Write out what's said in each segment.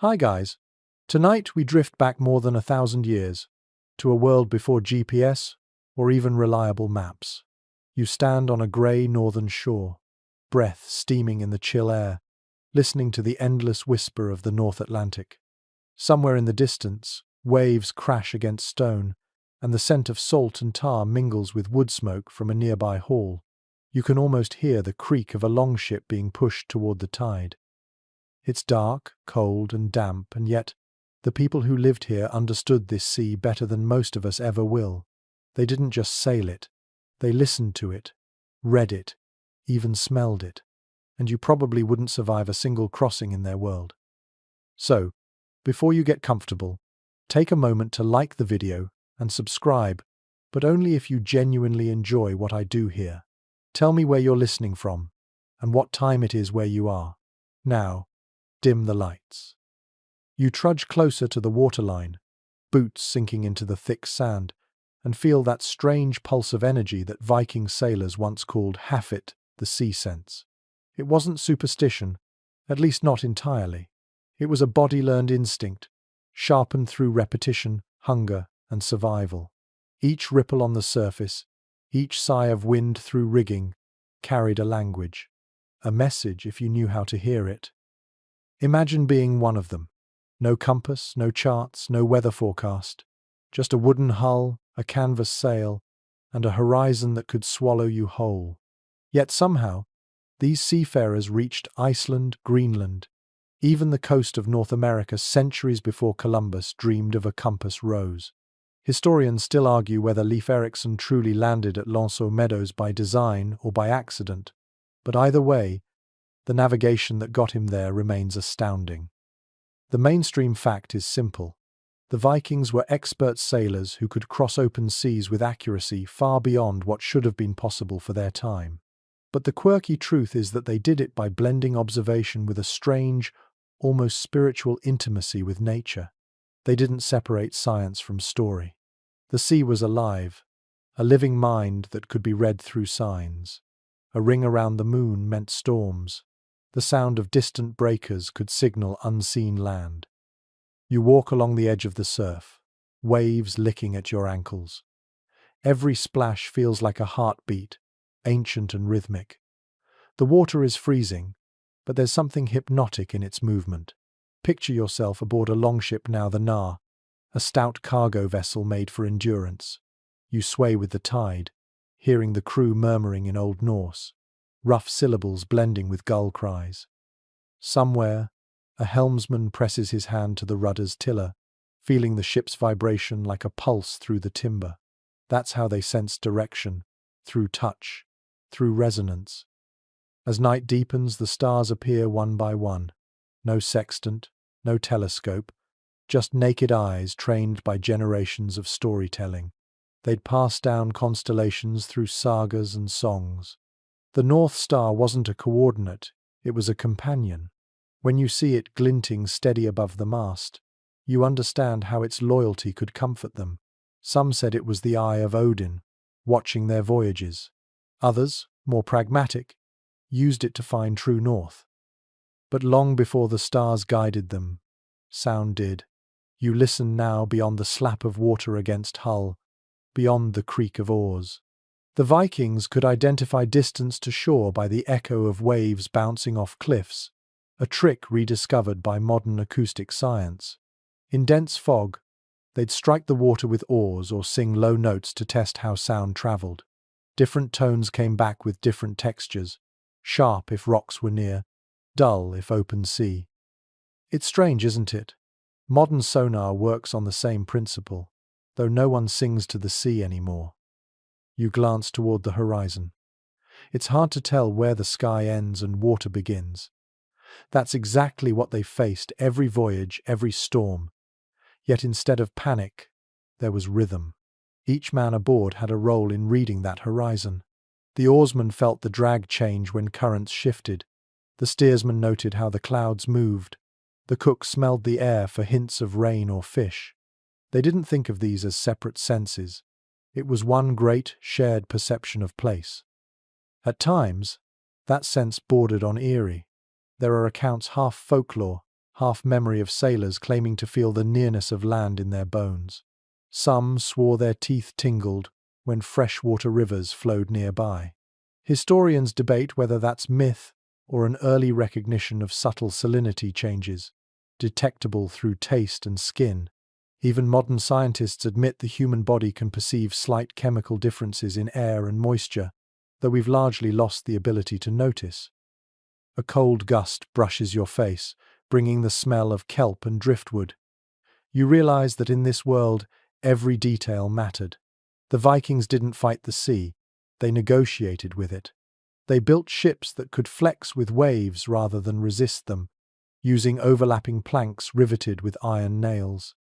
Hi guys. Tonight we drift back more than 1,000 years to a world before GPS or even reliable maps. You stand on a grey northern shore, breath steaming in the chill air, listening to the endless whisper of the North Atlantic. Somewhere in the distance, waves crash against stone, and the scent of salt and tar mingles with wood smoke from a nearby hall. You can almost hear the creak of a longship being pushed toward the tide. It's dark, cold, and damp, and yet the people who lived here understood this sea better than most of us ever will. They didn't just sail it, they listened to it, read it, even smelled it, and you probably wouldn't survive a single crossing in their world. So, before you get comfortable, take a moment to like the video and subscribe, but only if you genuinely enjoy what I do here. Tell me where you're listening from, and what time it is where you are. Now, dim the lights. You trudge closer to the waterline, boots sinking into the thick sand, and feel that strange pulse of energy that Viking sailors once called Hafit, the sea sense. It wasn't superstition, at least not entirely. It was a body-learned instinct, sharpened through repetition, hunger, and survival. Each ripple on the surface, each sigh of wind through rigging, carried a language. A message if you knew how to hear it. Imagine being one of them. No compass, no charts, no weather forecast. Just a wooden hull, a canvas sail, and a horizon that could swallow you whole. Yet somehow, these seafarers reached Iceland, Greenland, even the coast of North America centuries before Columbus dreamed of a compass rose. Historians still argue whether Leif Erikson truly landed at Lanceau Meadows by design or by accident, but either way, the navigation that got him there remains astounding. The mainstream fact is simple. The Vikings were expert sailors who could cross open seas with accuracy far beyond what should have been possible for their time. But the quirky truth is that they did it by blending observation with a strange, almost spiritual intimacy with nature. They didn't separate science from story. The sea was alive, a living mind that could be read through signs. A ring around the moon meant storms. The sound of distant breakers could signal unseen land. You walk along the edge of the surf, waves licking at your ankles. Every splash feels like a heartbeat, ancient and rhythmic. The water is freezing, but there's something hypnotic in its movement. Picture yourself aboard a longship now, the Nar, a stout cargo vessel made for endurance. You sway with the tide, hearing the crew murmuring in Old Norse, rough syllables blending with gull cries. Somewhere, a helmsman presses his hand to the rudder's tiller, feeling the ship's vibration like a pulse through the timber. That's how they sense direction, through touch, through resonance. As night deepens, the stars appear one by one. No sextant, no telescope, just naked eyes trained by generations of storytelling. They'd pass down constellations through sagas and songs. The North Star wasn't a coordinate, it was a companion. When you see it glinting steady above the mast, you understand how its loyalty could comfort them. Some said it was the eye of Odin, watching their voyages. Others, more pragmatic, used it to find true north. But long before the stars guided them, sound did. You listen now beyond the slap of water against hull, beyond the creak of oars. The Vikings could identify distance to shore by the echo of waves bouncing off cliffs, a trick rediscovered by modern acoustic science. In dense fog, they'd strike the water with oars or sing low notes to test how sound traveled. Different tones came back with different textures, sharp if rocks were near, dull if open sea. It's strange, isn't it? Modern sonar works on the same principle, though no one sings to the sea anymore. You glance toward the horizon. It's hard to tell where the sky ends and water begins. That's exactly what they faced every voyage, every storm. Yet instead of panic, there was rhythm. Each man aboard had a role in reading that horizon. The oarsman felt the drag change when currents shifted. The steersman noted how the clouds moved. The cook smelled the air for hints of rain or fish. They didn't think of these as separate senses. It was one great, shared perception of place. At times, that sense bordered on eerie. There are accounts half folklore, half memory of sailors claiming to feel the nearness of land in their bones. Some swore their teeth tingled when freshwater rivers flowed nearby. Historians debate whether that's myth or an early recognition of subtle salinity changes, detectable through taste and skin. Even modern scientists admit the human body can perceive slight chemical differences in air and moisture, though we've largely lost the ability to notice. A cold gust brushes your face, bringing the smell of kelp and driftwood. You realize that in this world, every detail mattered. The Vikings didn't fight the sea, they negotiated with it. They built ships that could flex with waves rather than resist them, using overlapping planks riveted with iron nails.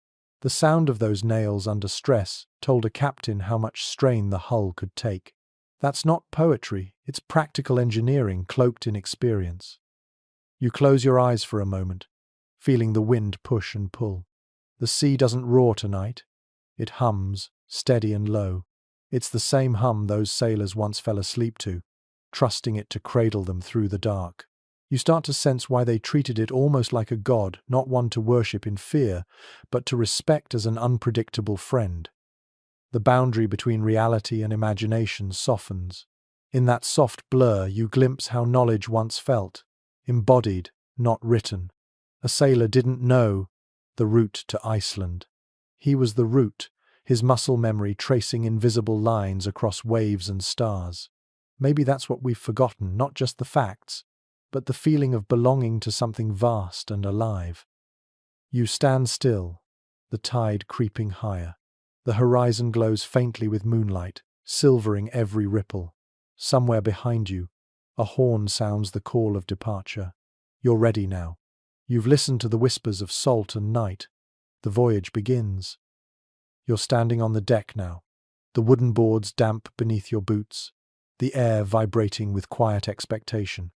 The sound of those nails under stress told a captain how much strain the hull could take. That's not poetry, it's practical engineering cloaked in experience. You close your eyes for a moment, feeling the wind push and pull. The sea doesn't roar tonight. It hums, steady and low. It's the same hum those sailors once fell asleep to, trusting it to cradle them through the dark. You start to sense why they treated it almost like a god, not one to worship in fear, but to respect as an unpredictable friend. The boundary between reality and imagination softens. In that soft blur, you glimpse how knowledge once felt, embodied, not written. A sailor didn't know the route to Iceland. He was the route, his muscle memory tracing invisible lines across waves and stars. Maybe that's what we've forgotten, not just the facts, but the feeling of belonging to something vast and alive. You stand still, the tide creeping higher. The horizon glows faintly with moonlight, silvering every ripple. Somewhere behind you, a horn sounds the call of departure. You're ready now. You've listened to the whispers of salt and night. The voyage begins. You're standing on the deck now, the wooden boards damp beneath your boots, the air vibrating with quiet expectation.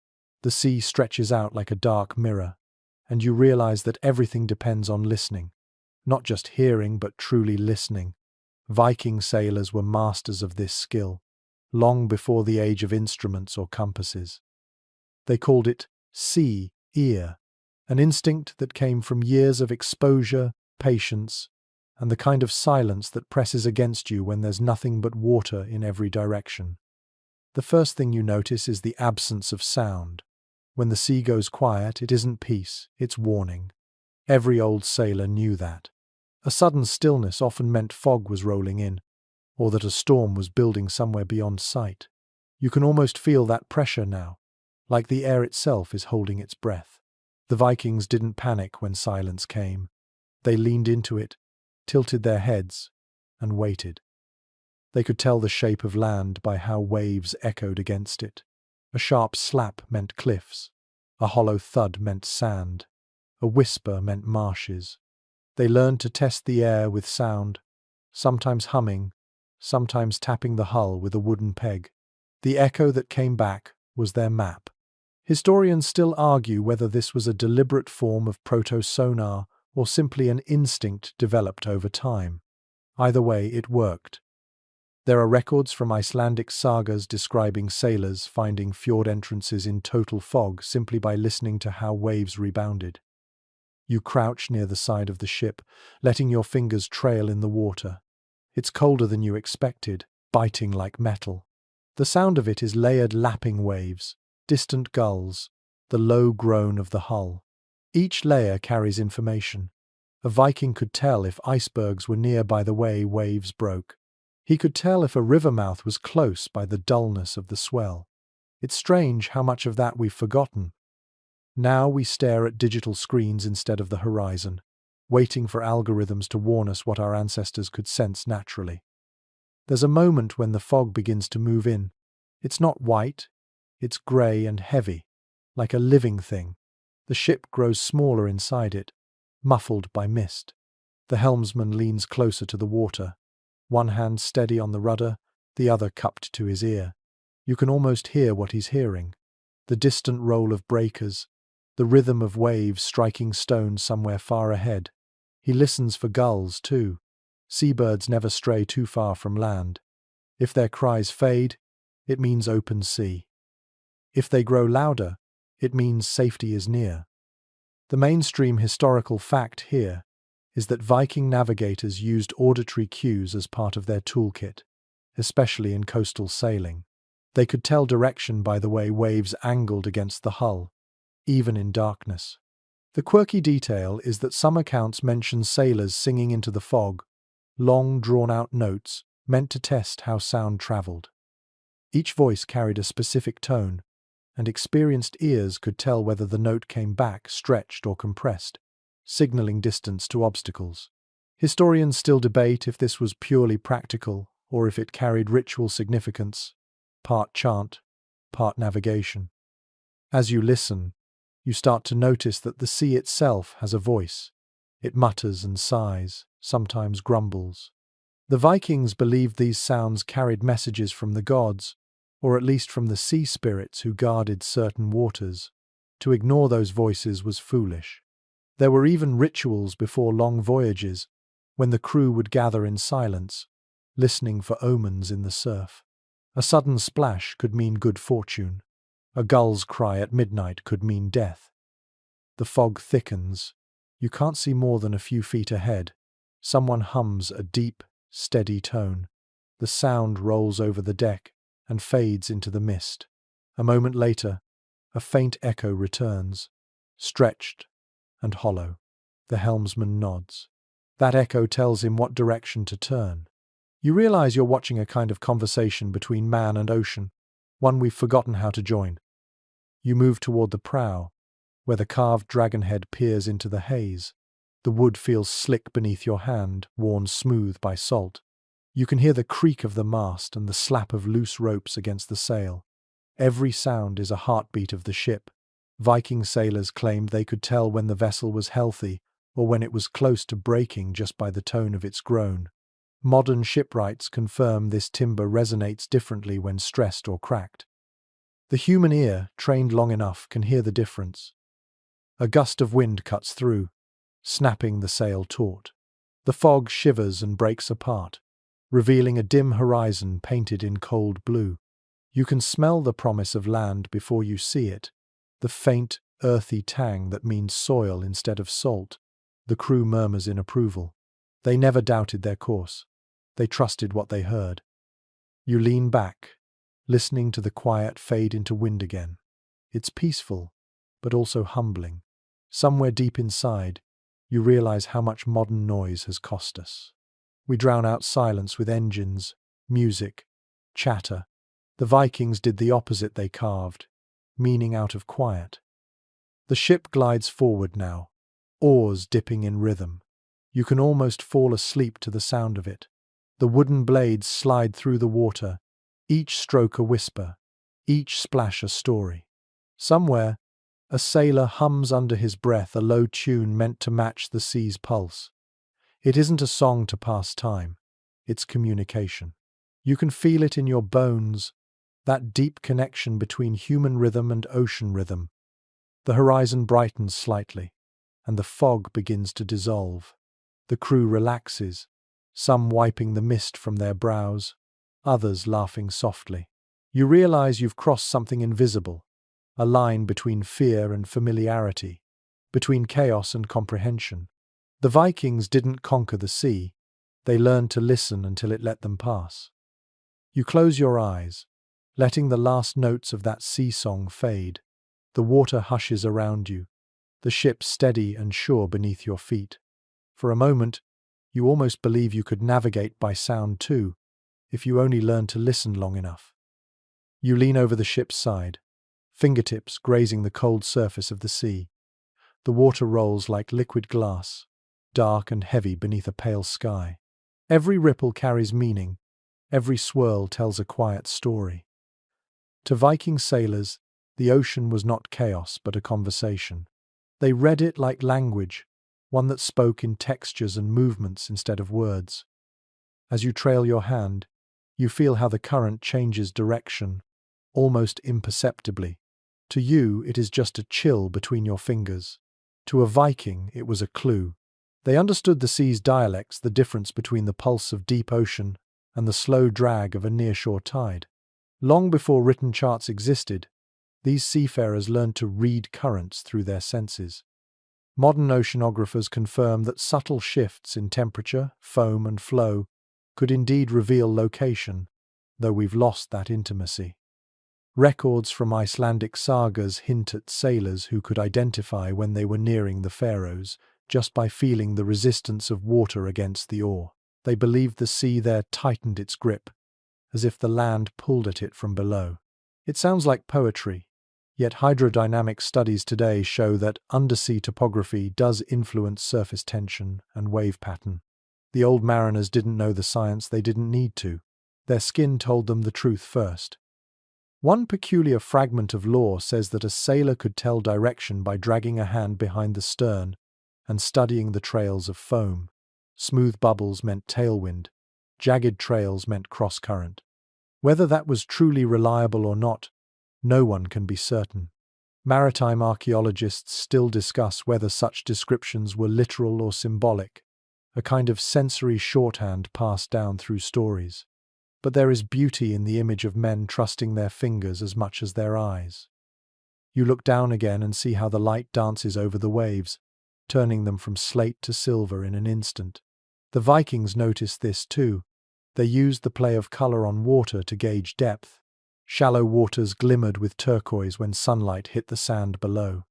The sea stretches out like a dark mirror, and you realize that everything depends on listening. Not just hearing, but truly listening. Viking sailors were masters of this skill, long before the age of instruments or compasses. They called it sea ear, an instinct that came from years of exposure, patience, and the kind of silence that presses against you when there's nothing but water in every direction. The first thing you notice is the absence of sound. When the sea goes quiet, it isn't peace, it's warning. Every old sailor knew that. A sudden stillness often meant fog was rolling in, or that a storm was building somewhere beyond sight. You can almost feel that pressure now, like the air itself is holding its breath. The Vikings didn't panic when silence came. They leaned into it, tilted their heads, and waited. They could tell the shape of land by how waves echoed against it. A sharp slap meant cliffs. A hollow thud meant sand. A whisper meant marshes. They learned to test the air with sound, sometimes humming, sometimes tapping the hull with a wooden peg. The echo that came back was their map. Historians still argue whether this was a deliberate form of proto-sonar or simply an instinct developed over time. Either way, it worked. There are records from Icelandic sagas describing sailors finding fjord entrances in total fog simply by listening to how waves rebounded. You crouch near the side of the ship, letting your fingers trail in the water. It's colder than you expected, biting like metal. The sound of it is layered lapping waves, distant gulls, the low groan of the hull. Each layer carries information. A Viking could tell if icebergs were near by the way waves broke. He could tell if a river mouth was close by the dullness of the swell. It's strange how much of that we've forgotten. Now we stare at digital screens instead of the horizon, waiting for algorithms to warn us what our ancestors could sense naturally. There's a moment when the fog begins to move in. It's not white, it's grey and heavy, like a living thing. The ship grows smaller inside it, muffled by mist. The helmsman leans closer to the water, one hand steady on the rudder, the other cupped to his ear. You can almost hear what he's hearing. The distant roll of breakers, the rhythm of waves striking stones somewhere far ahead. He listens for gulls, too. Seabirds never stray too far from land. If their cries fade, it means open sea. If they grow louder, it means safety is near. The mainstream historical fact here is that Viking navigators used auditory cues as part of their toolkit, especially in coastal sailing. They could tell direction by the way waves angled against the hull, even in darkness. The quirky detail is that some accounts mention sailors singing into the fog, long drawn-out notes meant to test how sound traveled. Each voice carried a specific tone, and experienced ears could tell whether the note came back stretched or compressed, signaling distance to obstacles. Historians still debate if this was purely practical or if it carried ritual significance, part chant, part navigation. As you listen, you start to notice that the sea itself has a voice. It mutters and sighs, sometimes grumbles. The Vikings believed these sounds carried messages from the gods, or at least from the sea spirits who guarded certain waters. To ignore those voices was foolish. There were even rituals before long voyages, when the crew would gather in silence, listening for omens in the surf. A sudden splash could mean good fortune. A gull's cry at midnight could mean death. The fog thickens. You can't see more than a few feet ahead. Someone hums a deep, steady tone. The sound rolls over the deck and fades into the mist. A moment later, a faint echo returns, stretched and hollow. The helmsman nods. That echo tells him what direction to turn. You realize you're watching a kind of conversation between man and ocean, one we've forgotten how to join. You move toward the prow, where the carved dragon head peers into the haze. The wood feels slick beneath your hand, worn smooth by salt. You can hear the creak of the mast and the slap of loose ropes against the sail. Every sound is a heartbeat of the ship. Viking sailors claimed they could tell when the vessel was healthy or when it was close to breaking just by the tone of its groan. Modern shipwrights confirm this timber resonates differently when stressed or cracked. The human ear, trained long enough, can hear the difference. A gust of wind cuts through, snapping the sail taut. The fog shivers and breaks apart, revealing a dim horizon painted in cold blue. You can smell the promise of land before you see it, the faint, earthy tang that means soil instead of salt. The crew murmurs in approval. They never doubted their course. They trusted what they heard. You lean back, listening to the quiet fade into wind again. It's peaceful, but also humbling. Somewhere deep inside, you realize how much modern noise has cost us. We drown out silence with engines, music, chatter. The Vikings did the opposite. They carved meaning out of quiet. The ship glides forward now, oars dipping in rhythm. You can almost fall asleep to the sound of it. The wooden blades slide through the water, each stroke a whisper, each splash a story. Somewhere, a sailor hums under his breath a low tune meant to match the sea's pulse. It isn't a song to pass time, it's communication. You can feel it in your bones, that deep connection between human rhythm and ocean rhythm. The horizon brightens slightly, and the fog begins to dissolve. The crew relaxes, some wiping the mist from their brows, others laughing softly. You realize you've crossed something invisible, a line between fear and familiarity, between chaos and comprehension. The Vikings didn't conquer the sea, they learned to listen until it let them pass. You close your eyes, letting the last notes of that sea song fade. The water hushes around you, the ship steady and sure beneath your feet. For a moment, you almost believe you could navigate by sound too, if you only learned to listen long enough. You lean over the ship's side, fingertips grazing the cold surface of the sea. The water rolls like liquid glass, dark and heavy beneath a pale sky. Every ripple carries meaning, every swirl tells a quiet story. To Viking sailors, the ocean was not chaos but a conversation. They read it like language, one that spoke in textures and movements instead of words. As you trail your hand, you feel how the current changes direction, almost imperceptibly. To you, it is just a chill between your fingers. To a Viking, it was a clue. They understood the sea's dialects, the difference between the pulse of deep ocean and the slow drag of a nearshore tide. Long before written charts existed, these seafarers learned to read currents through their senses. Modern oceanographers confirm that subtle shifts in temperature, foam, and flow could indeed reveal location, though we've lost that intimacy. Records from Icelandic sagas hint at sailors who could identify when they were nearing the Faroes just by feeling the resistance of water against the oar. They believed the sea there tightened its grip, as if the land pulled at it from below. It sounds like poetry, yet hydrodynamic studies today show that undersea topography does influence surface tension and wave pattern. The old mariners didn't know the science, they didn't need to. Their skin told them the truth first. One peculiar fragment of lore says that a sailor could tell direction by dragging a hand behind the stern and studying the trails of foam. Smooth bubbles meant tailwind, jagged trails meant cross-current. Whether that was truly reliable or not, no one can be certain. Maritime archaeologists still discuss whether such descriptions were literal or symbolic, a kind of sensory shorthand passed down through stories. But there is beauty in the image of men trusting their fingers as much as their eyes. You look down again and see how the light dances over the waves, turning them from slate to silver in an instant. The Vikings noticed this too. They used the play of color on water to gauge depth. Shallow waters glimmered with turquoise when sunlight hit the sand below.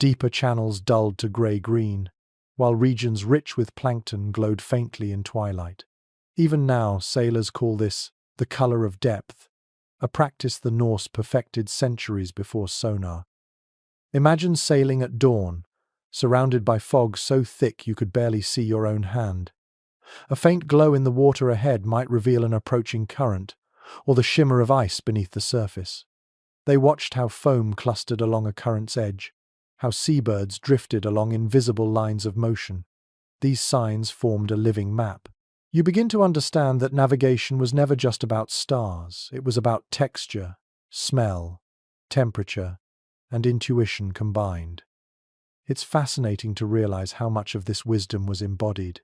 Deeper channels dulled to grey-green, while regions rich with plankton glowed faintly in twilight. Even now, sailors call this the color of depth, a practice the Norse perfected centuries before sonar. Imagine sailing at dawn, surrounded by fog so thick you could barely see your own hand. A faint glow in the water ahead might reveal an approaching current, or the shimmer of ice beneath the surface. They watched how foam clustered along a current's edge, how seabirds drifted along invisible lines of motion. These signs formed a living map. You begin to understand that navigation was never just about stars. It was about texture, smell, temperature, and intuition combined. It's fascinating to realize how much of this wisdom was embodied.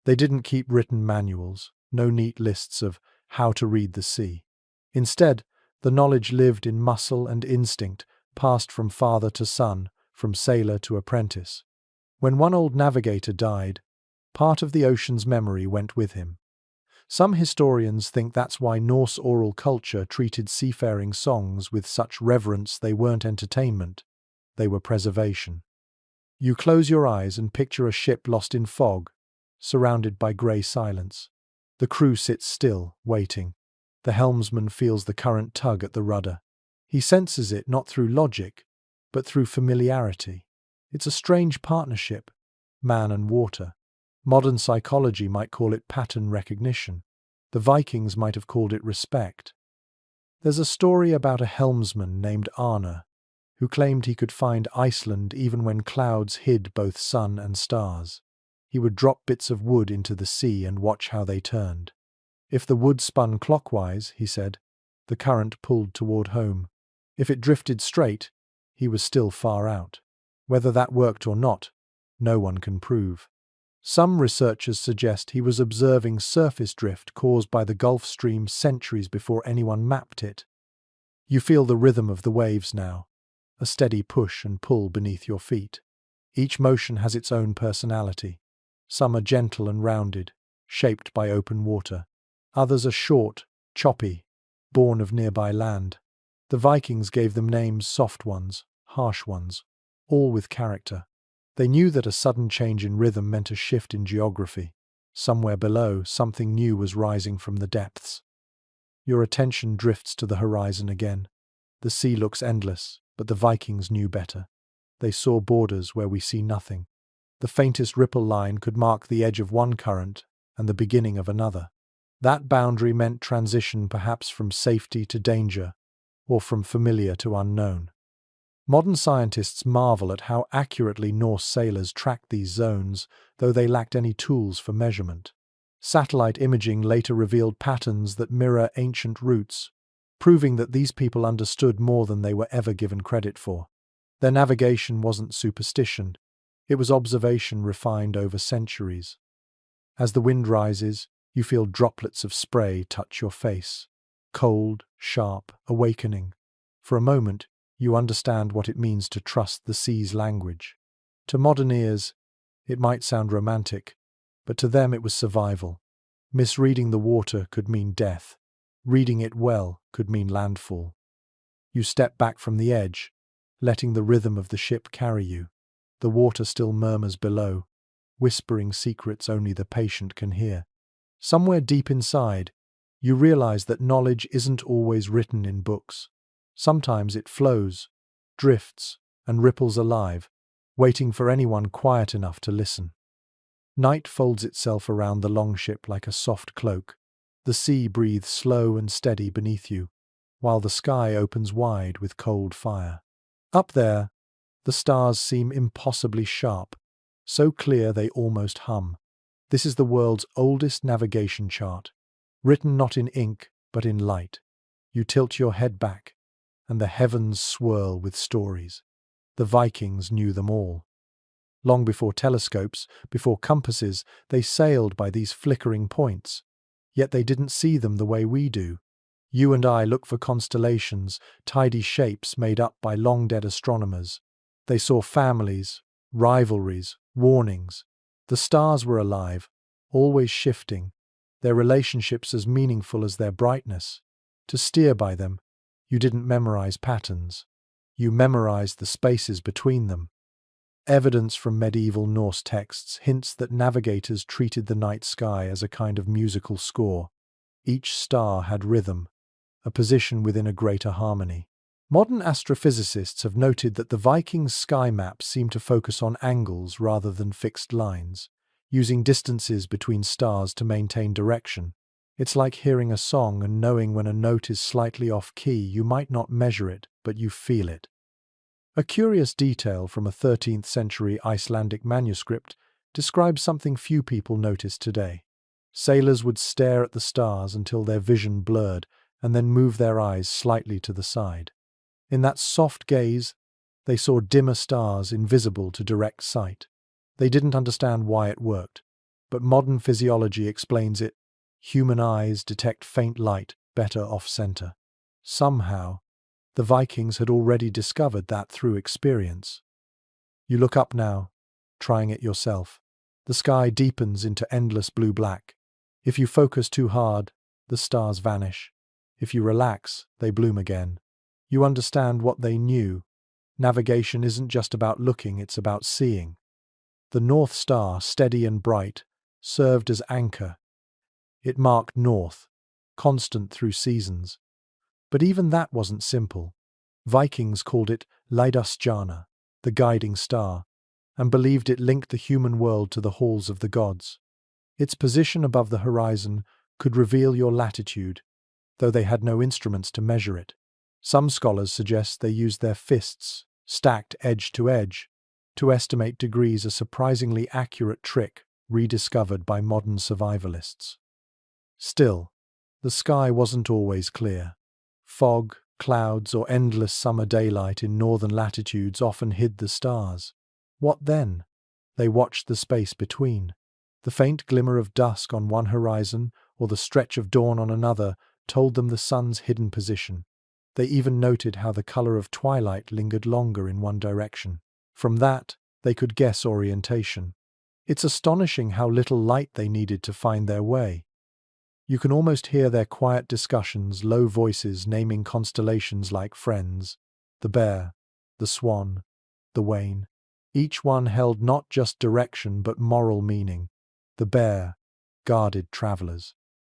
They didn't keep written manuals, no neat lists of how to read the sea. Instead, the knowledge lived in muscle and instinct, passed from father to son, from sailor to apprentice. When one old navigator died, part of the ocean's memory went with him. Some historians think that's why Norse oral culture treated seafaring songs with such reverence. They weren't entertainment, they were preservation. You close your eyes and picture a ship lost in fog, surrounded by grey silence. The crew sits still, waiting. The helmsman feels the current tug at the rudder. He senses it not through logic, but through familiarity. It's a strange partnership, man and water. Modern psychology might call it pattern recognition. The Vikings might have called it respect. There's a story about a helmsman named Arne, who claimed he could find Iceland even when clouds hid both sun and stars. He would drop bits of wood into the sea and watch how they turned. If the wood spun clockwise, he said, the current pulled toward home. If it drifted straight, he was still far out. Whether that worked or not, no one can prove. Some researchers suggest he was observing surface drift caused by the Gulf Stream centuries before anyone mapped it. You feel the rhythm of the waves now, a steady push and pull beneath your feet. Each motion has its own personality. Some are gentle and rounded, shaped by open water. Others are short, choppy, born of nearby land. The Vikings gave them names: soft ones, harsh ones, all with character. They knew that a sudden change in rhythm meant a shift in geography. Somewhere below, something new was rising from the depths. Your attention drifts to the horizon again. The sea looks endless, but the Vikings knew better. They saw borders where we see nothing. The faintest ripple line could mark the edge of one current and the beginning of another. That boundary meant transition, perhaps from safety to danger, or from familiar to unknown. Modern scientists marvel at how accurately Norse sailors tracked these zones, though they lacked any tools for measurement. Satellite imaging later revealed patterns that mirror ancient routes, proving that these people understood more than they were ever given credit for. Their navigation wasn't superstition, it was observation refined over centuries. As the wind rises, you feel droplets of spray touch your face. Cold, sharp, awakening. For a moment, you understand what it means to trust the sea's language. To modern ears, it might sound romantic, but to them it was survival. Misreading the water could mean death. Reading it well could mean landfall. You step back from the edge, letting the rhythm of the ship carry you. The water still murmurs below, whispering secrets only the patient can hear. Somewhere deep inside, you realize that knowledge isn't always written in books. Sometimes it flows, drifts, and ripples alive, waiting for anyone quiet enough to listen. Night folds itself around the longship like a soft cloak. The sea breathes slow and steady beneath you, while the sky opens wide with cold fire. Up there, the stars seem impossibly sharp, so clear they almost hum. This is the world's oldest navigation chart, written not in ink but in light. You tilt your head back, and the heavens swirl with stories. The Vikings knew them all. Long before telescopes, before compasses, they sailed by these flickering points. Yet they didn't see them the way we do. You and I look for constellations, tidy shapes made up by long-dead astronomers. They saw families, rivalries, warnings. The stars were alive, always shifting, their relationships as meaningful as their brightness. To steer by them, you didn't memorize patterns. You memorized the spaces between them. Evidence from medieval Norse texts hints that navigators treated the night sky as a kind of musical score. Each star had rhythm, a position within a greater harmony. Modern astrophysicists have noted that the Vikings' sky maps seem to focus on angles rather than fixed lines, using distances between stars to maintain direction. It's like hearing a song and knowing when a note is slightly off-key. You might not measure it, but you feel it. A curious detail from a 13th century Icelandic manuscript describes something few people notice today. Sailors would stare at the stars until their vision blurred and then move their eyes slightly to the side. In that soft gaze, they saw dimmer stars invisible to direct sight. They didn't understand why it worked, but modern physiology explains it. Human eyes detect faint light better off-center. Somehow, the Vikings had already discovered that through experience. You look up now, trying it yourself. The sky deepens into endless blue-black. If you focus too hard, the stars vanish. If you relax, they bloom again. You understand what they knew. Navigation isn't just about looking, it's about seeing. The North Star, steady and bright, served as anchor. It marked north, constant through seasons. But even that wasn't simple. Vikings called it Leiðarstjarna, the guiding star, and believed it linked the human world to the halls of the gods. Its position above the horizon could reveal your latitude, though they had no instruments to measure it. Some scholars suggest they used their fists, stacked edge to edge, to estimate degrees, a surprisingly accurate trick rediscovered by modern survivalists. Still, the sky wasn't always clear. Fog, clouds, or endless summer daylight in northern latitudes often hid the stars. What then? They watched the space between. The faint glimmer of dusk on one horizon or the stretch of dawn on another told them the sun's hidden position. They even noted how the color of twilight lingered longer in one direction. From that, they could guess orientation. It's astonishing how little light they needed to find their way. You can almost hear their quiet discussions, low voices naming constellations like Friends, the Bear, the Swan, the Wain. Each one held not just direction but moral meaning. The Bear guarded travelers.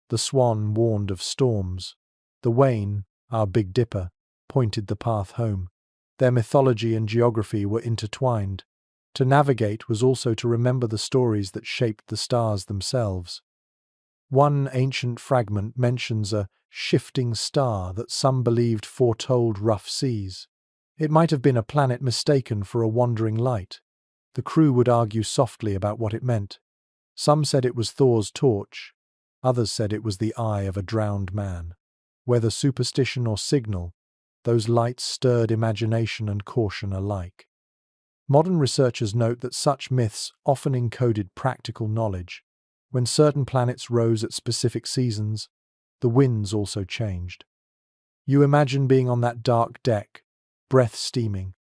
The Swan warned of storms. The Wain, our Big Dipper, pointed the path home. Their mythology and geography were intertwined. To navigate was also to remember the stories that shaped the stars themselves. One ancient fragment mentions a shifting star that some believed foretold rough seas. It might have been a planet mistaken for a wandering light. The crew would argue softly about what it meant. Some said it was Thor's torch. Others said it was the eye of a drowned man. Whether superstition or signal, those lights stirred imagination and caution alike. Modern researchers note that such myths often encoded practical knowledge. When certain planets rose at specific seasons, the winds also changed. You imagine being on that dark deck, breath steaming,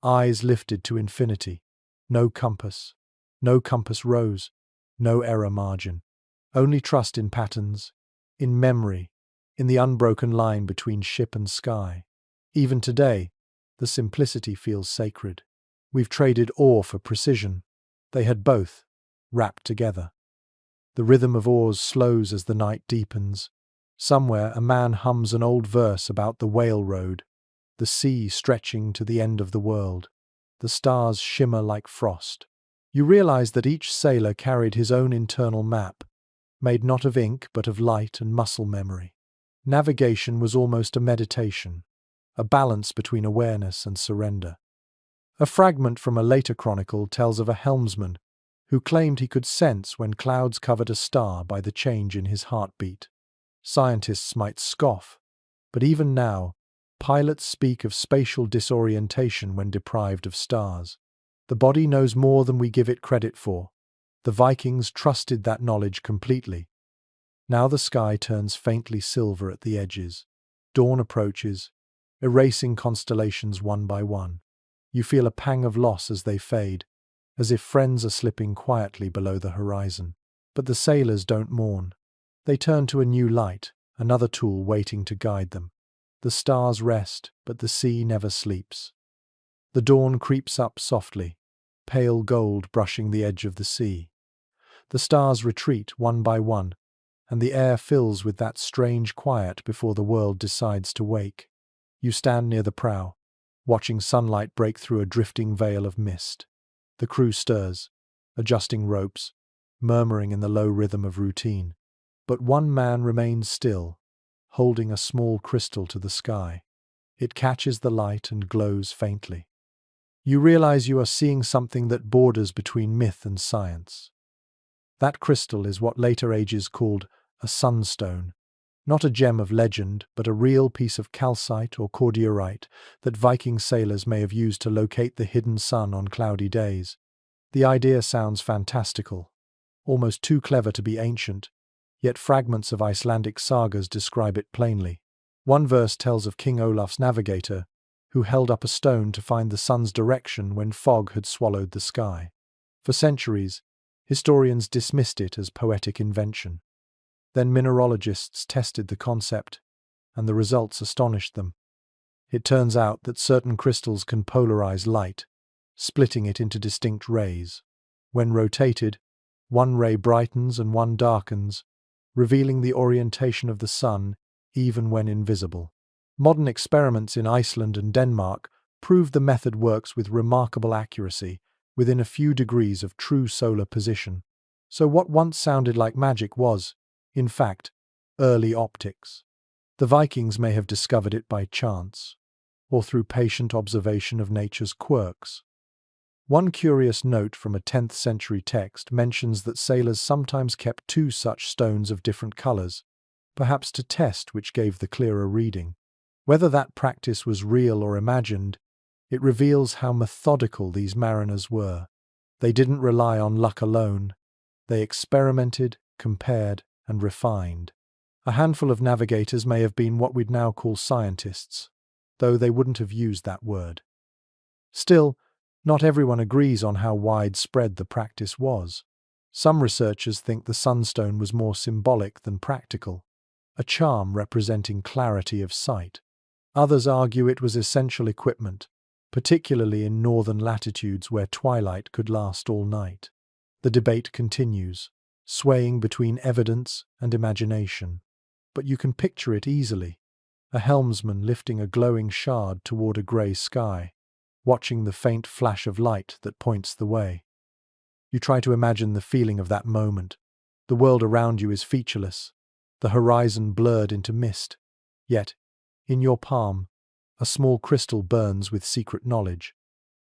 eyes lifted to infinity. No compass. No compass rose. No error margin. Only trust in patterns, in memory, in the unbroken line between ship and sky. Even today, the simplicity feels sacred. We've traded awe for precision. They had both, wrapped together. The rhythm of oars slows as the night deepens. Somewhere a man hums an old verse about the whale road, the sea stretching to the end of the world. The stars shimmer like frost. You realize that each sailor carried his own internal map, made not of ink but of light and muscle memory. Navigation was almost a meditation, a balance between awareness and surrender. A fragment from a later chronicle tells of a helmsman who claimed he could sense when clouds covered a star by the change in his heartbeat. Scientists might scoff, but even now, pilots speak of spatial disorientation when deprived of stars. The body knows more than we give it credit for. The Vikings trusted that knowledge completely. Now the sky turns faintly silver at the edges. Dawn approaches, erasing constellations one by one. You feel a pang of loss as they fade, as if friends are slipping quietly below the horizon. But the sailors don't mourn. They turn to a new light, another tool waiting to guide them. The stars rest, but the sea never sleeps. The dawn creeps up softly, pale gold brushing the edge of the sea. The stars retreat one by one, and the air fills with that strange quiet before the world decides to wake. You stand near the prow, watching sunlight break through a drifting veil of mist. The crew stirs, adjusting ropes, murmuring in the low rhythm of routine. But one man remains still, holding a small crystal to the sky. It catches the light and glows faintly. You realize you are seeing something that borders between myth and science. That crystal is what later ages called a sunstone, not a gem of legend, but a real piece of calcite or cordierite that Viking sailors may have used to locate the hidden sun on cloudy days. The idea sounds fantastical, almost too clever to be ancient, yet fragments of Icelandic sagas describe it plainly. One verse tells of King Olaf's navigator, who held up a stone to find the sun's direction when fog had swallowed the sky. For centuries, historians dismissed it as poetic invention. Then mineralogists tested the concept, and the results astonished them. It turns out that certain crystals can polarize light, splitting it into distinct rays. When rotated, one ray brightens and one darkens, revealing the orientation of the sun even when invisible. Modern experiments in Iceland and Denmark prove the method works with remarkable accuracy, within a few degrees of true solar position. So what once sounded like magic was, in fact, early optics. The Vikings may have discovered it by chance, or through patient observation of nature's quirks. One curious note from a 10th century text mentions that sailors sometimes kept two such stones of different colors, perhaps to test which gave the clearer reading. Whether that practice was real or imagined, it reveals how methodical these mariners were. They didn't rely on luck alone. They experimented, compared, and refined. A handful of navigators may have been what we'd now call scientists, though they wouldn't have used that word. Still, not everyone agrees on how widespread the practice was. Some researchers think the sunstone was more symbolic than practical, a charm representing clarity of sight. Others argue it was essential equipment, particularly in northern latitudes where twilight could last all night. The debate continues, swaying between evidence and imagination. But you can picture it easily. A helmsman lifting a glowing shard toward a grey sky, watching the faint flash of light that points the way. You try to imagine the feeling of that moment. The world around you is featureless, the horizon blurred into mist. Yet, in your palm, a small crystal burns with secret knowledge.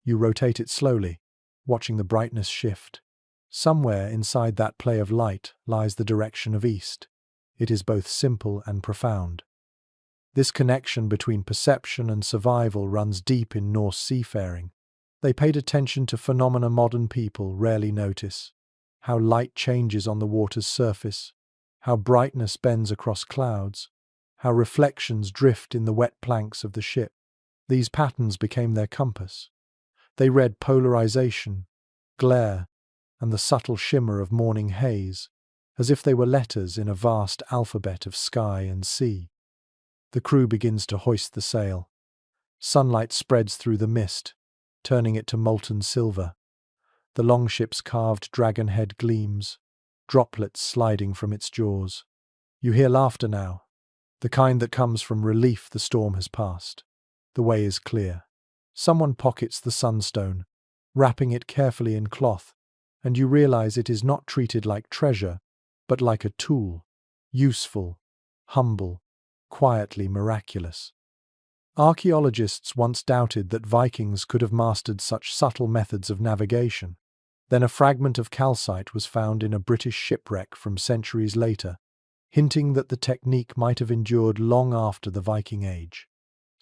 You rotate it slowly, watching the brightness shift. Somewhere inside that play of light lies the direction of east. It is both simple and profound. This connection between perception and survival runs deep in Norse seafaring. They paid attention to phenomena modern people rarely notice: how light changes on the water's surface, how brightness bends across clouds, how reflections drift in the wet planks of the ship. These patterns became their compass. They read polarization, glare, and the subtle shimmer of morning haze, as if they were letters in a vast alphabet of sky and sea. The crew begins to hoist the sail. Sunlight spreads through the mist, turning it to molten silver. The longship's carved dragon head gleams, droplets sliding from its jaws. You hear laughter now, the kind that comes from relief the storm has passed. The way is clear. Someone pockets the sunstone, wrapping it carefully in cloth, and you realize it is not treated like treasure, but like a tool, useful, humble, quietly miraculous. Archaeologists once doubted that Vikings could have mastered such subtle methods of navigation. Then a fragment of calcite was found in a British shipwreck from centuries later, hinting that the technique might have endured long after the Viking Age.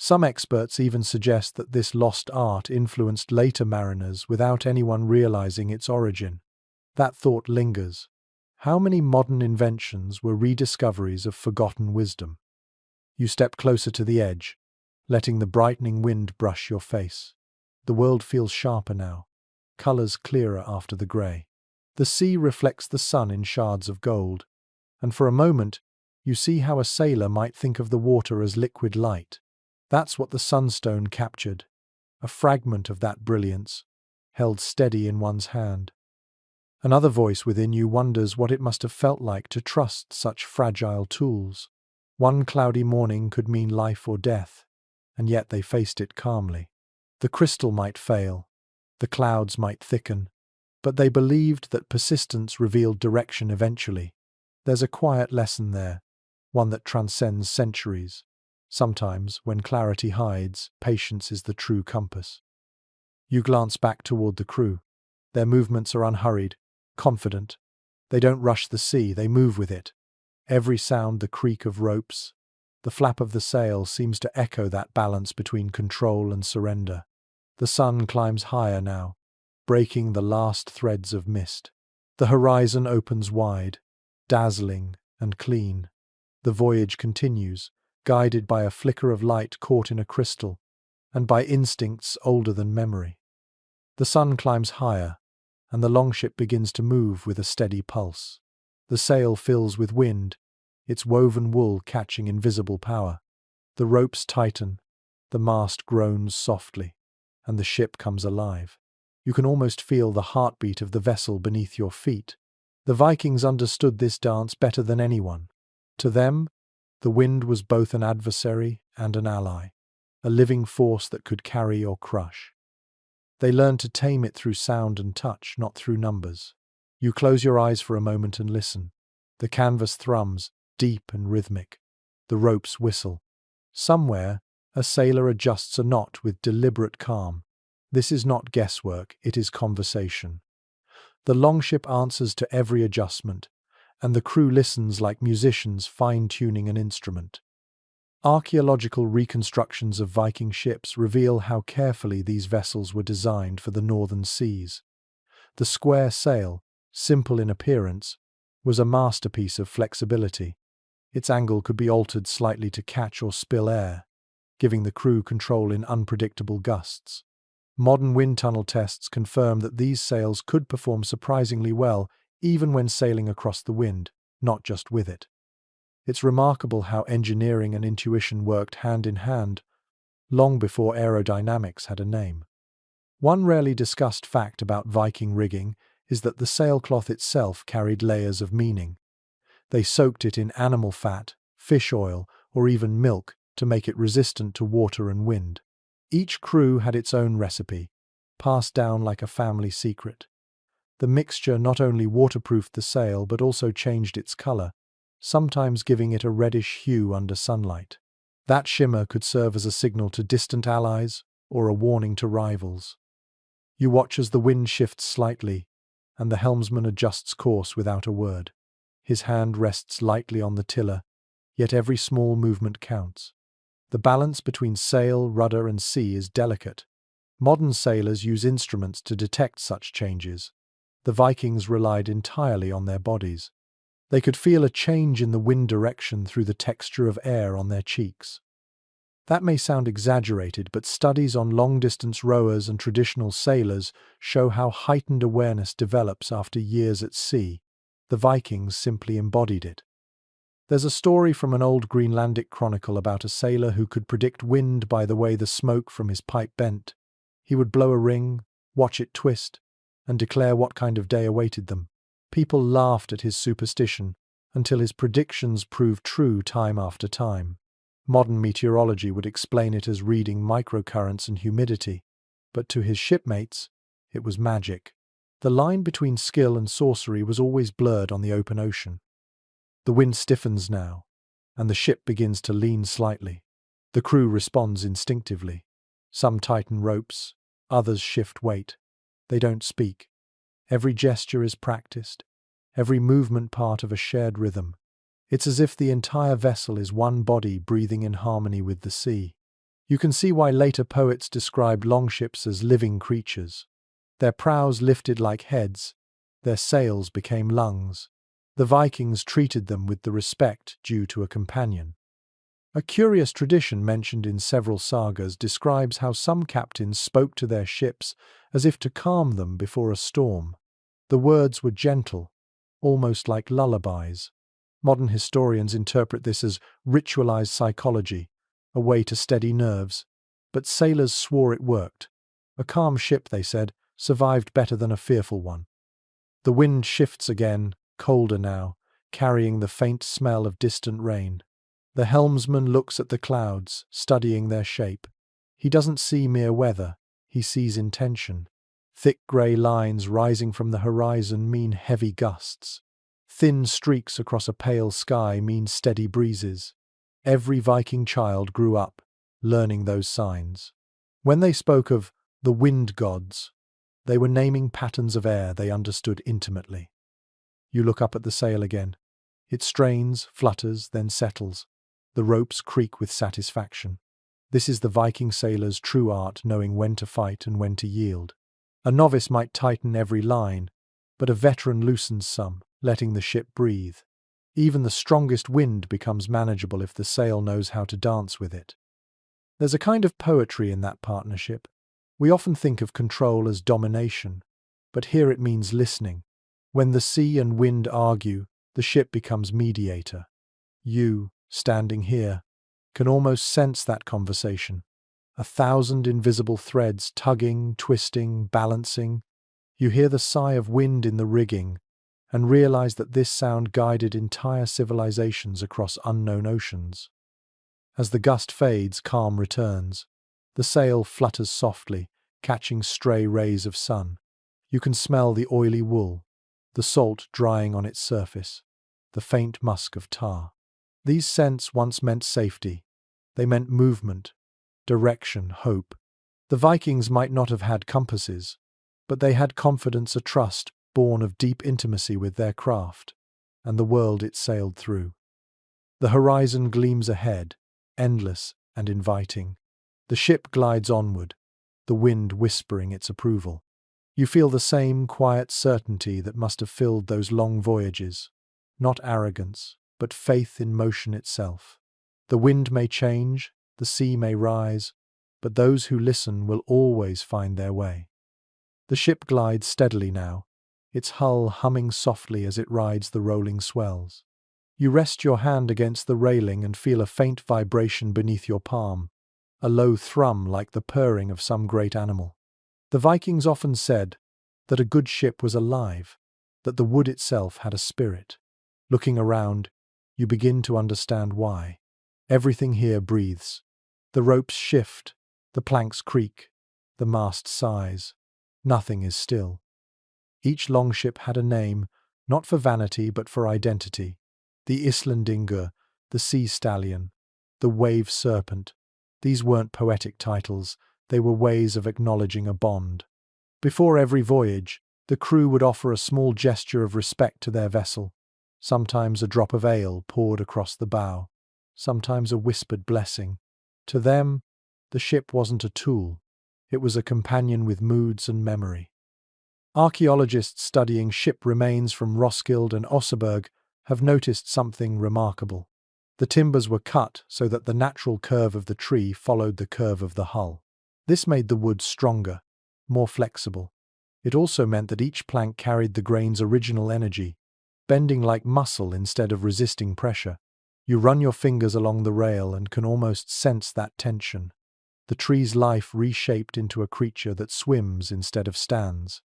Some experts even suggest that this lost art influenced later mariners without anyone realizing its origin. That thought lingers. How many modern inventions were rediscoveries of forgotten wisdom? You step closer to the edge, letting the brightening wind brush your face. The world feels sharper now, colors clearer after the grey. The sea reflects the sun in shards of gold, and for a moment you see how a sailor might think of the water as liquid light. That's what the sunstone captured, a fragment of that brilliance, held steady in one's hand. Another voice within you wonders what it must have felt like to trust such fragile tools. One cloudy morning could mean life or death, and yet they faced it calmly. The crystal might fail, the clouds might thicken, but they believed that persistence revealed direction eventually. There's a quiet lesson there, one that transcends centuries. Sometimes, when clarity hides, patience is the true compass. You glance back toward the crew. Their movements are unhurried, confident. They don't rush the sea, they move with it. Every sound, the creak of ropes, the flap of the sail seems to echo that balance between control and surrender. The sun climbs higher now, breaking the last threads of mist. The horizon opens wide, dazzling and clean. The voyage continues, guided by a flicker of light caught in a crystal, and by instincts older than memory. The sun climbs higher, and the longship begins to move with a steady pulse. The sail fills with wind, its woven wool catching invisible power. The ropes tighten, the mast groans softly, and the ship comes alive. You can almost feel the heartbeat of the vessel beneath your feet. The Vikings understood this dance better than anyone. To them, the wind was both an adversary and an ally, a living force that could carry or crush. They learned to tame it through sound and touch, not through numbers. You close your eyes for a moment and listen. The canvas thrums, deep and rhythmic. The ropes whistle. Somewhere, a sailor adjusts a knot with deliberate calm. This is not guesswork, it is conversation. The longship answers to every adjustment, and the crew listens like musicians fine-tuning an instrument. Archaeological reconstructions of Viking ships reveal how carefully these vessels were designed for the northern seas. The square sail, simple in appearance, was a masterpiece of flexibility. Its angle could be altered slightly to catch or spill air, giving the crew control in unpredictable gusts. Modern wind tunnel tests confirm that these sails could perform surprisingly well even when sailing across the wind, not just with it. It's remarkable how engineering and intuition worked hand in hand, long before aerodynamics had a name. One rarely discussed fact about Viking rigging is that the sailcloth itself carried layers of meaning. They soaked it in animal fat, fish oil, or even milk to make it resistant to water and wind. Each crew had its own recipe, passed down like a family secret. The mixture not only waterproofed the sail but also changed its color, sometimes giving it a reddish hue under sunlight. That shimmer could serve as a signal to distant allies or a warning to rivals. You watch as the wind shifts slightly, and the helmsman adjusts course without a word. His hand rests lightly on the tiller, yet every small movement counts. The balance between sail, rudder, and sea is delicate. Modern sailors use instruments to detect such changes. The Vikings relied entirely on their bodies. They could feel a change in the wind direction through the texture of air on their cheeks. That may sound exaggerated, but studies on long-distance rowers and traditional sailors show how heightened awareness develops after years at sea. The Vikings simply embodied it. There's a story from an old Greenlandic chronicle about a sailor who could predict wind by the way the smoke from his pipe bent. He would blow a ring, watch it twist, and declare what kind of day awaited them. People laughed at his superstition until his predictions proved true time after time. Modern meteorology would explain it as reading microcurrents and humidity, but to his shipmates, it was magic. The line between skill and sorcery was always blurred on the open ocean. The wind stiffens now, and the ship begins to lean slightly. The crew responds instinctively. Some tighten ropes, others shift weight. They don't speak. Every gesture is practiced, every movement part of a shared rhythm. It's as if the entire vessel is one body breathing in harmony with the sea. You can see why later poets described longships as living creatures. Their prows lifted like heads, their sails became lungs. The Vikings treated them with the respect due to a companion. A curious tradition mentioned in several sagas describes how some captains spoke to their ships as if to calm them before a storm. The words were gentle, almost like lullabies. Modern historians interpret this as ritualized psychology, a way to steady nerves. But sailors swore it worked. A calm ship, they said, survived better than a fearful one. The wind shifts again, colder now, carrying the faint smell of distant rain. The helmsman looks at the clouds, studying their shape. He doesn't see mere weather, he sees intention. Thick grey lines rising from the horizon mean heavy gusts. Thin streaks across a pale sky mean steady breezes. Every Viking child grew up learning those signs. When they spoke of the wind gods, they were naming patterns of air they understood intimately. You look up at the sail again. It strains, flutters, then settles. The ropes creak with satisfaction. This is the Viking sailor's true art, knowing when to fight and when to yield. A novice might tighten every line, but a veteran loosens some, letting the ship breathe. Even the strongest wind becomes manageable if the sail knows how to dance with it. There's a kind of poetry in that partnership. We often think of control as domination, but here it means listening. When the sea and wind argue, the ship becomes mediator. You, standing here, can almost sense that conversation. 1,000 invisible threads tugging, twisting, balancing. You hear the sigh of wind in the rigging, and realize that this sound guided entire civilizations across unknown oceans. As the gust fades, calm returns. The sail flutters softly, catching stray rays of sun. You can smell the oily wool, the salt drying on its surface, the faint musk of tar. These scents once meant safety. They meant movement, direction, hope. The Vikings might not have had compasses, but they had confidence, a trust born of deep intimacy with their craft and the world it sailed through. The horizon gleams ahead, endless and inviting. The ship glides onward, the wind whispering its approval. You feel the same quiet certainty that must have filled those long voyages. Not arrogance, but faith in motion itself. The wind may change, the sea may rise, but those who listen will always find their way. The ship glides steadily now, its hull humming softly as it rides the rolling swells. You rest your hand against the railing and feel a faint vibration beneath your palm, a low thrum like the purring of some great animal. The Vikings often said that a good ship was alive, that the wood itself had a spirit. Looking around, you begin to understand why. Everything here breathes. The ropes shift, the planks creak, the mast sighs. Nothing is still. Each longship had a name, not for vanity but for identity. The Islandingur, the Sea Stallion, the Wave Serpent. These weren't poetic titles, they were ways of acknowledging a bond. Before every voyage, the crew would offer a small gesture of respect to their vessel. Sometimes a drop of ale poured across the bow, sometimes a whispered blessing. To them, the ship wasn't a tool, it was a companion with moods and memory. Archaeologists studying ship remains from Roskilde and Oseberg have noticed something remarkable. The timbers were cut so that the natural curve of the tree followed the curve of the hull. This made the wood stronger, more flexible. It also meant that each plank carried the grain's original energy, bending like muscle instead of resisting pressure. You run your fingers along the rail and can almost sense that tension. The tree's life reshaped into a creature that swims instead of stands.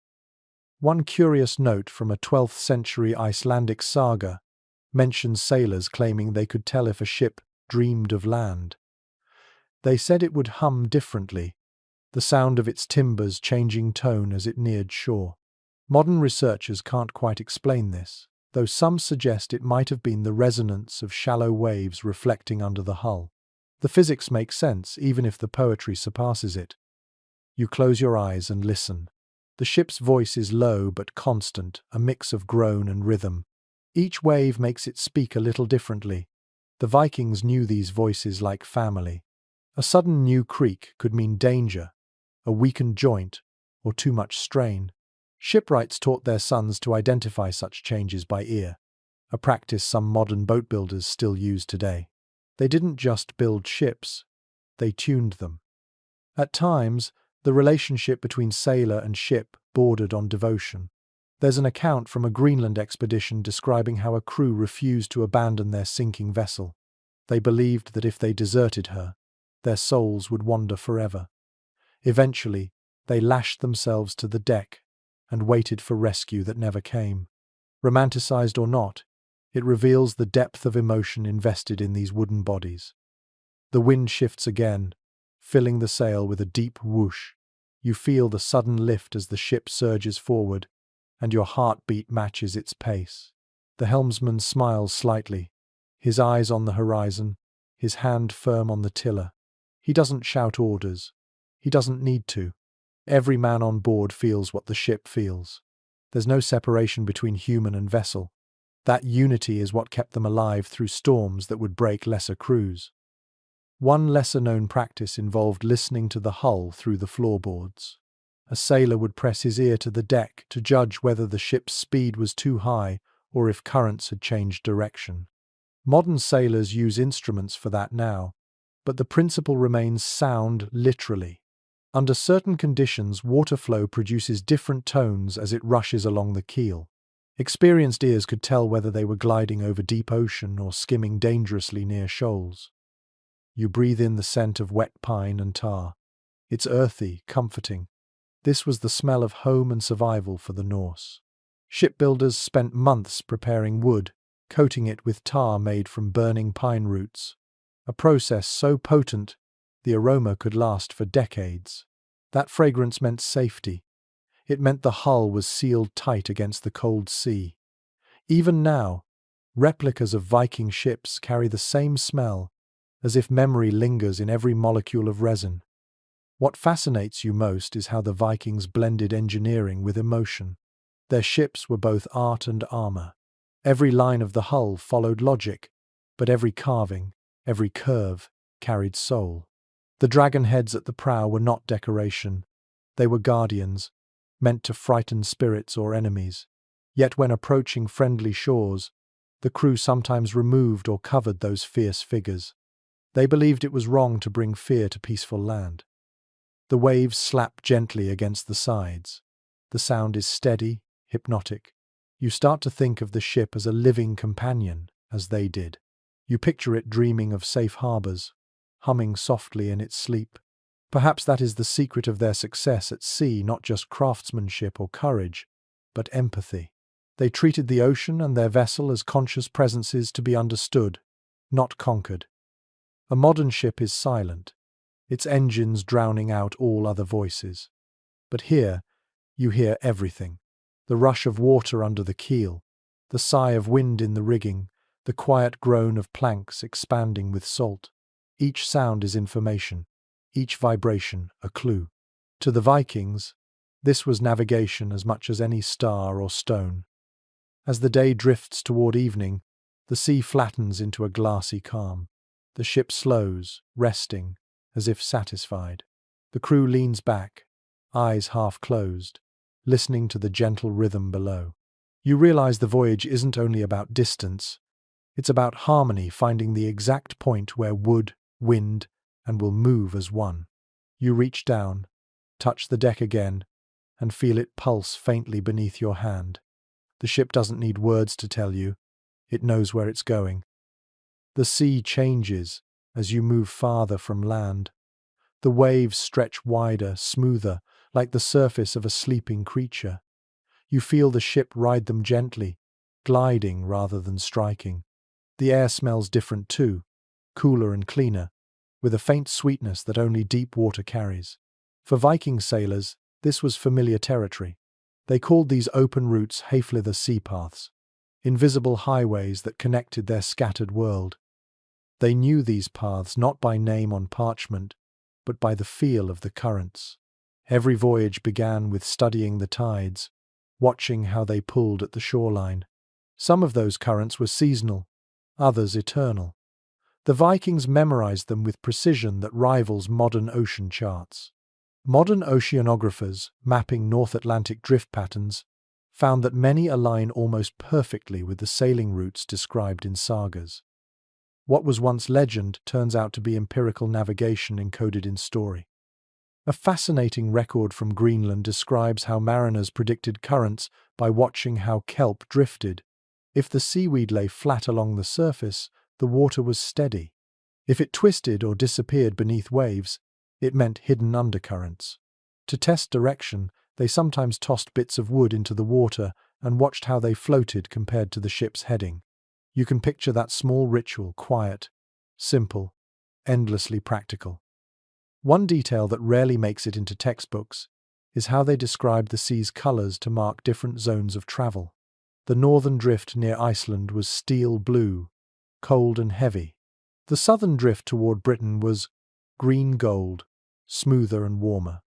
One curious note from a 12th century Icelandic saga mentions sailors claiming they could tell if a ship dreamed of land. They said it would hum differently, the sound of its timbers changing tone as it neared shore. Modern researchers can't quite explain this, though some suggest it might have been the resonance of shallow waves reflecting under the hull. The physics make sense, even if the poetry surpasses it. You close your eyes and listen. The ship's voice is low but constant, a mix of groan and rhythm. Each wave makes it speak a little differently. The Vikings knew these voices like family. A sudden new creak could mean danger, a weakened joint, or too much strain. Shipwrights taught their sons to identify such changes by ear, a practice some modern boat builders still use today. They didn't just build ships, they tuned them. At times, the relationship between sailor and ship bordered on devotion. There's an account from a Greenland expedition describing how a crew refused to abandon their sinking vessel. They believed that if they deserted her, their souls would wander forever. Eventually, they lashed themselves to the deck and waited for rescue that never came. Romanticized or not, it reveals the depth of emotion invested in these wooden bodies. The wind shifts again, filling the sail with a deep whoosh. You feel the sudden lift as the ship surges forward, and your heartbeat matches its pace. The helmsman smiles slightly, his eyes on the horizon, his hand firm on the tiller. He doesn't shout orders. He doesn't need to. Every man on board feels what the ship feels. There's no separation between human and vessel. That unity is what kept them alive through storms that would break lesser crews. One lesser-known practice involved listening to the hull through the floorboards. A sailor would press his ear to the deck to judge whether the ship's speed was too high or if currents had changed direction. Modern sailors use instruments for that now, but the principle remains sound literally. Under certain conditions, water flow produces different tones as it rushes along the keel. Experienced ears could tell whether they were gliding over deep ocean or skimming dangerously near shoals. You breathe in the scent of wet pine and tar. It's earthy, comforting. This was the smell of home and survival for the Norse. Shipbuilders spent months preparing wood, coating it with tar made from burning pine roots, a process so potent the aroma could last for decades. That fragrance meant safety. It meant the hull was sealed tight against the cold sea. Even now, replicas of Viking ships carry the same smell, as if memory lingers in every molecule of resin. What fascinates you most is how the Vikings blended engineering with emotion. Their ships were both art and armor. Every line of the hull followed logic, but every carving, every curve, carried soul. The dragon heads at the prow were not decoration. They were guardians, meant to frighten spirits or enemies. Yet when approaching friendly shores, the crew sometimes removed or covered those fierce figures. They believed it was wrong to bring fear to peaceful land. The waves slap gently against the sides. The sound is steady, hypnotic. You start to think of the ship as a living companion, as they did. You picture it dreaming of safe harbors, humming softly in its sleep. Perhaps that is the secret of their success at sea, not just craftsmanship or courage, but empathy. They treated the ocean and their vessel as conscious presences to be understood, not conquered. A modern ship is silent, its engines drowning out all other voices. But here, you hear everything. The rush of water under the keel, the sigh of wind in the rigging, the quiet groan of planks expanding with salt. Each sound is information, each vibration a clue. To the Vikings, this was navigation as much as any star or stone. As the day drifts toward evening, the sea flattens into a glassy calm. The ship slows, resting, as if satisfied. The crew leans back, eyes half closed, listening to the gentle rhythm below. You realize the voyage isn't only about distance, It's about harmony, finding the exact point where wood, wind, and will move as one. You reach down, touch the deck again, and feel it pulse faintly beneath your hand. The ship doesn't need words to tell you. It knows where it's going. The sea changes as you move farther from land. The waves stretch wider, smoother, like the surface of a sleeping creature. You feel the ship ride them gently, gliding rather than striking. The air smells different too, cooler and cleaner, with a faint sweetness that only deep water carries. For Viking sailors, this was familiar territory. They called these open routes Haflither sea paths, invisible highways that connected their scattered world. They knew these paths not by name on parchment, but by the feel of the currents. Every voyage began with studying the tides, watching how they pulled at the shoreline. Some of those currents were seasonal, others eternal. The Vikings memorized them with precision that rivals modern ocean charts. Modern oceanographers, mapping North Atlantic drift patterns, found that many align almost perfectly with the sailing routes described in sagas. What was once legend turns out to be empirical navigation encoded in story. A fascinating record from Greenland describes how mariners predicted currents by watching how kelp drifted. If the seaweed lay flat along the surface, the water was steady. If it twisted or disappeared beneath waves, it meant hidden undercurrents. To test direction, they sometimes tossed bits of wood into the water and watched how they floated compared to the ship's heading. You can picture that small ritual, quiet, simple, endlessly practical. One detail that rarely makes it into textbooks is how they described the sea's colors to mark different zones of travel. The northern drift near Iceland was steel blue, cold and heavy. The southern drift toward Britain was green-gold, smoother and warmer.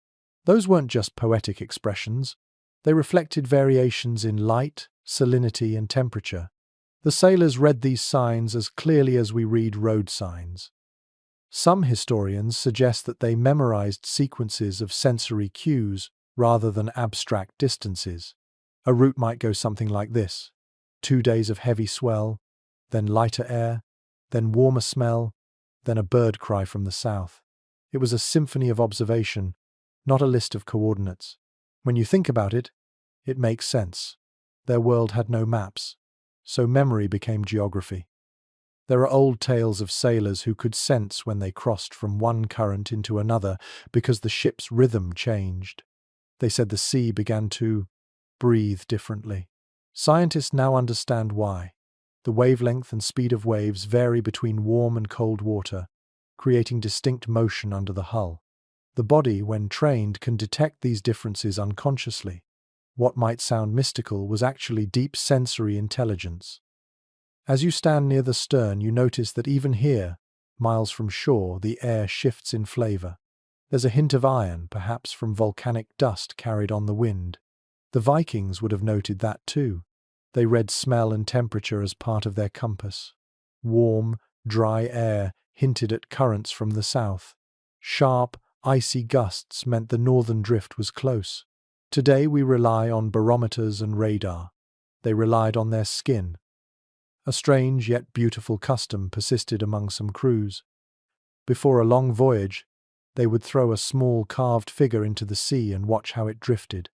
Those weren't just poetic expressions. They reflected variations in light, salinity, and temperature. The sailors read these signs as clearly as we read road signs. Some historians suggest that they memorized sequences of sensory cues rather than abstract distances. A route might go something like this: 2 days of heavy swell, then lighter air, then warmer smell, then a bird cry from the south. It was a symphony of observation, not a list of coordinates. When you think about it, it makes sense. Their world had no maps, so memory became geography. There are old tales of sailors who could sense when they crossed from one current into another because the ship's rhythm changed. They said the sea began to breathe differently. Scientists now understand why. The wavelength and speed of waves vary between warm and cold water, creating distinct motion under the hull. The body, when trained, can detect these differences unconsciously. What might sound mystical was actually deep sensory intelligence. As you stand near the stern, you notice that even here, miles from shore, the air shifts in flavor. There's a hint of iron, perhaps from volcanic dust carried on the wind. The Vikings would have noted that too. They read smell and temperature as part of their compass. Warm, dry air hinted at currents from the south. Sharp, icy gusts meant the northern drift was close. Today we rely on barometers and radar. They relied on their skin. A strange yet beautiful custom persisted among some crews. Before a long voyage, they would throw a small carved figure into the sea and watch how it drifted.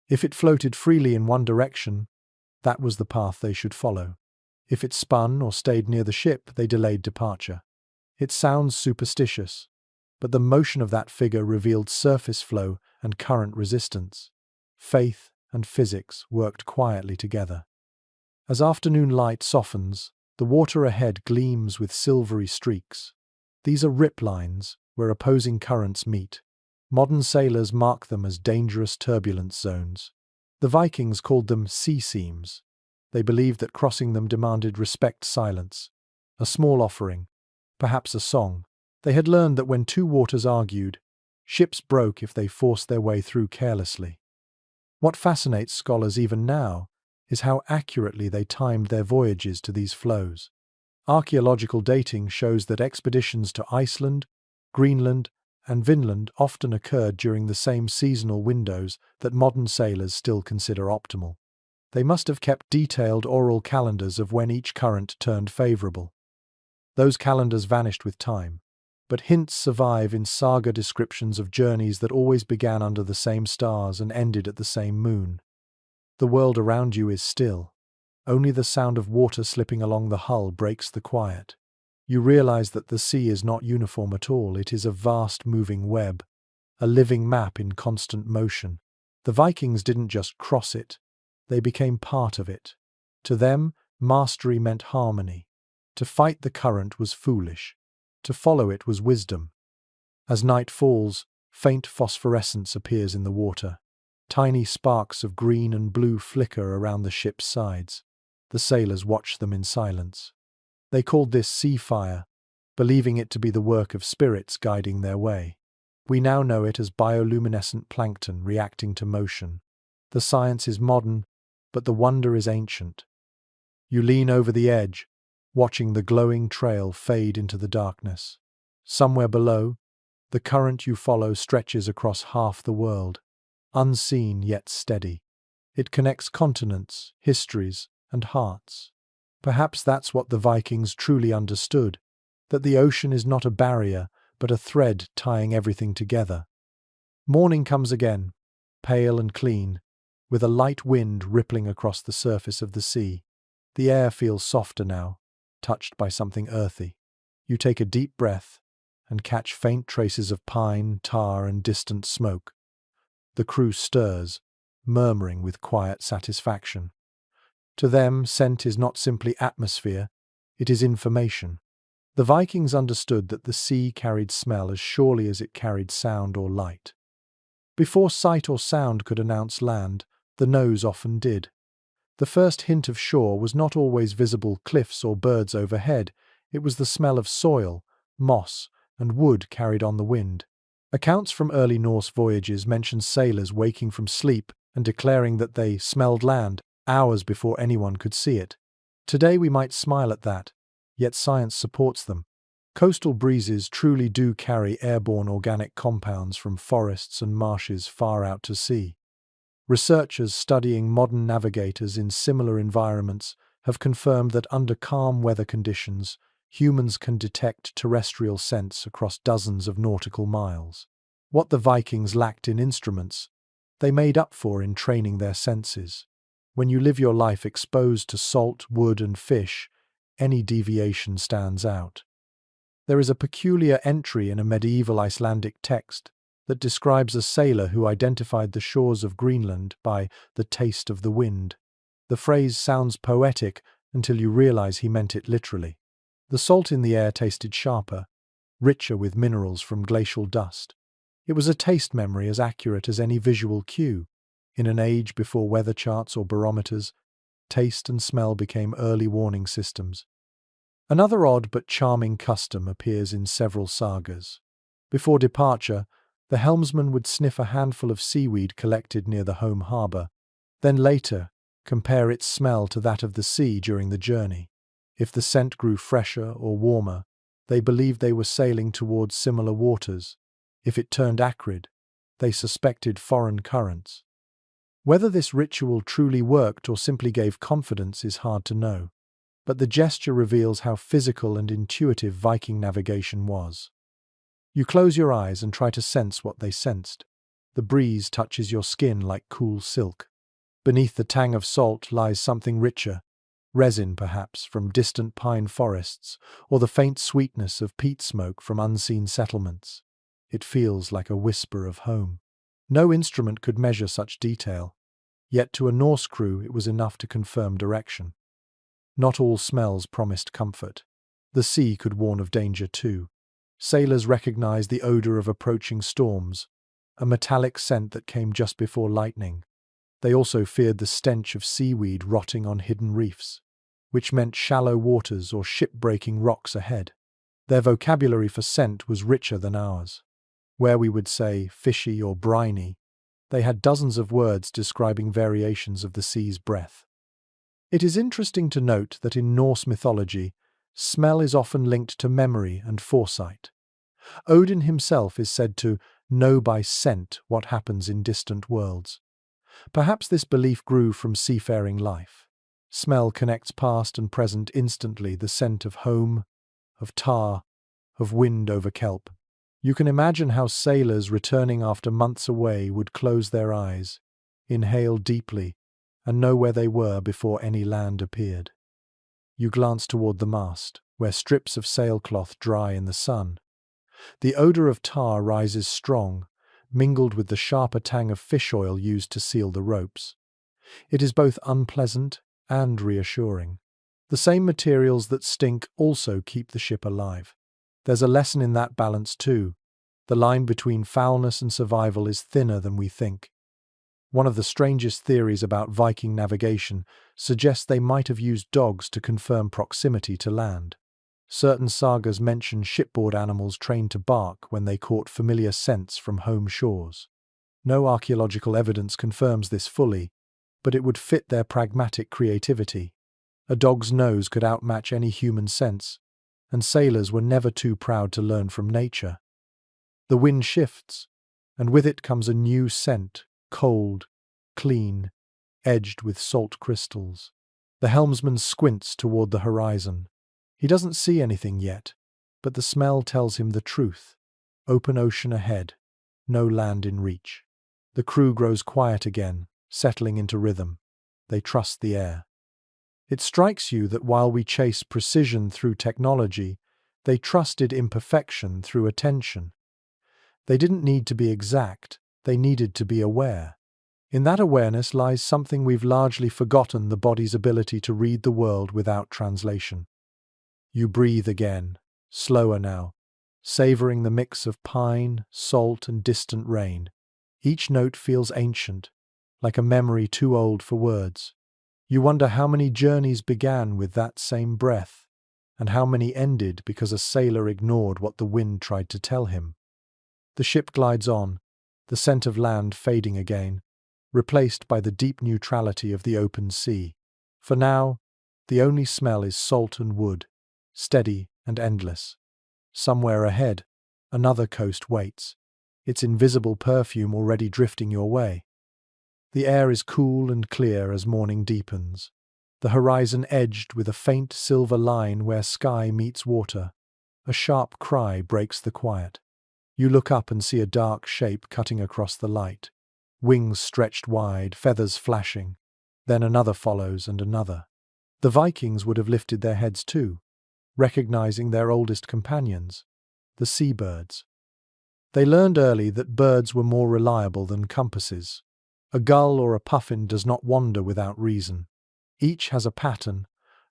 If it floated freely in one direction, that was the path they should follow. If it spun or stayed near the ship, they delayed departure. It sounds superstitious, but the motion of that figure revealed surface flow and current resistance. Faith and physics worked quietly together. As afternoon light softens, the water ahead gleams with silvery streaks. These are rip lines where opposing currents meet. Modern sailors mark them as dangerous turbulence zones. The Vikings called them sea seams. They believed that crossing them demanded respect silence, a small offering, perhaps a song. They had learned that when two waters argued, ships broke if they forced their way through carelessly. What fascinates scholars even now is how accurately they timed their voyages to these flows. Archaeological dating shows that expeditions to Iceland, Greenland, and Vinland often occurred during the same seasonal windows that modern sailors still consider optimal. They must have kept detailed oral calendars of when each current turned favorable. Those calendars vanished with time, but hints survive in saga descriptions of journeys that always began under the same stars and ended at the same moon. The world around you is still. Only the sound of water slipping along the hull breaks the quiet. You realize that the sea is not uniform at all. It is a vast moving web, a living map in constant motion. The Vikings didn't just cross it, they became part of it. To them, mastery meant harmony. To fight the current was foolish. To follow it was wisdom. As night falls, faint phosphorescence appears in the water. Tiny sparks of green and blue flicker around the ship's sides. The sailors watch them in silence. They called this sea fire, believing it to be the work of spirits guiding their way. We now know it as bioluminescent plankton reacting to motion. The science is modern, but the wonder is ancient. You lean over the edge, watching the glowing trail fade into the darkness. Somewhere below, the current you follow stretches across half the world, unseen yet steady. It connects continents, histories, and hearts. Perhaps that's what the Vikings truly understood, that the ocean is not a barrier, but a thread tying everything together. Morning comes again, pale and clean, with a light wind rippling across the surface of the sea. The air feels softer now, touched by something earthy. You take a deep breath and catch faint traces of pine, tar, and distant smoke. The crew stirs, murmuring with quiet satisfaction. To them, scent is not simply atmosphere, it is information. The Vikings understood that the sea carried smell as surely as it carried sound or light. Before sight or sound could announce land, the nose often did. The first hint of shore was not always visible cliffs or birds overhead, it was the smell of soil, moss, and wood carried on the wind. Accounts from early Norse voyages mention sailors waking from sleep and declaring that they smelled land hours before anyone could see it. Today we might smile at that, yet science supports them. Coastal breezes truly do carry airborne organic compounds from forests and marshes far out to sea. Researchers studying modern navigators in similar environments have confirmed that under calm weather conditions, humans can detect terrestrial scents across dozens of nautical miles. What the Vikings lacked in instruments, they made up for in training their senses. When you live your life exposed to salt, wood, and fish, any deviation stands out. There is a peculiar entry in a medieval Icelandic text that describes a sailor who identified the shores of Greenland by the taste of the wind. The phrase sounds poetic until you realize he meant it literally. The salt in the air tasted sharper, richer with minerals from glacial dust. It was a taste memory as accurate as any visual cue. In an age before weather charts or barometers, taste and smell became early warning systems. Another odd but charming custom appears in several sagas. Before departure, the helmsman would sniff a handful of seaweed collected near the home harbour, then later compare its smell to that of the sea during the journey. If the scent grew fresher or warmer, they believed they were sailing towards similar waters. If it turned acrid, they suspected foreign currents. Whether this ritual truly worked or simply gave confidence is hard to know, but the gesture reveals how physical and intuitive Viking navigation was. You close your eyes and try to sense what they sensed. The breeze touches your skin like cool silk. Beneath the tang of salt lies something richer, resin perhaps from distant pine forests, or the faint sweetness of peat smoke from unseen settlements. It feels like a whisper of home. No instrument could measure such detail, yet to a Norse crew it was enough to confirm direction. Not all smells promised comfort. The sea could warn of danger too. Sailors recognized the odor of approaching storms, a metallic scent that came just before lightning. They also feared the stench of seaweed rotting on hidden reefs, which meant shallow waters or ship-breaking rocks ahead. Their vocabulary for scent was richer than ours. Where we would say fishy or briny, they had dozens of words describing variations of the sea's breath. It is interesting to note that in Norse mythology, smell is often linked to memory and foresight. Odin himself is said to know by scent what happens in distant worlds. Perhaps this belief grew from seafaring life. Smell connects past and present instantly, the scent of home, of tar, of wind over kelp. You can imagine how sailors returning after months away would close their eyes, inhale deeply, and know where they were before any land appeared. You glance toward the mast, where strips of sailcloth dry in the sun. The odor of tar rises strong, mingled with the sharper tang of fish oil used to seal the ropes. It is both unpleasant and reassuring. The same materials that stink also keep the ship alive. There's a lesson in that balance too. The line between foulness and survival is thinner than we think. One of the strangest theories about Viking navigation suggests they might have used dogs to confirm proximity to land. Certain sagas mention shipboard animals trained to bark when they caught familiar scents from home shores. No archaeological evidence confirms this fully, but it would fit their pragmatic creativity. A dog's nose could outmatch any human sense, and sailors were never too proud to learn from nature. The wind shifts, and with it comes a new scent, cold, clean, edged with salt crystals. The helmsman squints toward the horizon. He doesn't see anything yet, but the smell tells him the truth. Open ocean ahead, no land in reach. The crew grows quiet again, settling into rhythm. They trust the air. It strikes you that while we chase precision through technology, they trusted imperfection through attention. They didn't need to be exact, they needed to be aware. In that awareness lies something we've largely forgotten: the body's ability to read the world without translation. You breathe again, slower now, savoring the mix of pine, salt, and distant rain. Each note feels ancient, like a memory too old for words. You wonder how many journeys began with that same breath, and how many ended because a sailor ignored what the wind tried to tell him. The ship glides on, the scent of land fading again, replaced by the deep neutrality of the open sea. For now, the only smell is salt and wood, steady and endless. Somewhere ahead, another coast waits, its invisible perfume already drifting your way. The air is cool and clear as morning deepens, the horizon edged with a faint silver line where sky meets water. A sharp cry breaks the quiet. You look up and see a dark shape cutting across the light, wings stretched wide, feathers flashing. Then another follows and another. The Vikings would have lifted their heads too, recognizing their oldest companions, the seabirds. They learned early that birds were more reliable than compasses. A gull or a puffin does not wander without reason. Each has a pattern,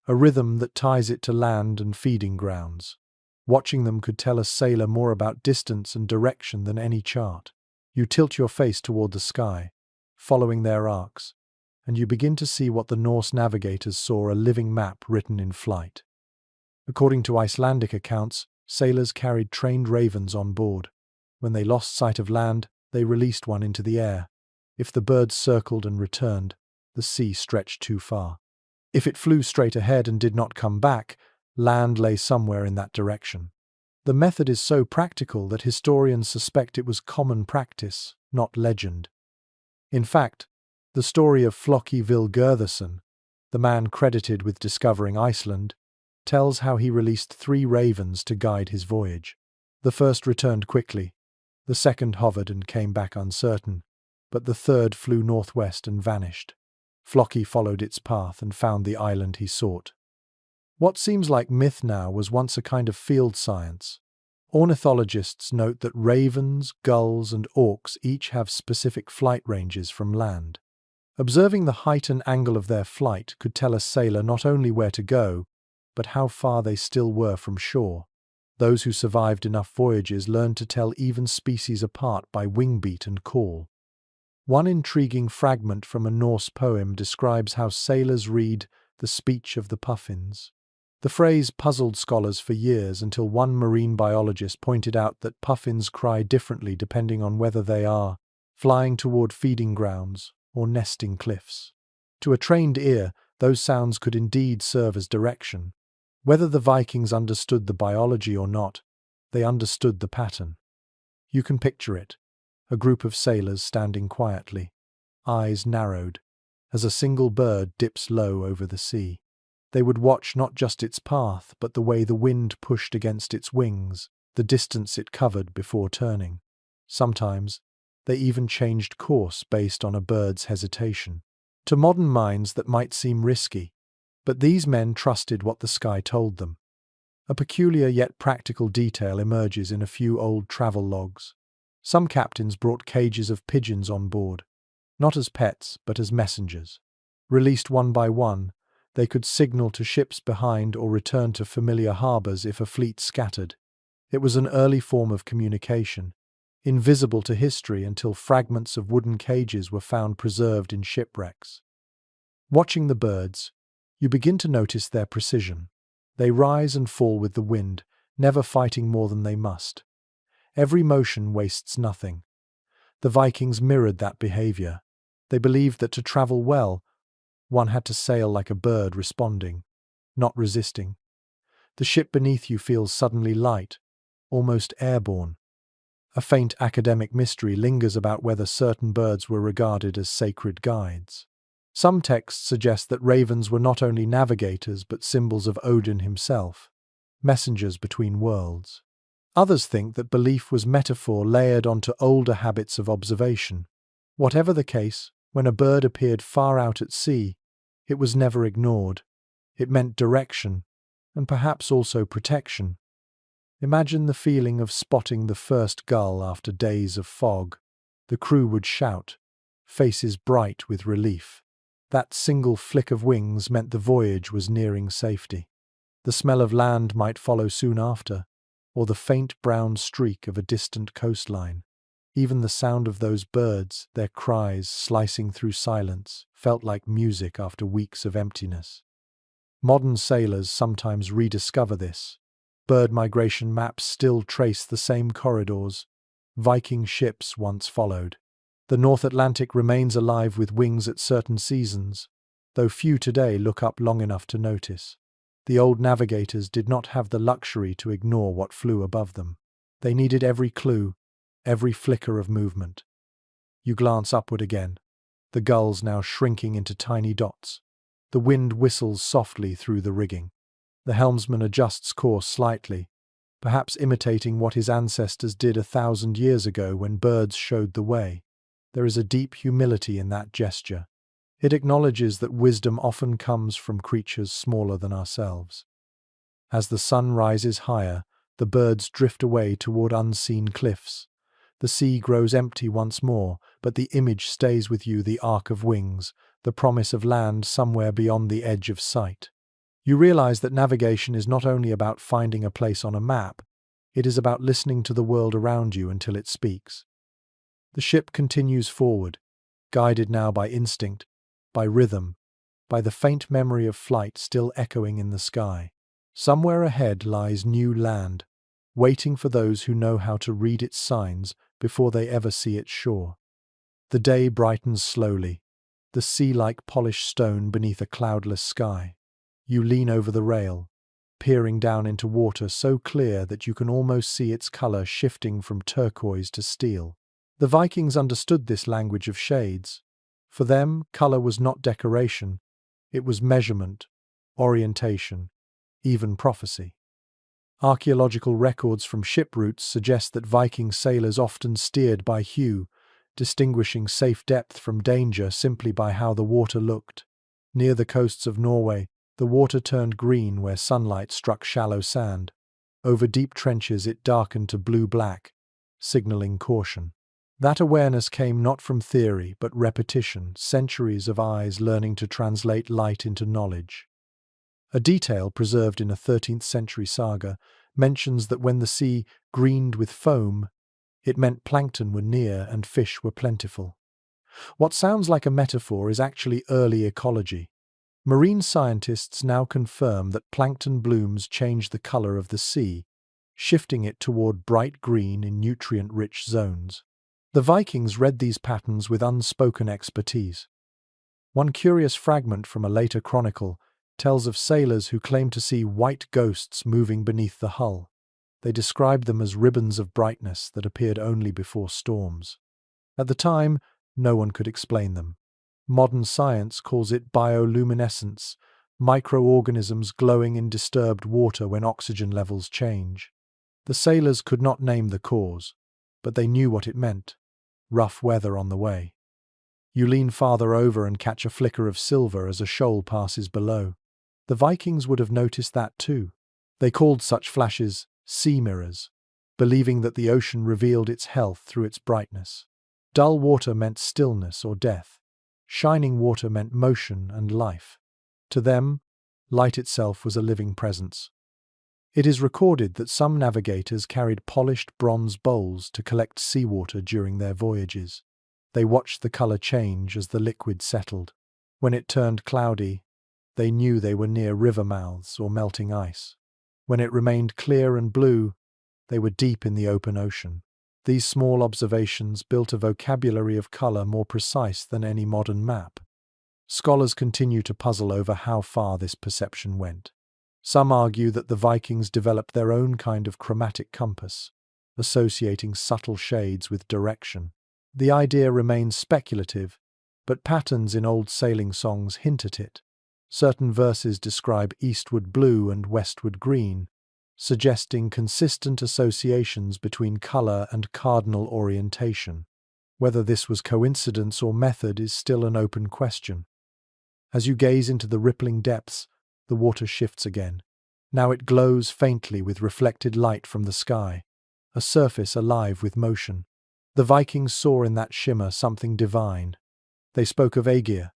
a rhythm that ties it to land and feeding grounds. Watching them could tell a sailor more about distance and direction than any chart. You tilt your face toward the sky, following their arcs, and you begin to see what the Norse navigators saw: a living map written in flight. According to Icelandic accounts, sailors carried trained ravens on board. When they lost sight of land, they released one into the air. If the bird circled and returned, the sea stretched too far. If it flew straight ahead and did not come back, land lay somewhere in that direction. The method is so practical that historians suspect it was common practice, not legend. In fact, the story of Floki Vilgerðarson, the man credited with discovering Iceland, tells how he released 3 ravens to guide his voyage. The first returned quickly, the second hovered and came back uncertain, but the third flew northwest and vanished. Floki followed its path and found the island he sought. What seems like myth now was once a kind of field science. Ornithologists note that ravens, gulls, and auks each have specific flight ranges from land. Observing the height and angle of their flight could tell a sailor not only where to go, but how far they still were from shore. Those who survived enough voyages learned to tell even species apart by wing beat and call. One intriguing fragment from a Norse poem describes how sailors read the speech of the puffins. The phrase puzzled scholars for years until one marine biologist pointed out that puffins cry differently depending on whether they are flying toward feeding grounds or nesting cliffs. To a trained ear, those sounds could indeed serve as direction. Whether the Vikings understood the biology or not, they understood the pattern. You can picture it, a group of sailors standing quietly, eyes narrowed, as a single bird dips low over the sea. They would watch not just its path, but the way the wind pushed against its wings, the distance it covered before turning. Sometimes, they even changed course based on a bird's hesitation. To modern minds that might seem risky, but these men trusted what the sky told them. A peculiar yet practical detail emerges in a few old travel logs. Some captains brought cages of pigeons on board, not as pets but as messengers. Released one by one, they could signal to ships behind or return to familiar harbors if a fleet scattered. It was an early form of communication, invisible to history until fragments of wooden cages were found preserved in shipwrecks. Watching the birds, you begin to notice their precision. They rise and fall with the wind, never fighting more than they must. Every motion wastes nothing. The Vikings mirrored that behavior. They believed that to travel well, one had to sail like a bird, responding, not resisting. The ship beneath you feels suddenly light, almost airborne. A faint academic mystery lingers about whether certain birds were regarded as sacred guides. Some texts suggest that ravens were not only navigators but symbols of Odin himself, messengers between worlds. Others think that belief was metaphor layered onto older habits of observation. Whatever the case, when a bird appeared far out at sea, it was never ignored. It meant direction, and perhaps also protection. Imagine the feeling of spotting the first gull after days of fog. The crew would shout, faces bright with relief. That single flick of wings meant the voyage was nearing safety. The smell of land might follow soon after, or the faint brown streak of a distant coastline. Even the sound of those birds, their cries slicing through silence, felt like music after weeks of emptiness. Modern sailors sometimes rediscover this. Bird migration maps still trace the same corridors Viking ships once followed. The North Atlantic remains alive with wings at certain seasons, though few today look up long enough to notice. The old navigators did not have the luxury to ignore what flew above them. They needed every clue, every flicker of movement. You glance upward again, the gulls now shrinking into tiny dots. The wind whistles softly through the rigging. The helmsman adjusts course slightly, perhaps imitating what his ancestors did 1,000 years ago when birds showed the way. There is a deep humility in that gesture. It acknowledges that wisdom often comes from creatures smaller than ourselves. As the sun rises higher, the birds drift away toward unseen cliffs. The sea grows empty once more, but the image stays with you, the arc of wings, the promise of land somewhere beyond the edge of sight. You realize that navigation is not only about finding a place on a map, it is about listening to the world around you until it speaks. The ship continues forward, guided now by instinct, by rhythm, by the faint memory of flight still echoing in the sky. Somewhere ahead lies new land, waiting for those who know how to read its signs before they ever see its shore. The day brightens slowly, the sea like polished stone beneath a cloudless sky. You lean over the rail, peering down into water so clear that you can almost see its color shifting from turquoise to steel. The Vikings understood this language of shades. For them, color was not decoration, it was measurement, orientation, even prophecy. Archaeological records from ship routes suggest that Viking sailors often steered by hue, distinguishing safe depth from danger simply by how the water looked. Near the coasts of Norway, the water turned green where sunlight struck shallow sand. Over deep trenches it darkened to blue-black, signaling caution. That awareness came not from theory but repetition, centuries of eyes learning to translate light into knowledge. A detail preserved in a 13th century saga mentions that when the sea greened with foam, it meant plankton were near and fish were plentiful. What sounds like a metaphor is actually early ecology. Marine scientists now confirm that plankton blooms change the color of the sea, shifting it toward bright green in nutrient-rich zones. The Vikings read these patterns with unspoken expertise. One curious fragment from a later chronicle tells of sailors who claimed to see white ghosts moving beneath the hull. They described them as ribbons of brightness that appeared only before storms. At the time, No one could explain them. Modern science calls it bioluminescence, microorganisms glowing in disturbed water when oxygen levels change. The sailors could not name the cause, but they knew what it meant: rough weather on the way. You lean farther over and catch a flicker of silver as a shoal passes below. The Vikings would have noticed that too. They called such flashes sea mirrors, believing that the ocean revealed its health through its brightness. Dull water meant stillness or death. Shining water meant motion and life. To them, light itself was a living presence. It is recorded that some navigators carried polished bronze bowls to collect seawater during their voyages. They watched the color change as the liquid settled. When it turned cloudy, they knew they were near river mouths or melting ice. When it remained clear and blue, they were deep in the open ocean. These small observations built a vocabulary of color more precise than any modern map. Scholars continue to puzzle over how far this perception went. Some argue that the Vikings developed their own kind of chromatic compass, associating subtle shades with direction. The idea remains speculative, but patterns in old sailing songs hint at it. Certain verses describe eastward blue and westward green, suggesting consistent associations between color and cardinal orientation. Whether this was coincidence or method is still an open question. As you gaze into the rippling depths, the water shifts again. Now it glows faintly with reflected light from the sky, a surface alive with motion. The Vikings saw in that shimmer something divine. They spoke of Aegir,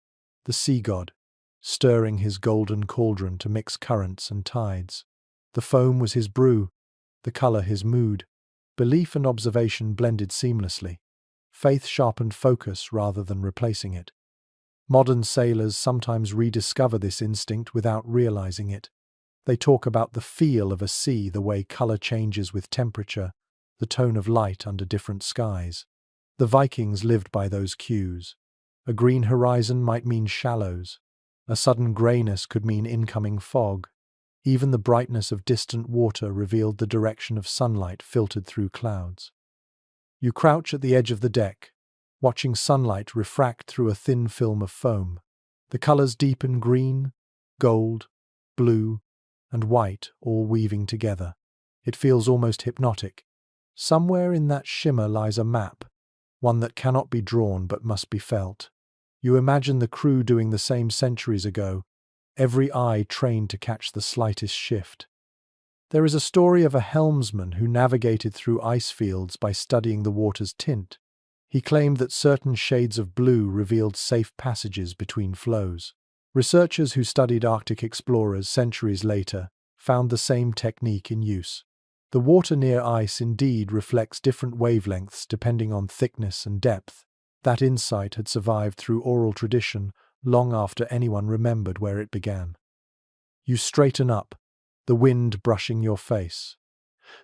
the sea god, stirring his golden cauldron to mix currents and tides. The foam was his brew, the color his mood. Belief and observation blended seamlessly. Faith sharpened focus rather than replacing it. Modern sailors sometimes rediscover this instinct without realizing it. They talk about the feel of a sea, the way color changes with temperature, the tone of light under different skies. The Vikings lived by those cues. A green horizon might mean shallows. A sudden grayness could mean incoming fog. Even the brightness of distant water revealed the direction of sunlight filtered through clouds. You crouch at the edge of the deck, watching sunlight refract through a thin film of foam. The colors deepen: green, gold, blue, and white, all weaving together. It feels almost hypnotic. Somewhere in that shimmer lies a map, one that cannot be drawn but must be felt. You imagine the crew doing the same centuries ago, every eye trained to catch the slightest shift. There is a story of a helmsman who navigated through ice fields by studying the water's tint. He claimed that certain shades of blue revealed safe passages between flows. Researchers who studied Arctic explorers centuries later found the same technique in use. The water near ice indeed reflects different wavelengths depending on thickness and depth. That insight had survived through oral tradition long after anyone remembered where it began. You straighten up, the wind brushing your face.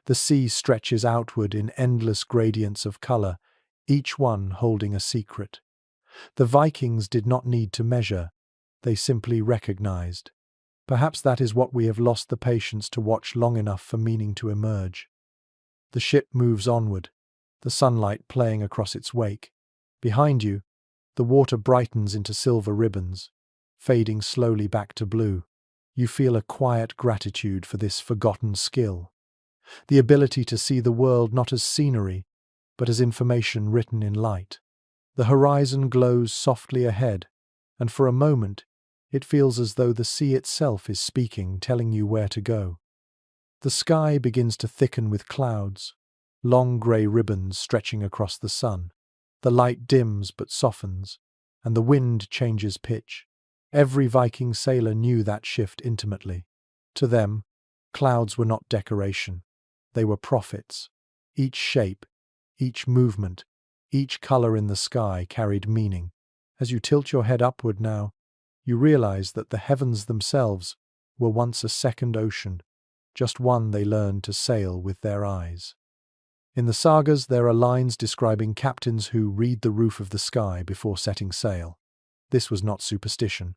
The sea stretches outward in endless gradients of color, each one holding a secret. The Vikings did not need to measure, they simply recognized. Perhaps that is what we have lost the patience to watch long enough for meaning to emerge. The ship moves onward, the sunlight playing across its wake. Behind you, the water brightens into silver ribbons, fading slowly back to blue. You feel a quiet gratitude for this forgotten skill. The ability to see the world not as scenery, but as information written in light. The horizon glows softly ahead, and for a moment, it feels as though the sea itself is speaking, telling you where to go. The sky begins to thicken with clouds, long grey ribbons stretching across the sun. The light dims but softens, and the wind changes pitch. Every Viking sailor knew that shift intimately. To them, clouds were not decoration. They were prophets. Each shape, each movement, each color in the sky carried meaning. As you tilt your head upward now, you realize that the heavens themselves were once a second ocean, just one they learned to sail with their eyes. In the sagas, there are lines describing captains who read the roof of the sky before setting sail. This was not superstition.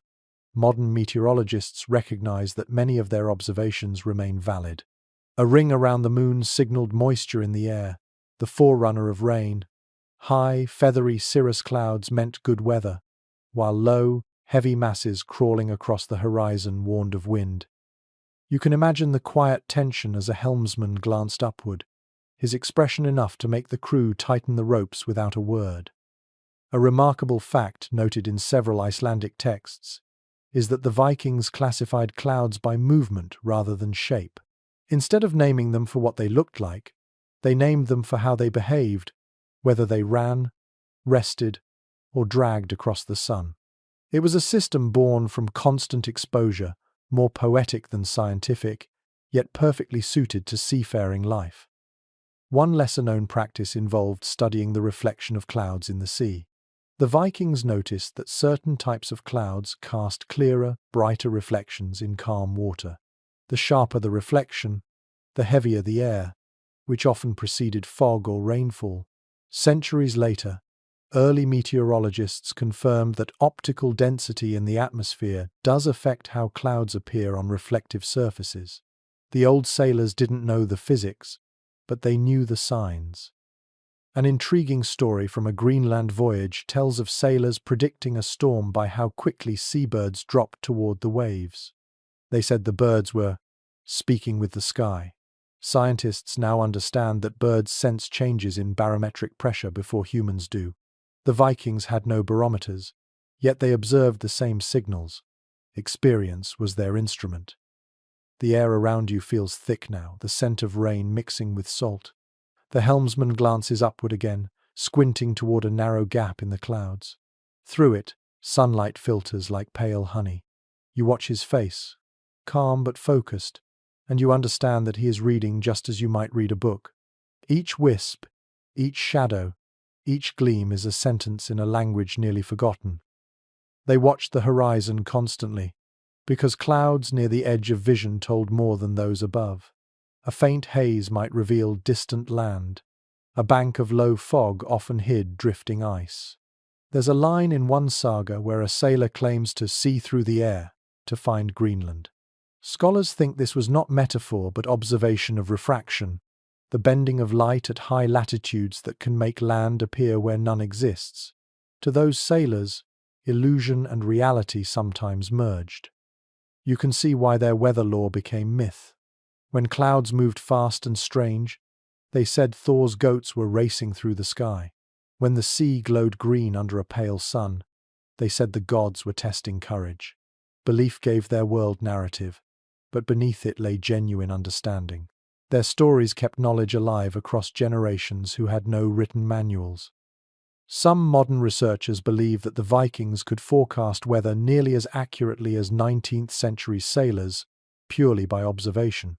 Modern meteorologists recognize that many of their observations remain valid. A ring around the moon signaled moisture in the air, the forerunner of rain. High, feathery cirrus clouds meant good weather, while low, heavy masses crawling across the horizon warned of wind. You can imagine the quiet tension as a helmsman glanced upward, his expression enough to make the crew tighten the ropes without a word. A remarkable fact noted in several Icelandic texts is that the Vikings classified clouds by movement rather than shape. Instead of naming them for what they looked like, they named them for how they behaved, whether they ran, rested, or dragged across the sun. It was a system born from constant exposure, more poetic than scientific, yet perfectly suited to seafaring life. One lesser-known practice involved studying the reflection of clouds in the sea. The Vikings noticed that certain types of clouds cast clearer, brighter reflections in calm water. The sharper the reflection, the heavier the air, which often preceded fog or rainfall. Centuries later, early meteorologists confirmed that optical density in the atmosphere does affect how clouds appear on reflective surfaces. The old sailors didn't know the physics, but they knew the signs. An intriguing story from a Greenland voyage tells of sailors predicting a storm by how quickly seabirds dropped toward the waves. They said the birds were speaking with the sky. Scientists now understand that birds sense changes in barometric pressure before humans do. The Vikings had no barometers, yet they observed the same signals. Experience was their instrument. The air around you feels thick now, the scent of rain mixing with salt. The helmsman glances upward again, squinting toward a narrow gap in the clouds. Through it, sunlight filters like pale honey. You watch his face, calm but focused, and you understand that he is reading just as you might read a book. Each wisp, each shadow, each gleam is a sentence in a language nearly forgotten. They watched the horizon constantly, because clouds near the edge of vision told more than those above. A faint haze might reveal distant land. A bank of low fog often hid drifting ice. There's a line in one saga where a sailor claims to see through the air to find Greenland. Scholars think this was not metaphor but observation of refraction, the bending of light at high latitudes that can make land appear where none exists. To those sailors, illusion and reality sometimes merged. You can see why their weather lore became myth. When clouds moved fast and strange, they said Thor's goats were racing through the sky. When the sea glowed green under a pale sun, they said the gods were testing courage. Belief gave their world narrative, but beneath it lay genuine understanding. Their stories kept knowledge alive across generations who had no written manuals. Some modern researchers believe that the Vikings could forecast weather nearly as accurately as 19th-century sailors, purely by observation.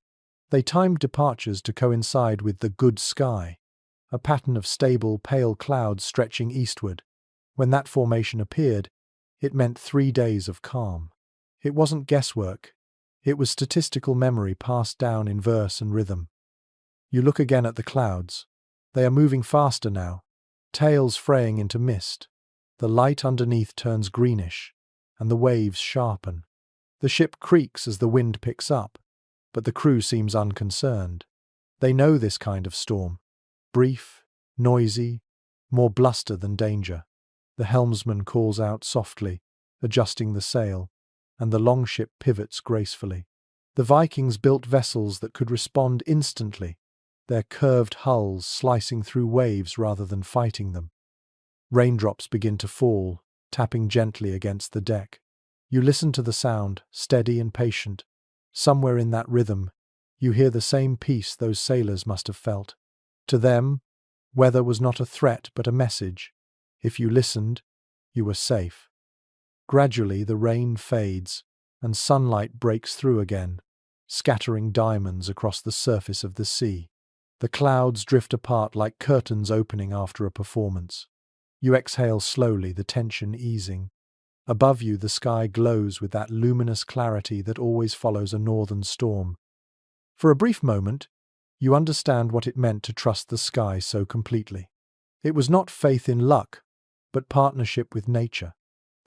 They timed departures to coincide with the good sky, a pattern of stable, pale clouds stretching eastward. When that formation appeared, it meant 3 days of calm. It wasn't guesswork. It was statistical memory passed down in verse and rhythm. You look again at the clouds. They are moving faster now, tails fraying into mist. The light underneath turns greenish, and the waves sharpen. The ship creaks as the wind picks up, but the crew seems unconcerned. They know this kind of storm. Brief, noisy, more bluster than danger. The helmsman calls out softly, adjusting the sail, and the longship pivots gracefully. The Vikings built vessels that could respond instantly, their curved hulls slicing through waves rather than fighting them. Raindrops begin to fall, tapping gently against the deck. You listen to the sound, steady and patient. Somewhere in that rhythm, you hear the same peace those sailors must have felt. To them, weather was not a threat but a message. If you listened, you were safe. Gradually, the rain fades, and sunlight breaks through again, scattering diamonds across the surface of the sea. The clouds drift apart like curtains opening after a performance. You exhale slowly, the tension easing. Above you, the sky glows with that luminous clarity that always follows a northern storm. For a brief moment, you understand what it meant to trust the sky so completely. It was not faith in luck, but partnership with nature.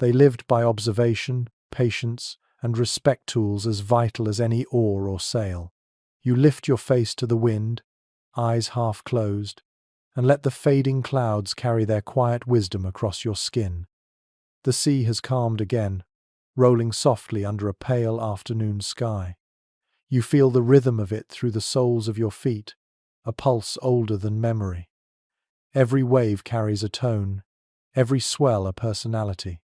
They lived by observation, patience, and respect, tools as vital as any oar or sail. You lift your face to the wind, eyes half closed, and let the fading clouds carry their quiet wisdom across your skin. The sea has calmed again, rolling softly under a pale afternoon sky. You feel the rhythm of it through the soles of your feet, a pulse older than memory. Every wave carries a tone, every swell a personality.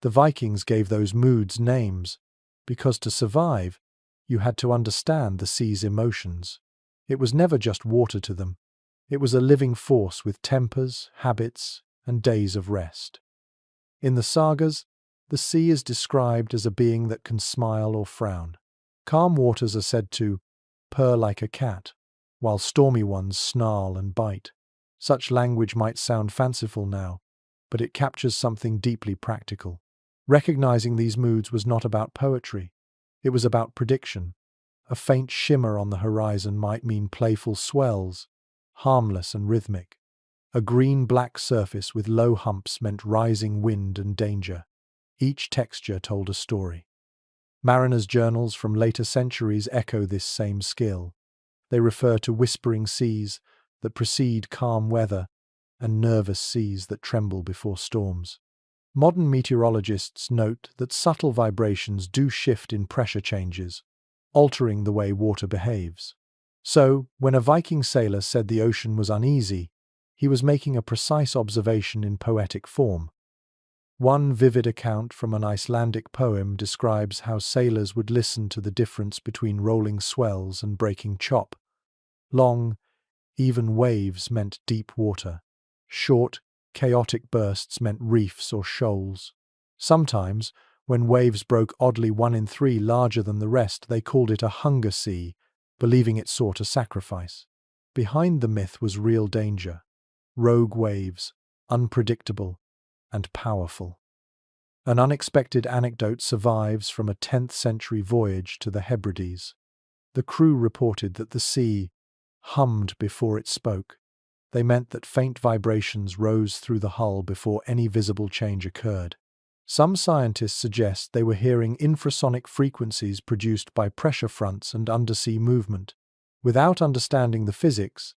The Vikings gave those moods names, because to survive, you had to understand the sea's emotions. It was never just water to them. It was a living force with tempers, habits, and days of rest. In the sagas, the sea is described as a being that can smile or frown. Calm waters are said to purr like a cat, while stormy ones snarl and bite. Such language might sound fanciful now, but it captures something deeply practical. Recognizing these moods was not about poetry. It was about prediction. A faint shimmer on the horizon might mean playful swells, harmless and rhythmic. A green-black surface with low humps meant rising wind and danger. Each texture told a story. Mariners' journals from later centuries echo this same skill. They refer to whispering seas that precede calm weather and nervous seas that tremble before storms. Modern meteorologists note that subtle vibrations do shift in pressure changes, altering the way water behaves. So, when a Viking sailor said the ocean was uneasy, he was making a precise observation in poetic form. One vivid account from an Icelandic poem describes how sailors would listen to the difference between rolling swells and breaking chop. Long, even waves meant deep water. Short, chaotic bursts meant reefs or shoals. Sometimes, when waves broke oddly 1 in 3 larger than the rest, they called it a hunger sea, believing it sought a sacrifice. Behind the myth was real danger. Rogue waves, unpredictable and powerful. An unexpected anecdote survives from a 10th century voyage to the Hebrides. The crew reported that the sea hummed before it spoke. They meant that faint vibrations rose through the hull before any visible change occurred. Some scientists suggest they were hearing infrasonic frequencies produced by pressure fronts and undersea movement. Without understanding the physics,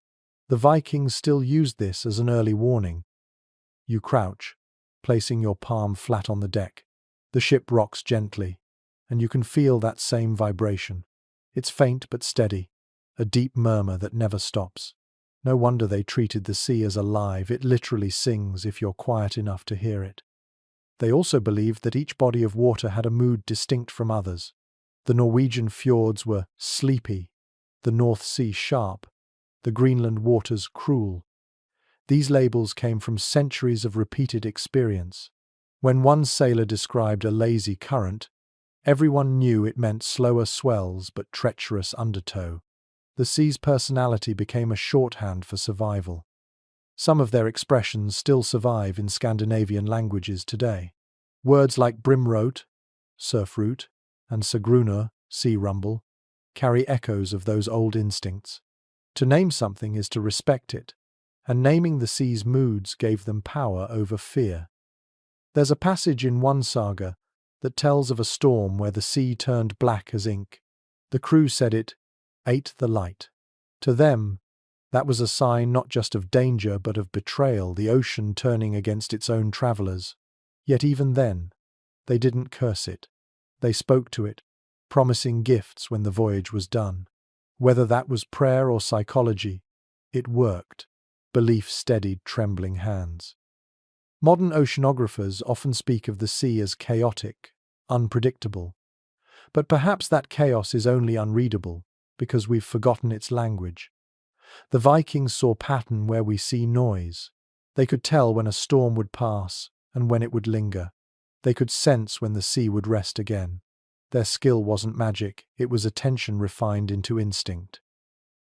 the Vikings still used this as an early warning. You crouch, placing your palm flat on the deck. The ship rocks gently, and you can feel that same vibration. It's faint but steady, a deep murmur that never stops. No wonder they treated the sea as alive. It literally sings if you're quiet enough to hear it. They also believed that each body of water had a mood distinct from others. The Norwegian fjords were sleepy, the North Sea sharp, the Greenland waters cruel. These labels came from centuries of repeated experience. When one sailor described a lazy current, everyone knew it meant slower swells but treacherous undertow. The sea's personality became a shorthand for survival. Some of their expressions still survive in Scandinavian languages today. Words like brimrote, surfroot, and sagrunur, sea rumble, carry echoes of those old instincts. To name something is to respect it, and naming the sea's moods gave them power over fear. There's a passage in one saga that tells of a storm where the sea turned black as ink. The crew said it ate the light. To them, that was a sign not just of danger but of betrayal, the ocean turning against its own travelers. Yet even then, they didn't curse it. They spoke to it, promising gifts when the voyage was done. Whether that was prayer or psychology, it worked. Belief steadied trembling hands. Modern oceanographers often speak of the sea as chaotic, unpredictable. But perhaps that chaos is only unreadable because we've forgotten its language. The Vikings saw pattern where we see noise. They could tell when a storm would pass and when it would linger. They could sense when the sea would rest again. Their skill wasn't magic, it was attention refined into instinct.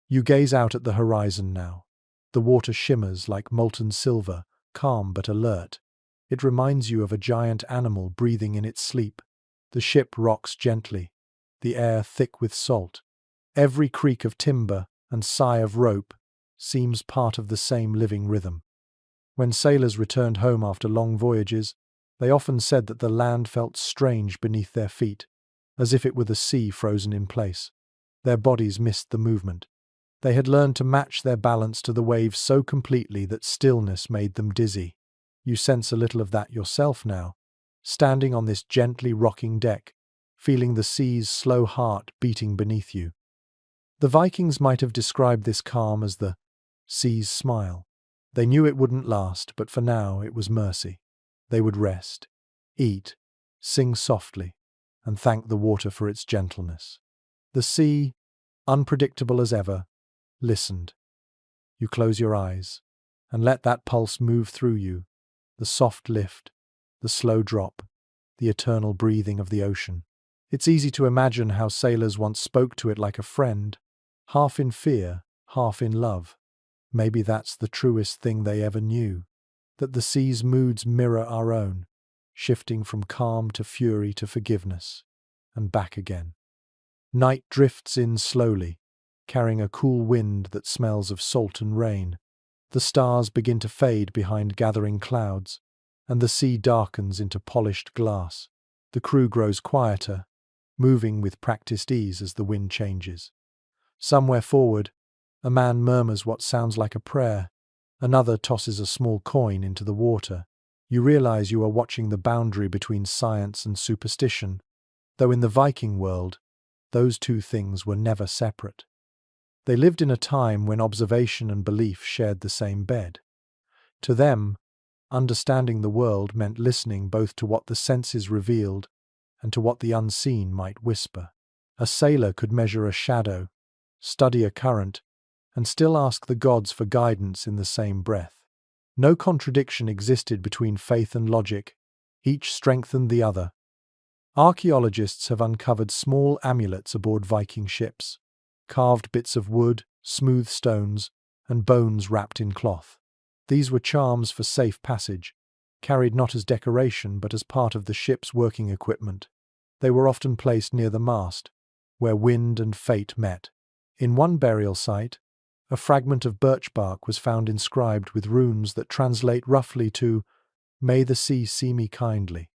You gaze out at the horizon now. The water shimmers like molten silver, calm but alert. It reminds you of a giant animal breathing in its sleep. The ship rocks gently, the air thick with salt. Every creak of timber and sigh of rope seems part of the same living rhythm. When sailors returned home after long voyages, they often said that the land felt strange beneath their feet, as if it were the sea frozen in place. Their bodies missed the movement. They had learned to match their balance to the waves so completely that stillness made them dizzy. You sense a little of that yourself now, standing on this gently rocking deck, feeling the sea's slow heart beating beneath you. The Vikings might have described this calm as the sea's smile. They knew it wouldn't last, but for now it was mercy. They would rest, eat, sing softly, and thank the water for its gentleness. The sea, unpredictable as ever, listened. You close your eyes and let that pulse move through you, the soft lift, the slow drop, the eternal breathing of the ocean. It's easy to imagine how sailors once spoke to it like a friend, half in fear, half in love. Maybe that's the truest thing they ever knew, that the sea's moods mirror our own, shifting from calm to fury to forgiveness, and back again. Night drifts in slowly, carrying a cool wind that smells of salt and rain. The stars begin to fade behind gathering clouds, and the sea darkens into polished glass. The crew grows quieter, moving with practiced ease as the wind changes. Somewhere forward, a man murmurs what sounds like a prayer. Another tosses a small coin into the water. You realize you are watching the boundary between science and superstition, though in the Viking world, those two things were never separate. They lived in a time when observation and belief shared the same bed. To them, understanding the world meant listening both to what the senses revealed and to what the unseen might whisper. A sailor could measure a shadow, study a current, and still ask the gods for guidance in the same breath. No contradiction existed between faith and logic. Each strengthened the other. Archaeologists have uncovered small amulets aboard Viking ships, carved bits of wood, smooth stones, and bones wrapped in cloth. These were charms for safe passage, carried not as decoration but as part of the ship's working equipment. They were often placed near the mast, where wind and fate met. In one burial site, a fragment of birch bark was found inscribed with runes that translate roughly to, "May the sea see me kindly."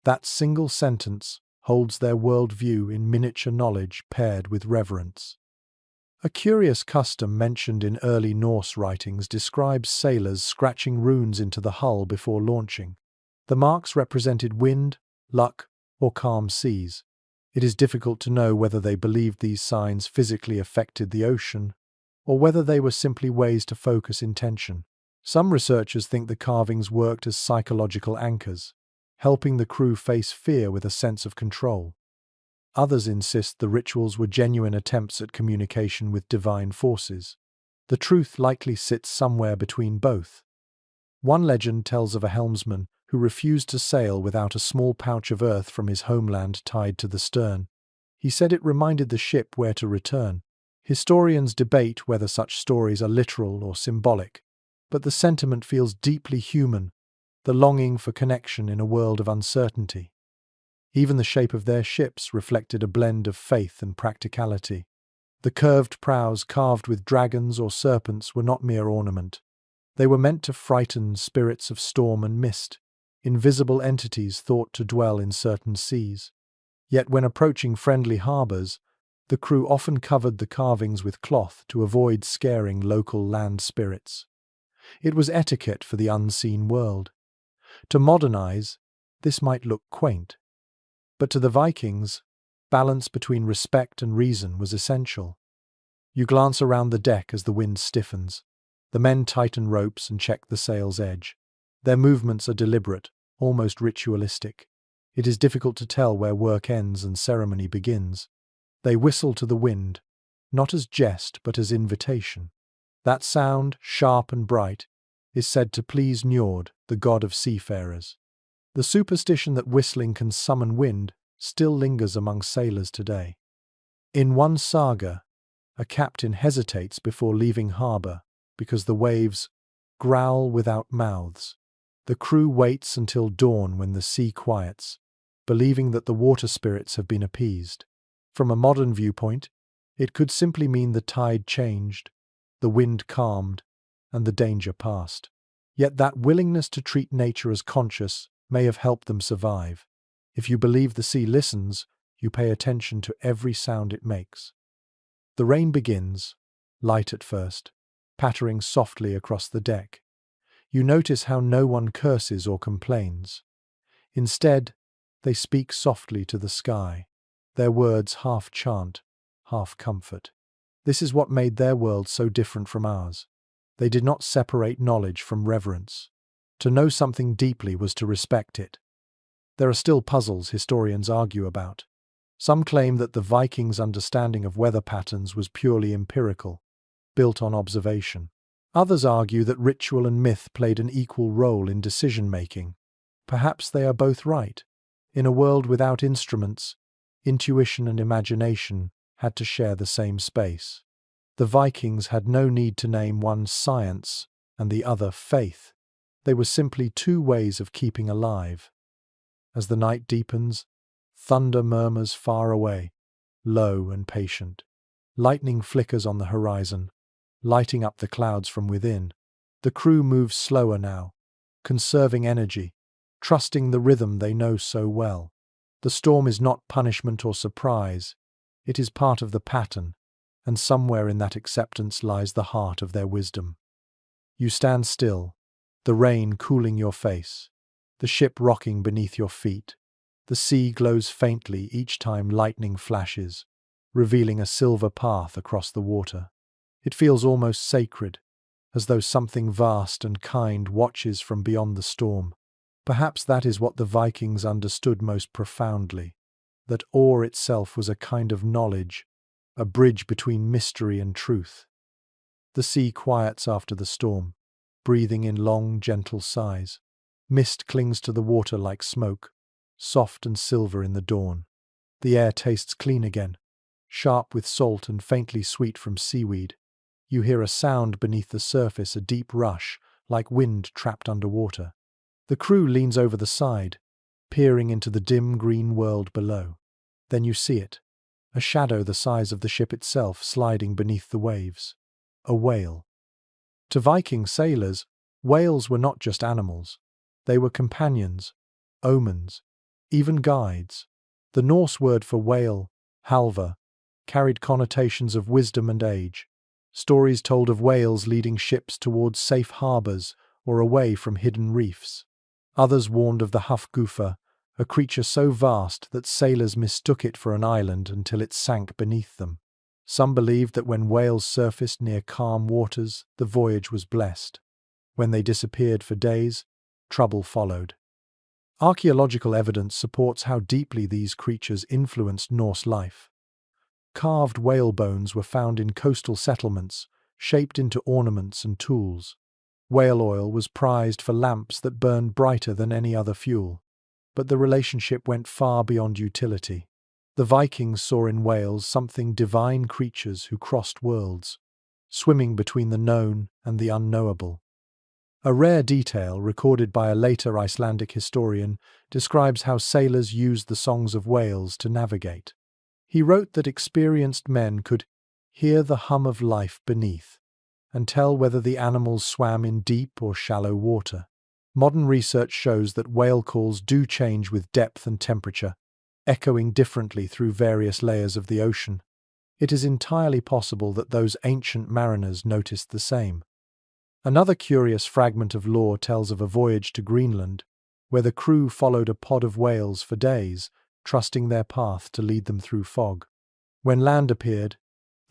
That single sentence holds their worldview in miniature knowledge paired with reverence. A curious custom mentioned in early Norse writings describes sailors scratching runes into the hull before launching. The marks represented wind, luck, or calm seas. It is difficult to know whether they believed these signs physically affected the ocean, or whether they were simply ways to focus intention. Some researchers think the carvings worked as psychological anchors, helping the crew face fear with a sense of control. Others insist the rituals were genuine attempts at communication with divine forces. The truth likely sits somewhere between both. One legend tells of a helmsman who refused to sail without a small pouch of earth from his homeland tied to the stern. He said it reminded the ship where to return. Historians debate whether such stories are literal or symbolic, but the sentiment feels deeply human, the longing for connection in a world of uncertainty. Even the shape of their ships reflected a blend of faith and practicality. The curved prows carved with dragons or serpents were not mere ornament. They were meant to frighten spirits of storm and mist, invisible entities thought to dwell in certain seas. Yet when approaching friendly harbours, the crew often covered the carvings with cloth to avoid scaring local land spirits. It was etiquette for the unseen world. To modernize, this might look quaint. But to the Vikings, balance between respect and reason was essential. You glance around the deck as the wind stiffens. The men tighten ropes and check the sail's edge. Their movements are deliberate, almost ritualistic. It is difficult to tell where work ends and ceremony begins. They whistle to the wind, not as jest but as invitation. That sound, sharp and bright, is said to please Njord, the god of seafarers. The superstition that whistling can summon wind still lingers among sailors today. In one saga, a captain hesitates before leaving harbour because the waves growl without mouths. The crew waits until dawn when the sea quiets, believing that the water spirits have been appeased. From a modern viewpoint, it could simply mean the tide changed, the wind calmed, and the danger passed. Yet that willingness to treat nature as conscious may have helped them survive. If you believe the sea listens, you pay attention to every sound it makes. The rain begins, light at first, pattering softly across the deck. You notice how no one curses or complains. Instead, they speak softly to the sky, their words half chant, half comfort. This is what made their world so different from ours. They did not separate knowledge from reverence. To know something deeply was to respect it. There are still puzzles historians argue about. Some claim that the Vikings' understanding of weather patterns was purely empirical, built on observation. Others argue that ritual and myth played an equal role in decision-making. Perhaps they are both right. In a world without instruments, intuition and imagination had to share the same space. The Vikings had no need to name one science and the other faith. They were simply two ways of keeping alive. As the night deepens, thunder murmurs far away, low and patient. Lightning flickers on the horizon, lighting up the clouds from within. The crew moves slower now, conserving energy, trusting the rhythm they know so well. The storm is not punishment or surprise. It is part of the pattern, and somewhere in that acceptance lies the heart of their wisdom. You stand still, the rain cooling your face, the ship rocking beneath your feet. The sea glows faintly each time lightning flashes, revealing a silver path across the water. It feels almost sacred, as though something vast and kind watches from beyond the storm. Perhaps that is what the Vikings understood most profoundly, that awe itself was a kind of knowledge, a bridge between mystery and truth. The sea quiets after the storm, breathing in long, gentle sighs. Mist clings to the water like smoke, soft and silver in the dawn. The air tastes clean again, sharp with salt and faintly sweet from seaweed. You hear a sound beneath the surface, a deep rush, like wind trapped underwater. The crew leans over the side, peering into the dim green world below. Then you see it, a shadow the size of the ship itself sliding beneath the waves. A whale. To Viking sailors, whales were not just animals. They were companions, omens, even guides. The Norse word for whale, halva, carried connotations of wisdom and age. Stories told of whales leading ships towards safe harbors or away from hidden reefs. Others warned of the Hufgufa, a creature so vast that sailors mistook it for an island until it sank beneath them. Some believed that when whales surfaced near calm waters, the voyage was blessed. When they disappeared for days, trouble followed. Archaeological evidence supports how deeply these creatures influenced Norse life. Carved whale bones were found in coastal settlements, shaped into ornaments and tools. Whale oil was prized for lamps that burned brighter than any other fuel. But the relationship went far beyond utility. The Vikings saw in whales something divine, creatures who crossed worlds, swimming between the known and the unknowable. A rare detail recorded by a later Icelandic historian describes how sailors used the songs of whales to navigate. He wrote that experienced men could hear the hum of life beneath and tell whether the animals swam in deep or shallow water. Modern research shows that whale calls do change with depth and temperature, echoing differently through various layers of the ocean. It is entirely possible that those ancient mariners noticed the same. Another curious fragment of lore tells of a voyage to Greenland, where the crew followed a pod of whales for days, trusting their path to lead them through fog. When land appeared,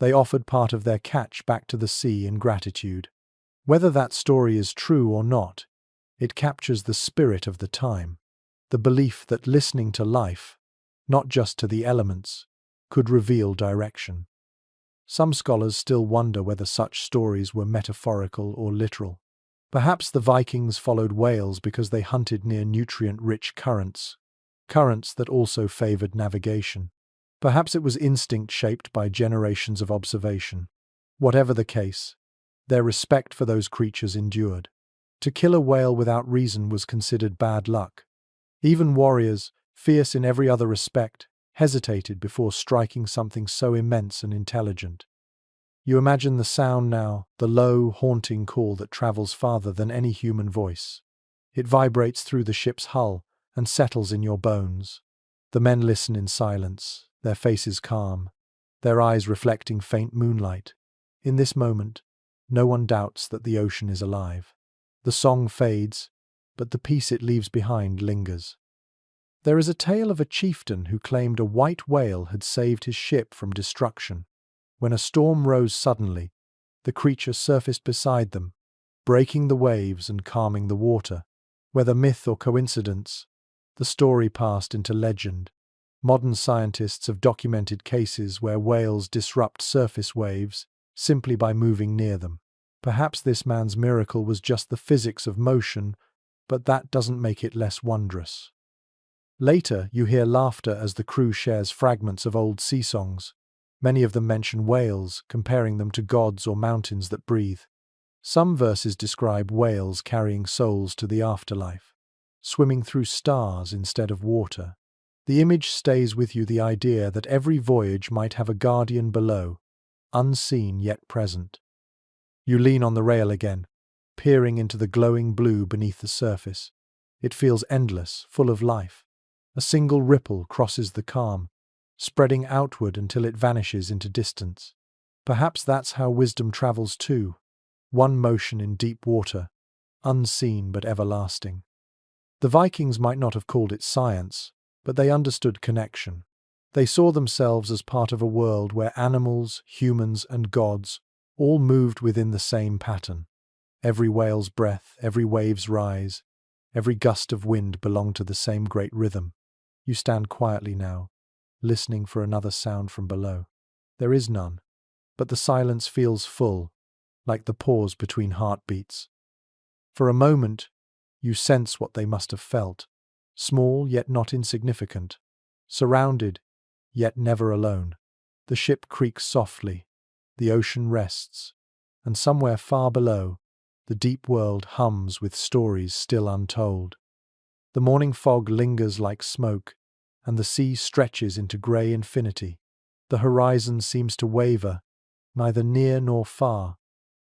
they offered part of their catch back to the sea in gratitude. Whether that story is true or not, it captures the spirit of the time, the belief that listening to life, not just to the elements, could reveal direction. Some scholars still wonder whether such stories were metaphorical or literal. Perhaps the Vikings followed whales because they hunted near nutrient-rich currents that also favored navigation. Perhaps it was instinct shaped by generations of observation. Whatever the case, their respect for those creatures endured. To kill a whale without reason was considered bad luck. Even warriors, fierce in every other respect, hesitated before striking something so immense and intelligent. You imagine the sound now, the low, haunting call that travels farther than any human voice. It vibrates through the ship's hull and settles in your bones. The men listen in silence, their faces calm, their eyes reflecting faint moonlight. In this moment, no one doubts that the ocean is alive. The song fades, but the peace it leaves behind lingers. There is a tale of a chieftain who claimed a white whale had saved his ship from destruction. When a storm rose suddenly, the creature surfaced beside them, breaking the waves and calming the water. Whether myth or coincidence, the story passed into legend. Modern scientists have documented cases where whales disrupt surface waves simply by moving near them. Perhaps this man's miracle was just the physics of motion, but that doesn't make it less wondrous. Later, you hear laughter as the crew shares fragments of old sea songs. Many of them mention whales, comparing them to gods or mountains that breathe. Some verses describe whales carrying souls to the afterlife, swimming through stars instead of water. The image stays with you, the idea that every voyage might have a guardian below, unseen yet present. You lean on the rail again, peering into the glowing blue beneath the surface. It feels endless, full of life. A single ripple crosses the calm, spreading outward until it vanishes into distance. Perhaps that's how wisdom travels too, one motion in deep water, unseen but everlasting. The Vikings might not have called it science, but they understood connection. They saw themselves as part of a world where animals, humans, and gods all moved within the same pattern. Every whale's breath, every wave's rise, every gust of wind belonged to the same great rhythm. You stand quietly now, listening for another sound from below. There is none, but the silence feels full, like the pause between heartbeats. For a moment, you sense what they must have felt, small yet not insignificant, surrounded yet never alone. The ship creaks softly, the ocean rests, and somewhere far below, the deep world hums with stories still untold. The morning fog lingers like smoke, and the sea stretches into grey infinity. The horizon seems to waver, neither near nor far,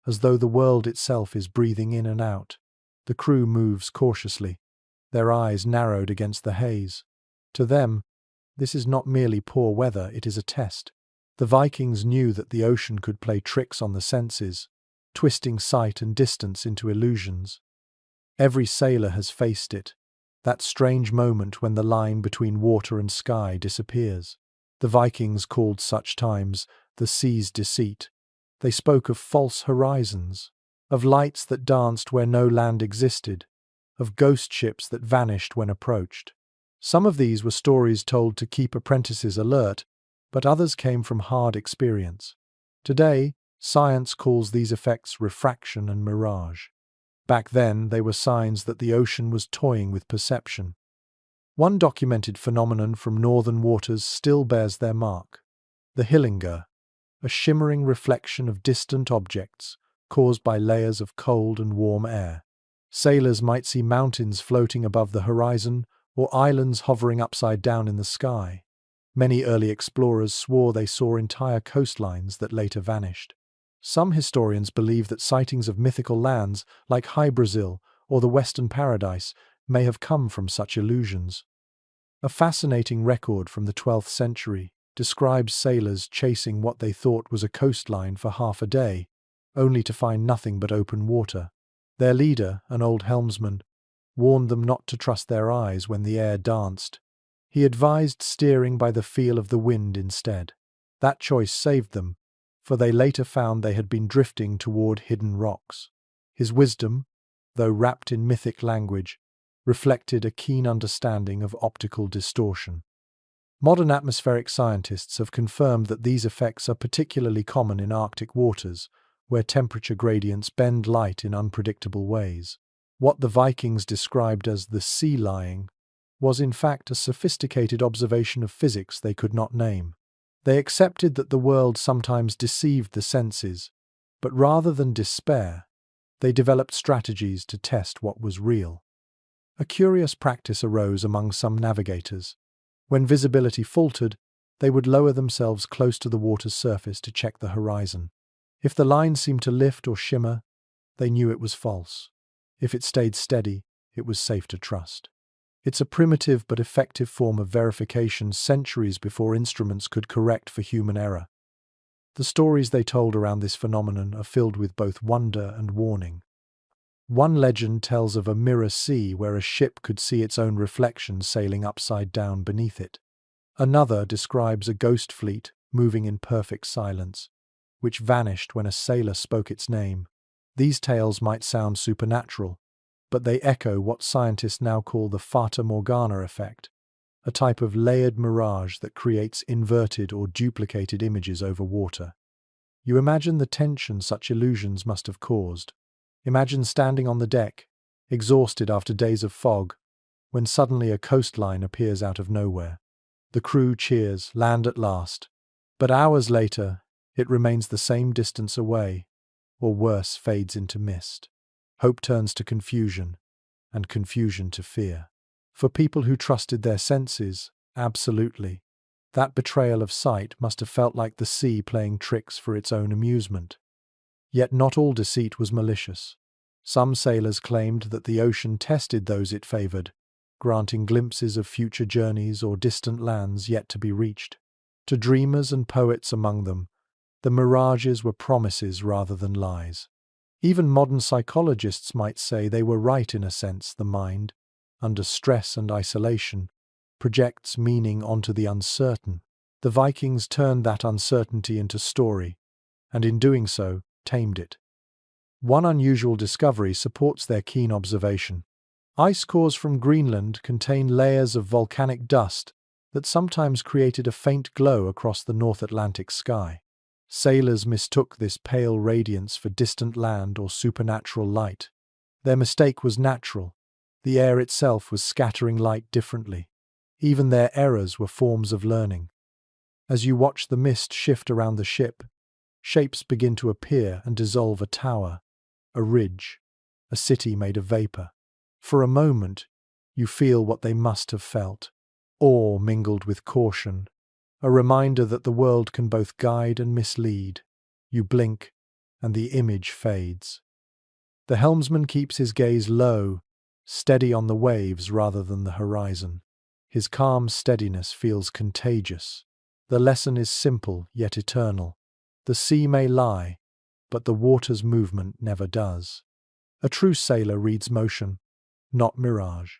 as though the world itself is breathing in and out. The crew moves cautiously, their eyes narrowed against the haze. To them, this is not merely poor weather, it is a test. The Vikings knew that the ocean could play tricks on the senses, twisting sight and distance into illusions. Every sailor has faced it, that strange moment when the line between water and sky disappears. The Vikings called such times the sea's deceit. They spoke of false horizons, of lights that danced where no land existed, of ghost ships that vanished when approached. Some of these were stories told to keep apprentices alert, but others came from hard experience. Today, science calls these effects refraction and mirage. Back then, they were signs that the ocean was toying with perception. One documented phenomenon from northern waters still bears their mark: the Hillinger, a shimmering reflection of distant objects caused by layers of cold and warm air. Sailors might see mountains floating above the horizon or islands hovering upside down in the sky. Many early explorers swore they saw entire coastlines that later vanished. Some historians believe that sightings of mythical lands like High Brazil or the Western Paradise may have come from such illusions. A fascinating record from the 12th century describes sailors chasing what they thought was a coastline for half a day, only to find nothing but open water. Their leader, an old helmsman, warned them not to trust their eyes when the air danced. He advised steering by the feel of the wind instead. That choice saved them, for they later found they had been drifting toward hidden rocks. His wisdom, though wrapped in mythic language, reflected a keen understanding of optical distortion. Modern atmospheric scientists have confirmed that these effects are particularly common in Arctic waters, where temperature gradients bend light in unpredictable ways. What the Vikings described as the sea lying was in fact a sophisticated observation of physics they could not name. They accepted that the world sometimes deceived the senses, but rather than despair, they developed strategies to test what was real. A curious practice arose among some navigators. When visibility faltered, they would lower themselves close to the water's surface to check the horizon. If the line seemed to lift or shimmer, they knew it was false. If it stayed steady, it was safe to trust. It's a primitive but effective form of verification centuries before instruments could correct for human error. The stories they told around this phenomenon are filled with both wonder and warning. One legend tells of a mirror sea where a ship could see its own reflection sailing upside down beneath it. Another describes a ghost fleet moving in perfect silence, which vanished when a sailor spoke its name. These tales might sound supernatural, but they echo what scientists now call the Fata Morgana effect, a type of layered mirage that creates inverted or duplicated images over water. You imagine the tension such illusions must have caused. Imagine standing on the deck, exhausted after days of fog, when suddenly a coastline appears out of nowhere. The crew cheers, land at last. But hours later, it remains the same distance away, or worse, fades into mist. Hope turns to confusion, and confusion to fear. For people who trusted their senses, absolutely. That betrayal of sight must have felt like the sea playing tricks for its own amusement. Yet not all deceit was malicious. Some sailors claimed that the ocean tested those it favored, granting glimpses of future journeys or distant lands yet to be reached. To dreamers and poets among them, the mirages were promises rather than lies. Even modern psychologists might say they were right in a sense. The mind, under stress and isolation, projects meaning onto the uncertain. The Vikings turned that uncertainty into story, and in doing so, tamed it. One unusual discovery supports their keen observation. Ice cores from Greenland contain layers of volcanic dust that sometimes created a faint glow across the North Atlantic sky. Sailors mistook this pale radiance for distant land or supernatural light. Their mistake was natural. The air itself was scattering light differently. Even their errors were forms of learning. As you watch the mist shift around the ship, shapes begin to appear and dissolve: a tower, a ridge, a city made of vapor. For a moment, you feel what they must have felt: awe mingled with caution, a reminder that the world can both guide and mislead. You blink, and the image fades. The helmsman keeps his gaze low, steady on the waves rather than the horizon. His calm steadiness feels contagious. The lesson is simple yet eternal. The sea may lie, but the water's movement never does. A true sailor reads motion, not mirage.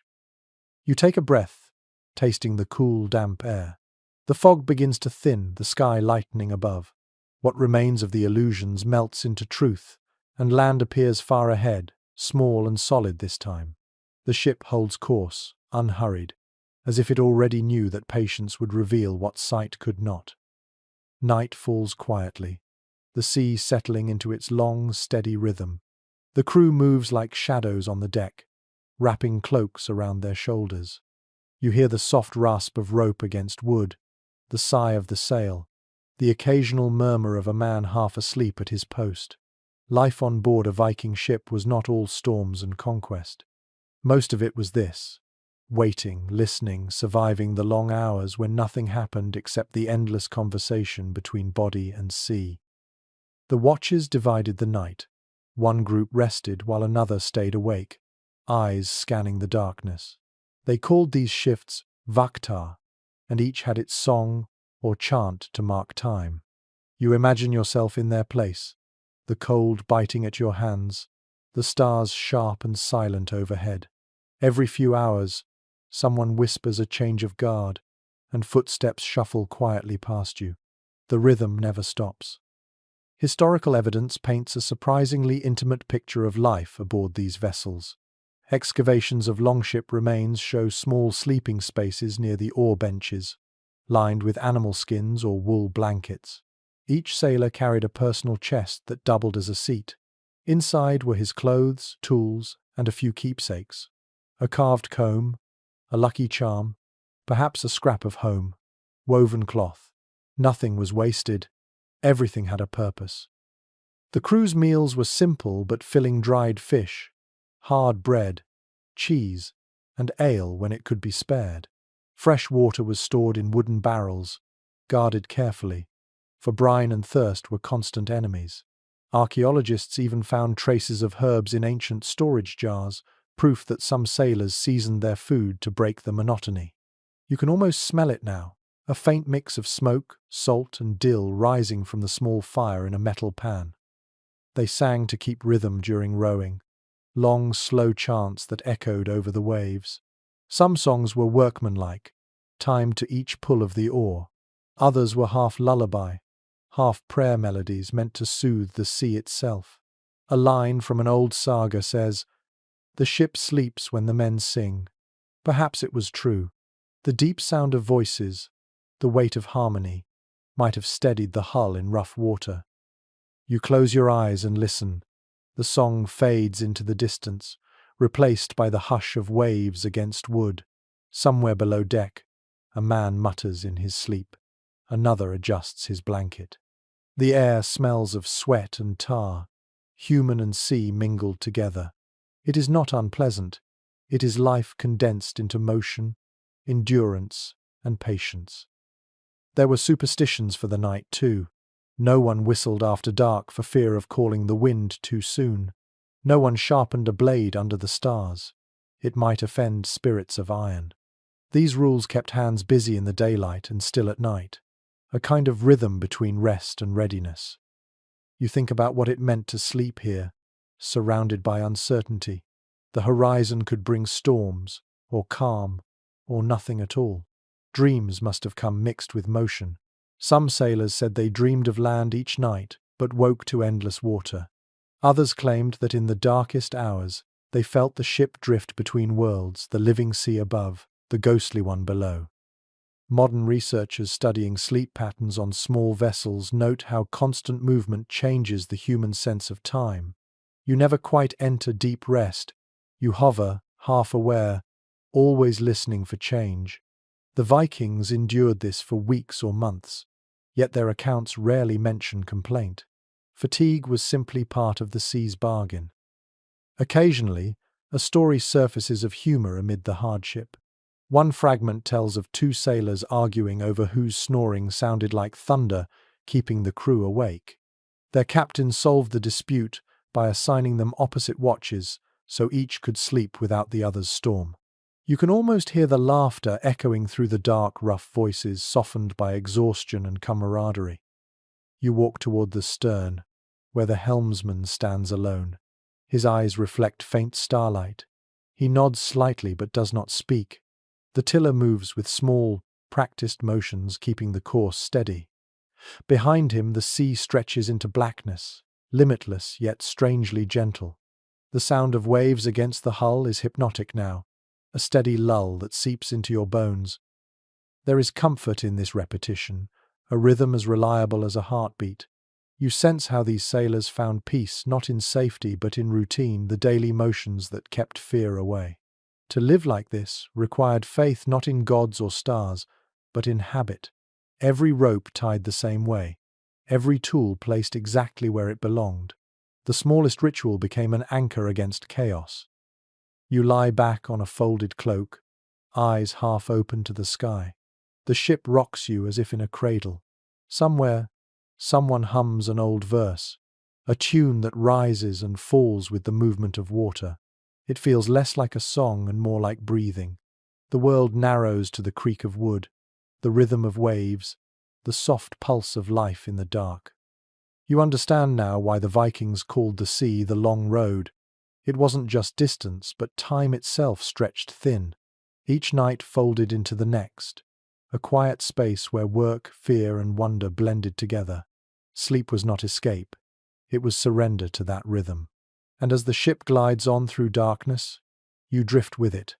You take a breath, tasting the cool, damp air. The fog begins to thin, the sky lightening above. What remains of the illusions melts into truth, and land appears far ahead, small and solid this time. The ship holds course, unhurried, as if it already knew that patience would reveal what sight could not. Night falls quietly, the sea settling into its long, steady rhythm. The crew moves like shadows on the deck, wrapping cloaks around their shoulders. You hear the soft rasp of rope against wood, the sigh of the sail, the occasional murmur of a man half asleep at his post. Life on board a Viking ship was not all storms and conquest. Most of it was this: waiting, listening, surviving the long hours when nothing happened except the endless conversation between body and sea. The watches divided the night. One group rested while another stayed awake, eyes scanning the darkness. They called these shifts Vaktar, and each had its song or chant to mark time. You imagine yourself in their place, the cold biting at your hands, the stars sharp and silent overhead. Every few hours, someone whispers a change of guard, and footsteps shuffle quietly past you. The rhythm never stops. Historical evidence paints a surprisingly intimate picture of life aboard these vessels. Excavations of longship remains show small sleeping spaces near the oar benches, lined with animal skins or wool blankets. Each sailor carried a personal chest that doubled as a seat. Inside were his clothes, tools, and a few keepsakes. A carved comb, a lucky charm, perhaps a scrap of home, woven cloth. Nothing was wasted. Everything had a purpose. The crew's meals were simple but filling: dried fish, hard bread, cheese, and ale when it could be spared. Fresh water was stored in wooden barrels, guarded carefully, for brine and thirst were constant enemies. Archaeologists even found traces of herbs in ancient storage jars, proof that some sailors seasoned their food to break the monotony. You can almost smell it now, a faint mix of smoke, salt, and dill rising from the small fire in a metal pan. They sang to keep rhythm during rowing, long, slow chants that echoed over the waves. Some songs were workmanlike, timed to each pull of the oar. Others were half lullaby, half prayer melodies meant to soothe the sea itself. A line from an old saga says, "The ship sleeps when the men sing." Perhaps it was true. The deep sound of voices, the weight of harmony, might have steadied the hull in rough water. You close your eyes and listen. The song fades into the distance, replaced by the hush of waves against wood. Somewhere below deck, a man mutters in his sleep. Another adjusts his blanket. The air smells of sweat and tar, human and sea mingled together. It is not unpleasant. It is life condensed into motion, endurance, and patience. There were superstitions for the night, too. No one whistled after dark for fear of calling the wind too soon. No one sharpened a blade under the stars. It might offend spirits of iron. These rules kept hands busy in the daylight and still at night, a kind of rhythm between rest and readiness. You think about what it meant to sleep here, surrounded by uncertainty. The horizon could bring storms, or calm, or nothing at all. Dreams must have come mixed with motion. Some sailors said they dreamed of land each night, but woke to endless water. Others claimed that in the darkest hours, they felt the ship drift between worlds, the living sea above, the ghostly one below. Modern researchers studying sleep patterns on small vessels note how constant movement changes the human sense of time. You never quite enter deep rest. You hover, half aware, always listening for change. The Vikings endured this for weeks or months, yet their accounts rarely mention complaint. Fatigue was simply part of the sea's bargain. Occasionally, a story surfaces of humor amid the hardship. One fragment tells of two sailors arguing over whose snoring sounded like thunder, keeping the crew awake. Their captain solved the dispute by assigning them opposite watches so each could sleep without the other's storm. You can almost hear the laughter echoing through the dark, rough voices softened by exhaustion and camaraderie. You walk toward the stern, where the helmsman stands alone. His eyes reflect faint starlight. He nods slightly but does not speak. The tiller moves with small, practiced motions, keeping the course steady. Behind him, the sea stretches into blackness, limitless yet strangely gentle. The sound of waves against the hull is hypnotic now, a steady lull that seeps into your bones. There is comfort in this repetition, a rhythm as reliable as a heartbeat. You sense how these sailors found peace not in safety but in routine, the daily motions that kept fear away. To live like this required faith not in gods or stars, but in habit. Every rope tied the same way, every tool placed exactly where it belonged. The smallest ritual became an anchor against chaos. You lie back on a folded cloak, eyes half open to the sky. The ship rocks you as if in a cradle. Somewhere, someone hums an old verse, a tune that rises and falls with the movement of water. It feels less like a song and more like breathing. The world narrows to the creak of wood, the rhythm of waves, the soft pulse of life in the dark. You understand now why the Vikings called the sea the Long Road. It wasn't just distance, but time itself stretched thin. Each night folded into the next, a quiet space where work, fear, and wonder blended together. Sleep was not escape. It was surrender to that rhythm. And as the ship glides on through darkness, you drift with it,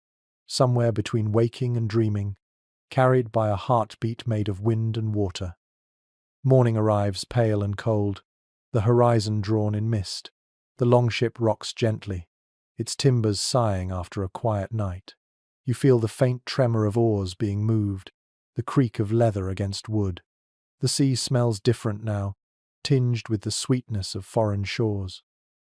somewhere between waking and dreaming, carried by a heartbeat made of wind and water. Morning arrives pale and cold, the horizon drawn in mist. The longship rocks gently, its timbers sighing after a quiet night. You feel the faint tremor of oars being moved, the creak of leather against wood. The sea smells different now, tinged with the sweetness of foreign shores.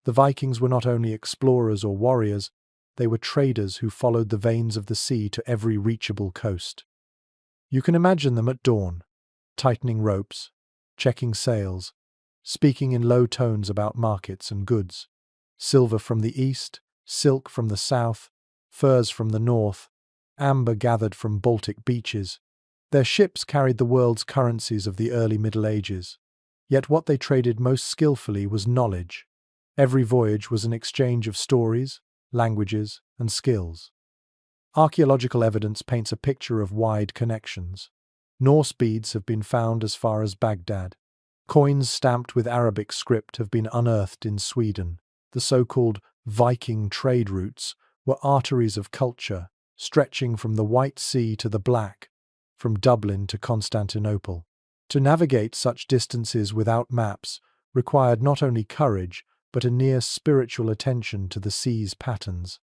The Vikings were not only explorers or warriors, they were traders who followed the veins of the sea to every reachable coast. You can imagine them at dawn, tightening ropes, checking sails, speaking in low tones about markets and goods. Silver from the east, silk from the south, furs from the north, amber gathered from Baltic beaches. Their ships carried the world's currencies of the early Middle Ages, yet what they traded most skillfully was knowledge. Every voyage was an exchange of stories, languages, and skills. Archaeological evidence paints a picture of wide connections. Norse beads have been found as far as Baghdad. Coins stamped with Arabic script have been unearthed in Sweden. The so-called Viking trade routes were arteries of culture, stretching from the White Sea to the Black, from Dublin to Constantinople. To navigate such distances without maps required not only courage, but a near spiritual attention to the sea's patterns.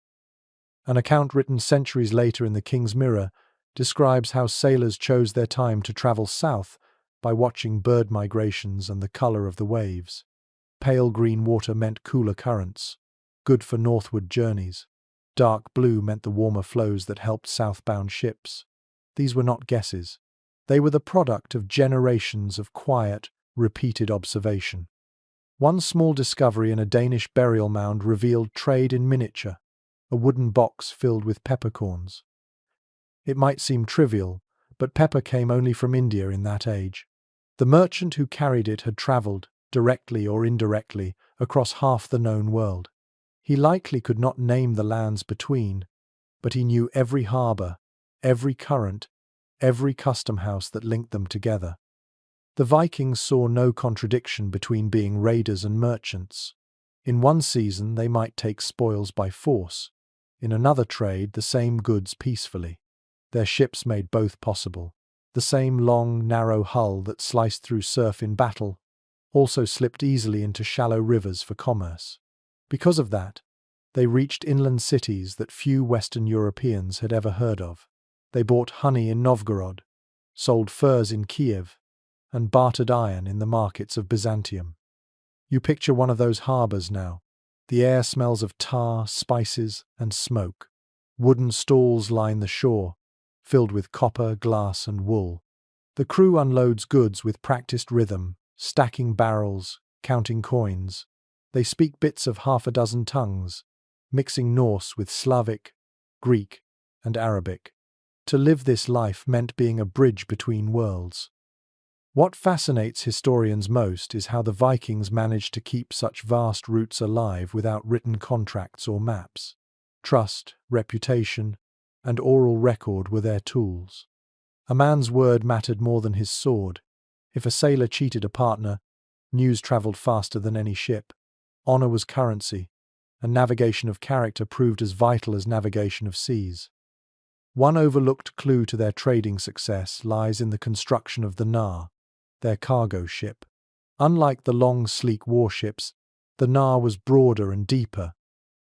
An account written centuries later in the King's Mirror describes how sailors chose their time to travel south by watching bird migrations and the colour of the waves. Pale green water meant cooler currents, good for northward journeys. Dark blue meant the warmer flows that helped southbound ships. These were not guesses. They were the product of generations of quiet, repeated observation. One small discovery in a Danish burial mound revealed trade in miniature, a wooden box filled with peppercorns. It might seem trivial, but pepper came only from India in that age. The merchant who carried it had travelled, directly or indirectly, across half the known world. He likely could not name the lands between, but he knew every harbour, every current, every custom house that linked them together. The Vikings saw no contradiction between being raiders and merchants. In one season they might take spoils by force, in another trade the same goods peacefully. Their ships made both possible. The same long, narrow hull that sliced through surf in battle also slipped easily into shallow rivers for commerce. Because of that, they reached inland cities that few Western Europeans had ever heard of. They bought honey in Novgorod, sold furs in Kiev, and bartered iron in the markets of Byzantium. You picture one of those harbours now. The air smells of tar, spices, and smoke. Wooden stalls line the shore, filled with copper, glass, and wool. The crew unloads goods with practiced rhythm, stacking barrels, counting coins. They speak bits of half a dozen tongues, mixing Norse with Slavic, Greek, and Arabic. To live this life meant being a bridge between worlds. What fascinates historians most is how the Vikings managed to keep such vast routes alive without written contracts or maps. Trust, reputation, and oral record were their tools. A man's word mattered more than his sword. If a sailor cheated a partner, news travelled faster than any ship. Honour was currency, and navigation of character proved as vital as navigation of seas. One overlooked clue to their trading success lies in the construction of the Nar, their cargo ship. Unlike the long, sleek warships, the Nar was broader and deeper,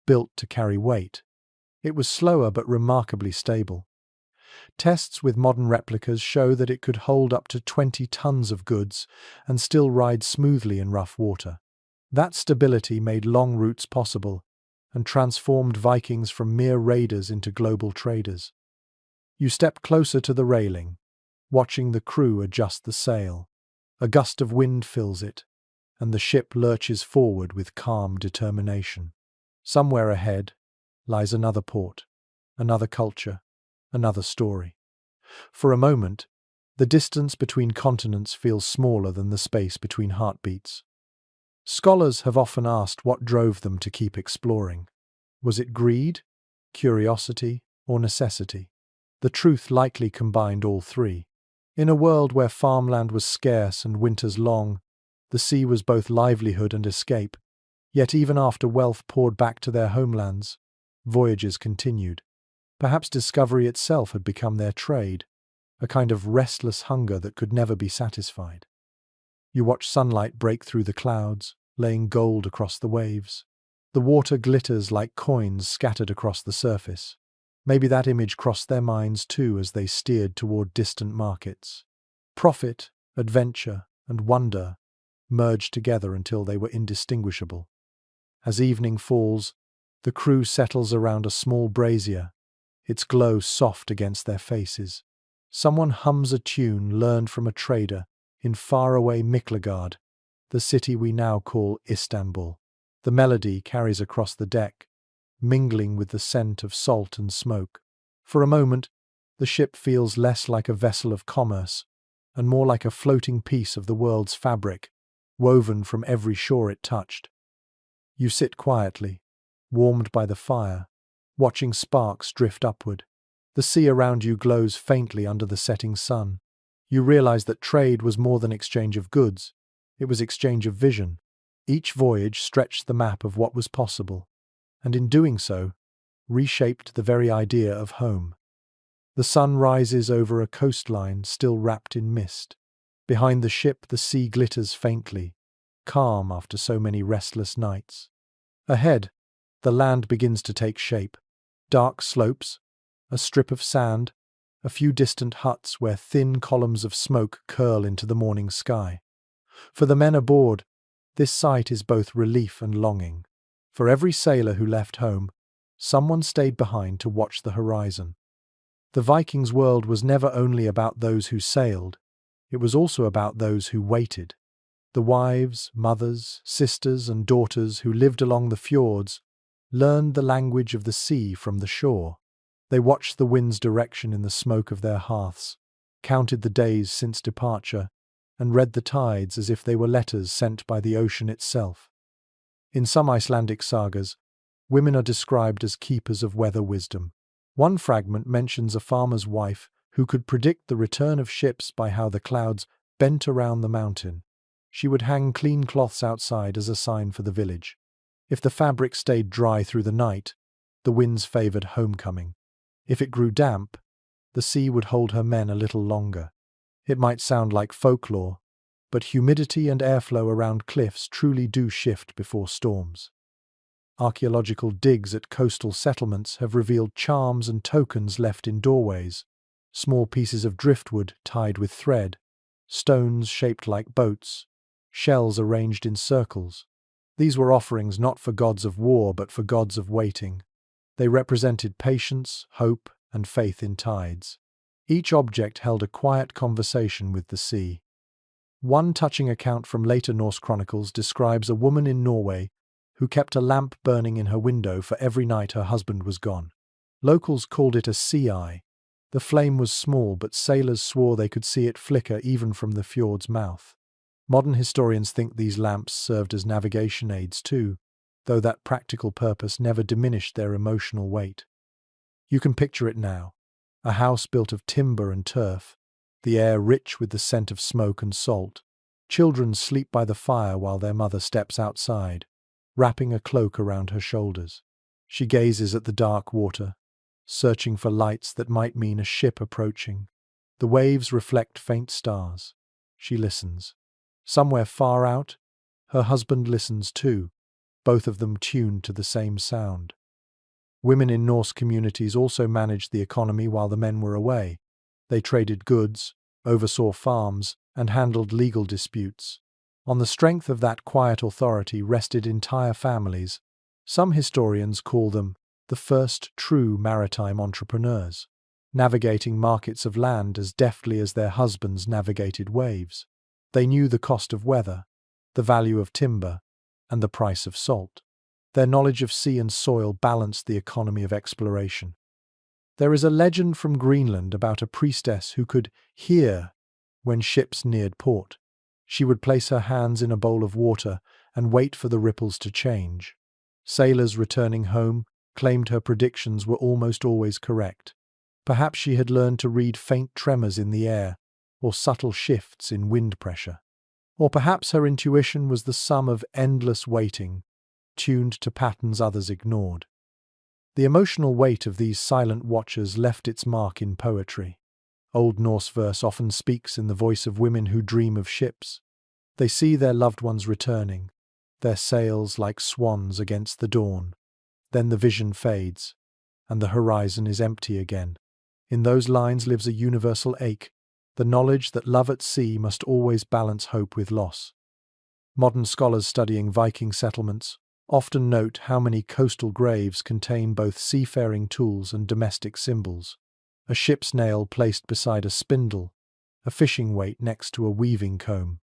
built to carry weight. It was slower but remarkably stable. Tests with modern replicas show that it could hold up to 20 tons of goods and still ride smoothly in rough water. That stability made long routes possible and transformed Vikings from mere raiders into global traders. You step closer to the railing, watching the crew adjust the sail. A gust of wind fills it, and the ship lurches forward with calm determination. Somewhere ahead lies another port, another culture, another story. For a moment, the distance between continents feels smaller than the space between heartbeats. Scholars have often asked what drove them to keep exploring. Was it greed, curiosity, or necessity? The truth likely combined all three. In a world where farmland was scarce and winters long, the sea was both livelihood and escape. Yet even after wealth poured back to their homelands, voyages continued. Perhaps discovery itself had become their trade, a kind of restless hunger that could never be satisfied. You watch sunlight break through the clouds, laying gold across the waves. The water glitters like coins scattered across the surface. Maybe that image crossed their minds too as they steered toward distant markets. Profit, adventure, and wonder merged together until they were indistinguishable. As evening falls, the crew settles around a small brazier, its glow soft against their faces. Someone hums a tune learned from a trader in faraway Miklagard, the city we now call Istanbul. The melody carries across the deck, mingling with the scent of salt and smoke. For a moment, The ship feels less like a vessel of commerce and more like a floating piece of the world's fabric, woven from every shore it touched. You sit quietly, warmed by the fire, watching sparks drift upward. The sea around you glows faintly under the setting sun. You realize that trade was more than exchange of goods. It was exchange of vision. Each voyage stretched the map of what was possible, and in doing so, reshaped the very idea of home. The sun rises over a coastline still wrapped in mist. Behind the ship, the sea glitters faintly, calm after so many restless nights. Ahead, the land begins to take shape. Dark slopes, a strip of sand, a few distant huts where thin columns of smoke curl into the morning sky. For the men aboard, this sight is both relief and longing. For every sailor who left home, someone stayed behind to watch the horizon. The Vikings' world was never only about those who sailed, it was also about those who waited. The wives, mothers, sisters, and daughters who lived along the fjords learned the language of the sea from the shore. They watched the wind's direction in the smoke of their hearths, counted the days since departure, and read the tides as if they were letters sent by the ocean itself. In some Icelandic sagas, women are described as keepers of weather wisdom. One fragment mentions a farmer's wife who could predict the return of ships by how the clouds bent around the mountain. She would hang clean cloths outside as a sign for the village. If the fabric stayed dry through the night, the winds favored homecoming. If it grew damp, the sea would hold her men a little longer. It might sound like folklore, but humidity and airflow around cliffs truly do shift before storms. Archaeological digs at coastal settlements have revealed charms and tokens left in doorways, small pieces of driftwood tied with thread, stones shaped like boats, shells arranged in circles. These were offerings not for gods of war but for gods of waiting. They represented patience, hope, and faith in tides. Each object held a quiet conversation with the sea. One touching account from later Norse chronicles describes a woman in Norway who kept a lamp burning in her window for every night her husband was gone. Locals called it a sea eye. The flame was small, but sailors swore they could see it flicker even from the fjord's mouth. Modern historians think these lamps served as navigation aids too, though that practical purpose never diminished their emotional weight. You can picture it now. A house built of timber and turf, the air rich with the scent of smoke and salt. Children sleep by the fire while their mother steps outside, wrapping a cloak around her shoulders. She gazes at the dark water, searching for lights that might mean a ship approaching. The waves reflect faint stars. She listens. Somewhere far out, her husband listens too, both of them tuned to the same sound. Women in Norse communities also managed the economy while the men were away. They traded goods, oversaw farms, and handled legal disputes. On the strength of that quiet authority rested entire families. Some historians call them the first true maritime entrepreneurs, navigating markets of land as deftly as their husbands navigated waves. They knew the cost of weather, the value of timber, and the price of salt. Their knowledge of sea and soil balanced the economy of exploration. There is a legend from Greenland about a priestess who could hear when ships neared port. She would place her hands in a bowl of water and wait for the ripples to change. Sailors returning home claimed her predictions were almost always correct. Perhaps she had learned to read faint tremors in the air or subtle shifts in wind pressure. Or perhaps her intuition was the sum of endless waiting, tuned to patterns others ignored. The emotional weight of these silent watchers left its mark in poetry. Old Norse verse often speaks in the voice of women who dream of ships. They see their loved ones returning, their sails like swans against the dawn. Then the vision fades, and the horizon is empty again. In those lines lives a universal ache, the knowledge that love at sea must always balance hope with loss. Modern scholars studying Viking settlements often note how many coastal graves contain both seafaring tools and domestic symbols. A ship's nail placed beside a spindle, a fishing weight next to a weaving comb.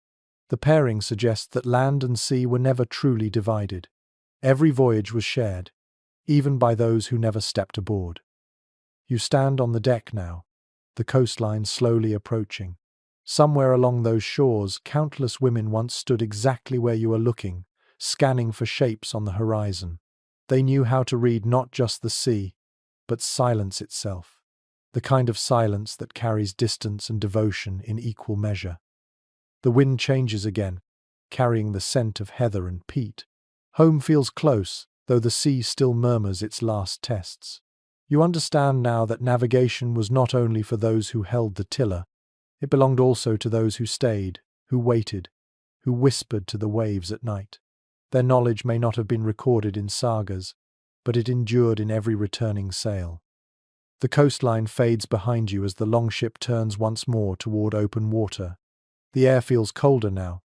The pairing suggests that land and sea were never truly divided. Every voyage was shared, even by those who never stepped aboard. You stand on the deck now, the coastline slowly approaching. Somewhere along those shores, countless women once stood exactly where you are looking, scanning for shapes on the horizon. They knew how to read not just the sea, but silence itself, the kind of silence that carries distance and devotion in equal measure. The wind changes again, carrying the scent of heather and peat. Home feels close, though the sea still murmurs its last tests. You understand now that navigation was not only for those who held the tiller, it belonged also to those who stayed, who waited, who whispered to the waves at night. Their knowledge may not have been recorded in sagas, but it endured in every returning sail. The coastline fades behind you as the longship turns once more toward open water. The air feels colder now,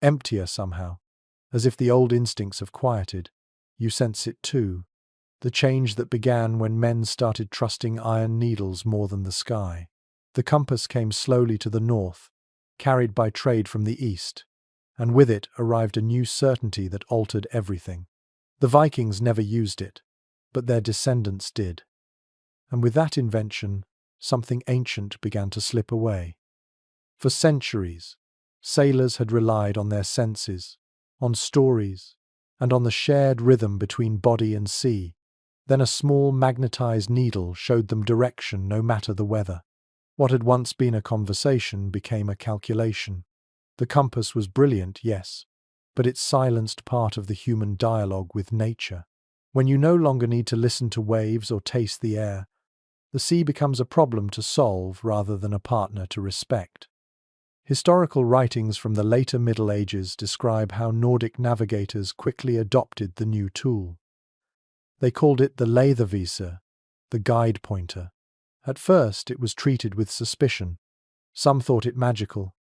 emptier somehow, as if the old instincts have quieted. You sense it too, the change that began when men started trusting iron needles more than the sky. The compass came slowly to the north, carried by trade from the east, and with it arrived a new certainty that altered everything. The Vikings never used it, but their descendants did. And with that invention, something ancient began to slip away. For centuries, sailors had relied on their senses, on stories, and on the shared rhythm between body and sea. Then a small magnetized needle showed them direction no matter the weather. What had once been a conversation became a calculation. The compass was brilliant, yes, but it silenced part of the human dialogue with nature. When you no longer need to listen to waves or taste the air, the sea becomes a problem to solve rather than a partner to respect. Historical writings from the later Middle Ages describe how Nordic navigators quickly adopted the new tool. They called it the Leithervisor, the guide pointer. At first, it was treated with suspicion. Some thought it magical.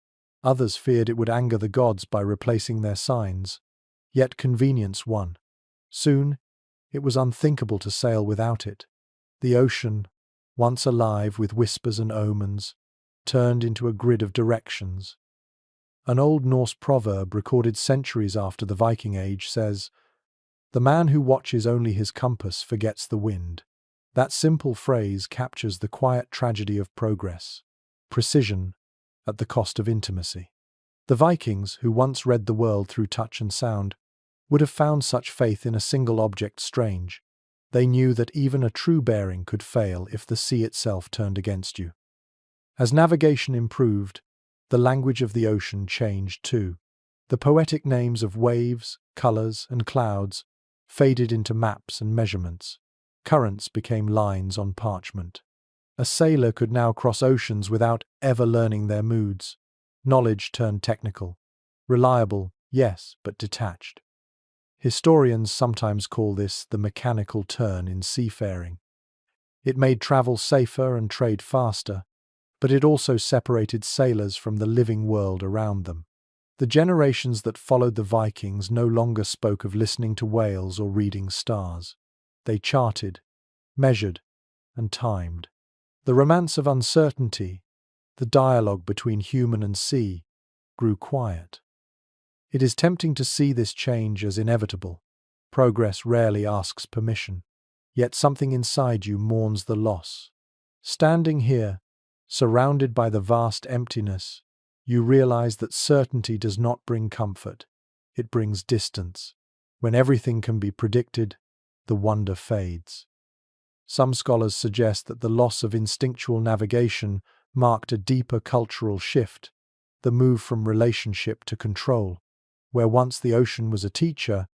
Others feared it would anger the gods by replacing their signs. Yet convenience won. Soon, it was unthinkable to sail without it. The ocean, once alive with whispers and omens, turned into a grid of directions. An old Norse proverb recorded centuries after the Viking Age says, "The man who watches only his compass forgets the wind." That simple phrase captures the quiet tragedy of progress, precision at the cost of intimacy. The Vikings, who once read the world through touch and sound, would have found such faith in a single object strange. They knew that even a true bearing could fail if the sea itself turned against you. As navigation improved, the language of the ocean changed too. The poetic names of waves, colors, and clouds faded into maps and measurements. Currents became lines on parchment. A sailor could now cross oceans without ever learning their moods. Knowledge turned technical. Reliable, yes, but detached. Historians sometimes call this the mechanical turn in seafaring. It made travel safer and trade faster, but it also separated sailors from the living world around them. The generations that followed the Vikings no longer spoke of listening to whales or reading stars. They charted, measured, and timed. The romance of uncertainty, the dialogue between human and sea, grew quiet. It is tempting to see this change as inevitable. Progress rarely asks permission, yet something inside you mourns the loss. Standing here, surrounded by the vast emptiness, you realize that certainty does not bring comfort, it brings distance. When everything can be predicted, the wonder fades. Some scholars suggest that the loss of instinctual navigation marked a deeper cultural shift, the move from relationship to control. Where once the ocean was a teacher,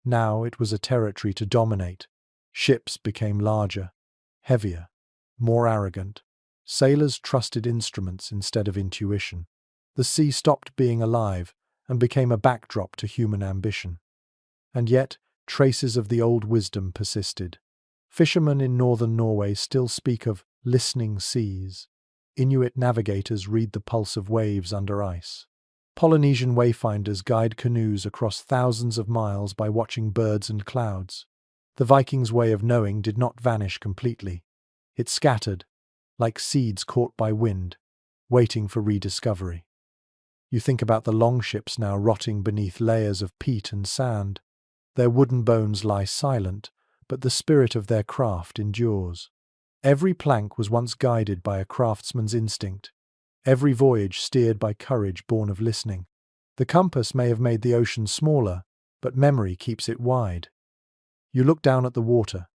now it was a territory to dominate. Ships became larger, heavier, more arrogant. Sailors trusted instruments instead of intuition. The sea stopped being alive and became a backdrop to human ambition. And yet, traces of the old wisdom persisted. Fishermen in northern Norway still speak of listening seas. Inuit navigators read the pulse of waves under ice. Polynesian wayfinders guide canoes across thousands of miles by watching birds and clouds. The Vikings' way of knowing did not vanish completely. It scattered, like seeds caught by wind, waiting for rediscovery. You think about the longships now rotting beneath layers of peat and sand. Their wooden bones lie silent, but the spirit of their craft endures. Every plank was once guided by a craftsman's instinct, every voyage steered by courage born of listening. The compass may have made the ocean smaller, but memory keeps it wide. You look down at the water.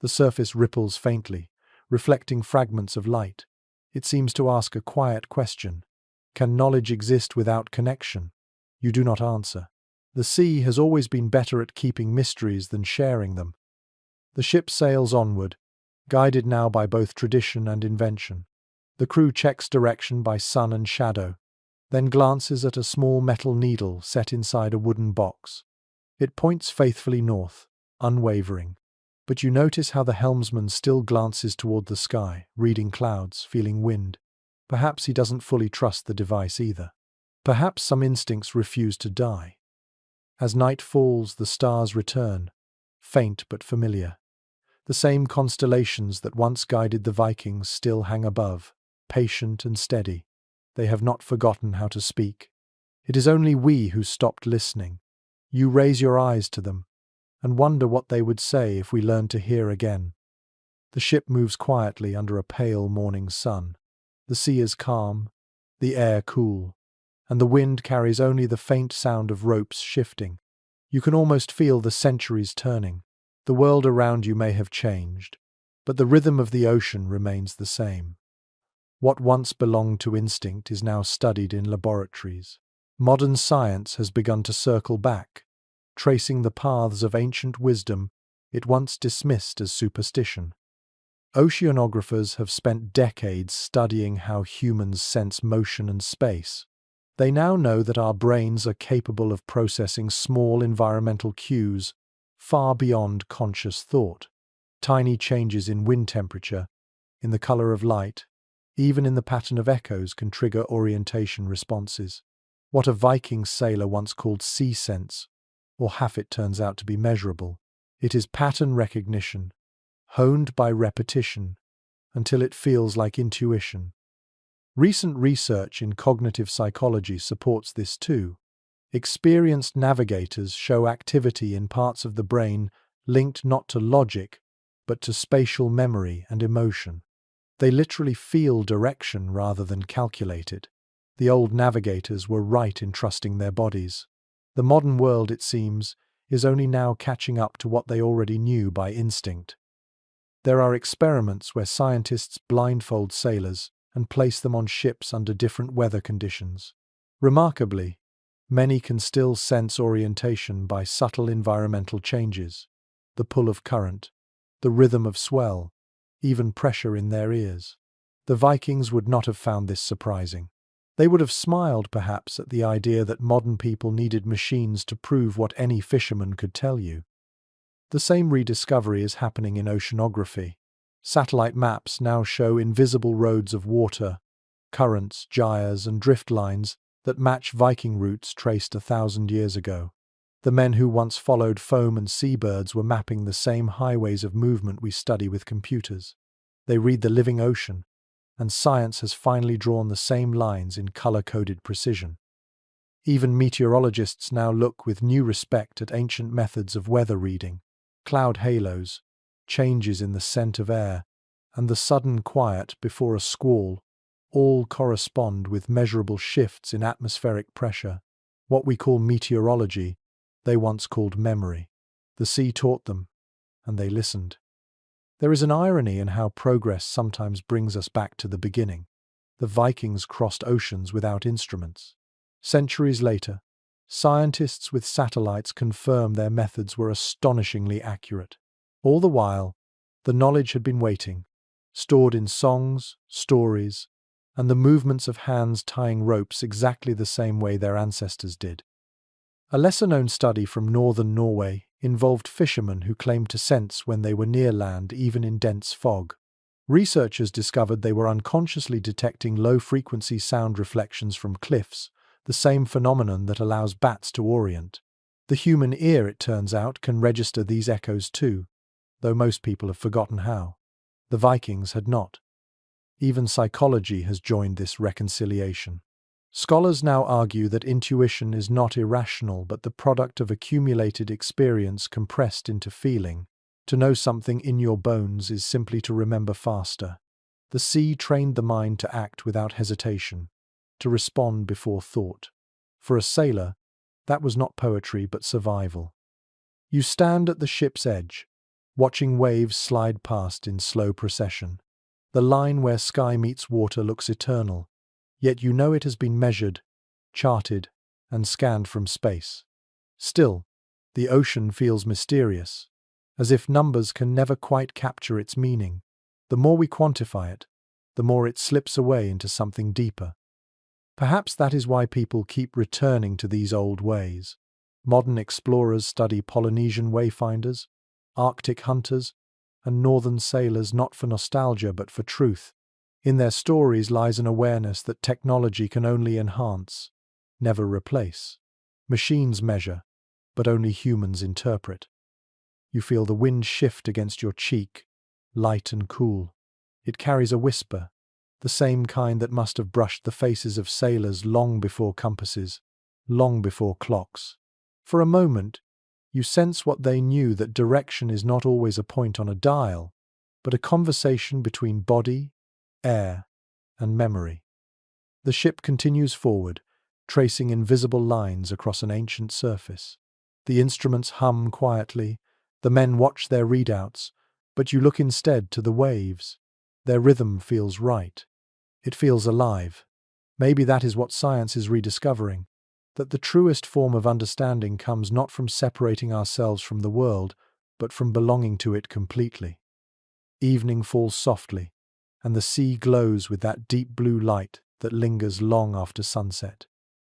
The surface ripples faintly, reflecting fragments of light. It seems to ask a quiet question. Can knowledge exist without connection? You do not answer. The sea has always been better at keeping mysteries than sharing them. The ship sails onward, guided now by both tradition and invention. The crew checks direction by sun and shadow, then glances at a small metal needle set inside a wooden box. It points faithfully north, unwavering. But you notice how the helmsman still glances toward the sky, reading clouds, feeling wind. Perhaps he doesn't fully trust the device either. Perhaps some instincts refuse to die. As night falls, the stars return, faint but familiar. The same constellations that once guided the Vikings still hang above, patient and steady. They have not forgotten how to speak. It is only we who stopped listening. You raise your eyes to them and wonder what they would say if we learned to hear again. The ship moves quietly under a pale morning sun. The sea is calm, the air cool, and the wind carries only the faint sound of ropes shifting. You can almost feel the centuries turning. The world around you may have changed, but the rhythm of the ocean remains the same. What once belonged to instinct is now studied in laboratories. Modern science has begun to circle back, tracing the paths of ancient wisdom it once dismissed as superstition. Oceanographers have spent decades studying how humans sense motion and space. They now know that our brains are capable of processing small environmental cues far beyond conscious thought. Tiny changes in wind temperature, in the color of light, even in the pattern of echoes can trigger orientation responses. What a Viking sailor once called sea sense, or half it turns out to be measurable. It is pattern recognition, honed by repetition, until it feels like intuition. Recent research in cognitive psychology supports this too. Experienced navigators show activity in parts of the brain linked not to logic, but to spatial memory and emotion. They literally feel direction rather than calculate it. The old navigators were right in trusting their bodies. The modern world, it seems, is only now catching up to what they already knew by instinct. There are experiments where scientists blindfold sailors and place them on ships under different weather conditions. Remarkably, many can still sense orientation by subtle environmental changes, the pull of current, the rhythm of swell, even pressure in their ears. The Vikings would not have found this surprising. They would have smiled, perhaps, at the idea that modern people needed machines to prove what any fisherman could tell you. The same rediscovery is happening in oceanography. Satellite maps now show invisible roads of water, currents, gyres, and drift lines that match Viking routes traced 1,000 years ago. The men who once followed foam and seabirds were mapping the same highways of movement we study with computers. They read the living ocean, and science has finally drawn the same lines in color-coded precision. Even meteorologists now look with new respect at ancient methods of weather reading. Cloud halos, changes in the scent of air, and the sudden quiet before a squall all correspond with measurable shifts in atmospheric pressure. What we call meteorology, they once called memory. The sea taught them, and they listened. There is an irony in how progress sometimes brings us back to the beginning. The Vikings crossed oceans without instruments. Centuries later, scientists with satellites confirm their methods were astonishingly accurate. All the while, the knowledge had been waiting, stored in songs, stories, and the movements of hands tying ropes exactly the same way their ancestors did. A lesser-known study from northern Norway involved fishermen who claimed to sense when they were near land even in dense fog. Researchers discovered they were unconsciously detecting low-frequency sound reflections from cliffs, the same phenomenon that allows bats to orient. The human ear, it turns out, can register these echoes too, though most people have forgotten how. The Vikings had not. Even psychology has joined this reconciliation. Scholars now argue that intuition is not irrational but the product of accumulated experience compressed into feeling. To know something in your bones is simply to remember faster. The sea trained the mind to act without hesitation, to respond before thought. For a sailor, that was not poetry but survival. You stand at the ship's edge, watching waves slide past in slow procession. The line where sky meets water looks eternal, yet you know it has been measured, charted, and scanned from space. Still, the ocean feels mysterious, as if numbers can never quite capture its meaning. The more we quantify it, the more it slips away into something deeper. Perhaps that is why people keep returning to these old ways. Modern explorers study Polynesian wayfinders, Arctic hunters, and northern sailors not for nostalgia but for truth. In their stories lies an awareness that technology can only enhance, never replace. Machines measure, but only humans interpret. You feel the wind shift against your cheek, light and cool. It carries a whisper, the same kind that must have brushed the faces of sailors long before compasses, long before clocks. For a moment, you sense what they knew, that direction is not always a point on a dial, but a conversation between body, air, and memory. The ship continues forward, tracing invisible lines across an ancient surface. The instruments hum quietly, the men watch their readouts, but you look instead to the waves. Their rhythm feels right. It feels alive. Maybe that is what science is rediscovering, that the truest form of understanding comes not from separating ourselves from the world, but from belonging to it completely. Evening falls softly, and the sea glows with that deep blue light that lingers long after sunset.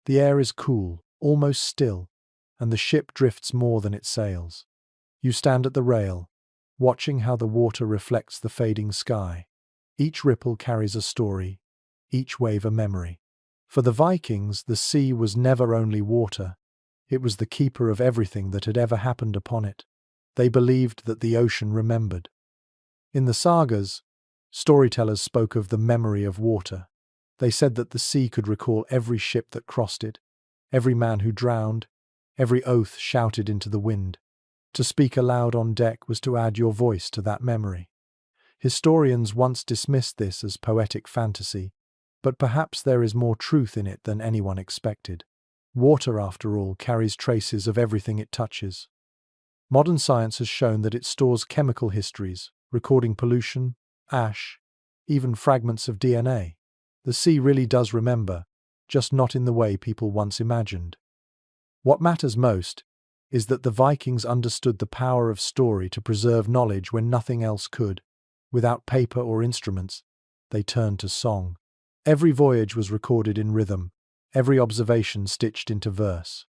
The air is cool, almost still, and the ship drifts more than it sails. You stand at the rail, watching how the water reflects the fading sky. Each ripple carries a story, each wave a memory. For the Vikings, the sea was never only water. It was the keeper of everything that had ever happened upon it. They believed that the ocean remembered. In the sagas, storytellers spoke of the memory of water. They said that the sea could recall every ship that crossed it, every man who drowned, every oath shouted into the wind. To speak aloud on deck was to add your voice to that memory. Historians once dismissed this as poetic fantasy, but perhaps there is more truth in it than anyone expected. Water, after all, carries traces of everything it touches. Modern science has shown that it stores chemical histories, recording pollution, ash, even fragments of DNA. The sea really does remember, just not in the way people once imagined. What matters most is that the Vikings understood the power of story to preserve knowledge when nothing else could. Without paper or instruments, they turned to song. Every voyage was recorded in rhythm, every observation stitched into verse.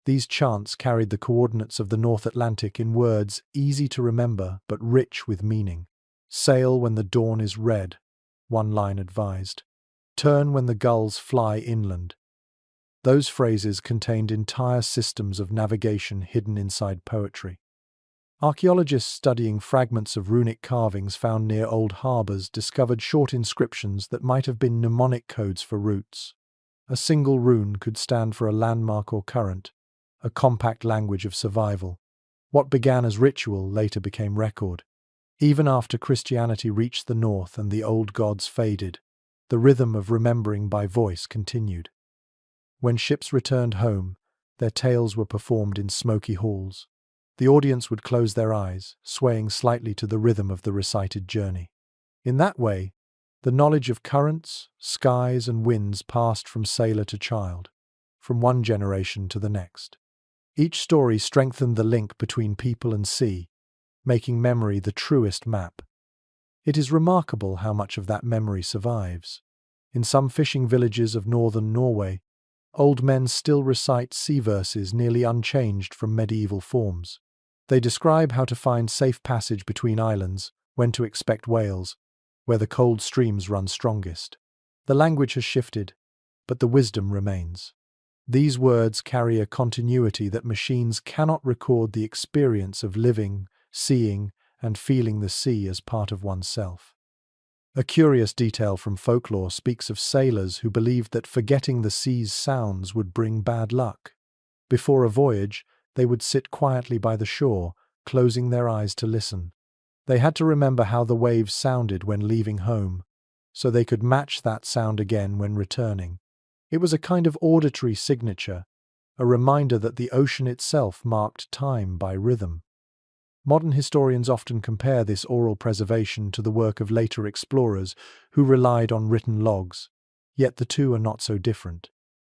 These chants carried the coordinates of the North Atlantic in words easy to remember but rich with meaning. Sail when the dawn is red, one line advised. Turn when the gulls fly inland. Those phrases contained entire systems of navigation hidden inside poetry. Archaeologists studying fragments of runic carvings found near old harbours discovered short inscriptions that might have been mnemonic codes for routes. A single rune could stand for a landmark or current, a compact language of survival. What began as ritual later became record. Even after Christianity reached the north and the old gods faded, the rhythm of remembering by voice continued. When ships returned home, their tales were performed in smoky halls. The audience would close their eyes, swaying slightly to the rhythm of the recited journey. In that way, the knowledge of currents, skies, and winds passed from sailor to child, from one generation to the next. Each story strengthened the link between people and sea, making memory the truest map. It is remarkable how much of that memory survives. In some fishing villages of northern Norway, old men still recite sea verses nearly unchanged from medieval forms. They describe how to find safe passage between islands, when to expect whales, where the cold streams run strongest. The language has shifted, but the wisdom remains. These words carry a continuity that machines cannot record: the experience of living, seeing, and feeling the sea as part of oneself. A curious detail from folklore speaks of sailors who believed that forgetting the sea's sounds would bring bad luck. Before a voyage, they would sit quietly by the shore, closing their eyes to listen. They had to remember how the waves sounded when leaving home, so they could match that sound again when returning. It was a kind of auditory signature, a reminder that the ocean itself marked time by rhythm. Modern historians often compare this oral preservation to the work of later explorers who relied on written logs, yet the two are not so different.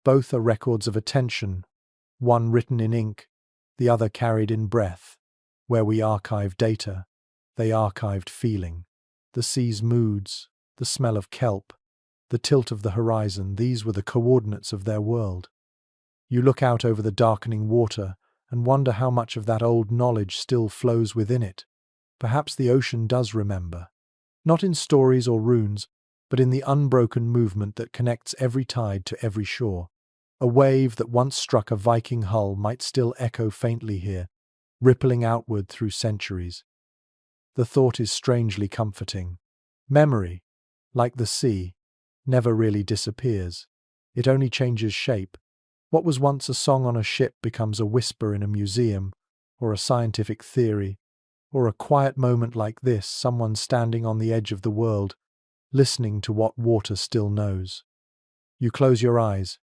Both are records of attention, one written in ink, the other carried in breath. Where we archive data, they archived feeling. The sea's moods, the smell of kelp, the tilt of the horizon, these were the coordinates of their world. You look out over the darkening water and wonder how much of that old knowledge still flows within it. Perhaps the ocean does remember, not in stories or runes, but in the unbroken movement that connects every tide to every shore. A wave that once struck a Viking hull might still echo faintly here, rippling outward through centuries. The thought is strangely comforting. Memory, like the sea, never really disappears. It only changes shape. What was once a song on a ship becomes a whisper in a museum, or a scientific theory, or a quiet moment like this, someone standing on the edge of the world, listening to what water still knows. You close your eyes,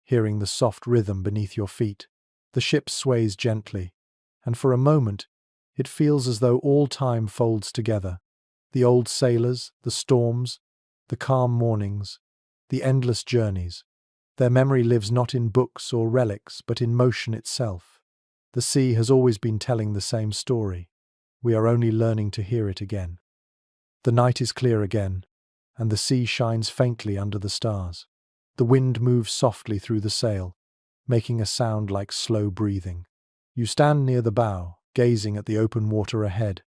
hearing the soft rhythm beneath your feet. The ship sways gently, and for a moment, it feels as though all time folds together. The old sailors, the storms, the calm mornings, the endless journeys. Their memory lives not in books or relics, but in motion itself. The sea has always been telling the same story. We are only learning to hear it again. The night is clear again, and the sea shines faintly under the stars. The wind moves softly through the sail, making a sound like slow breathing. You stand near the bow, gazing at the open water ahead,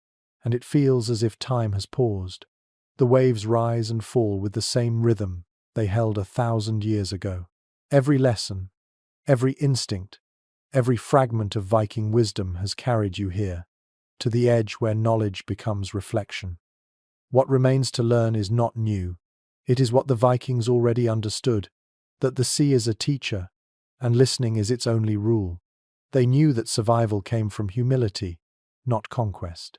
and it feels as if time has paused. The waves rise and fall with the same rhythm they held 1,000 years ago. Every lesson, every instinct, every fragment of Viking wisdom has carried you here, to the edge where knowledge becomes reflection. What remains to learn is not new. It is what the Vikings already understood, that the sea is a teacher, and listening is its only rule. They knew that survival came from humility, not conquest.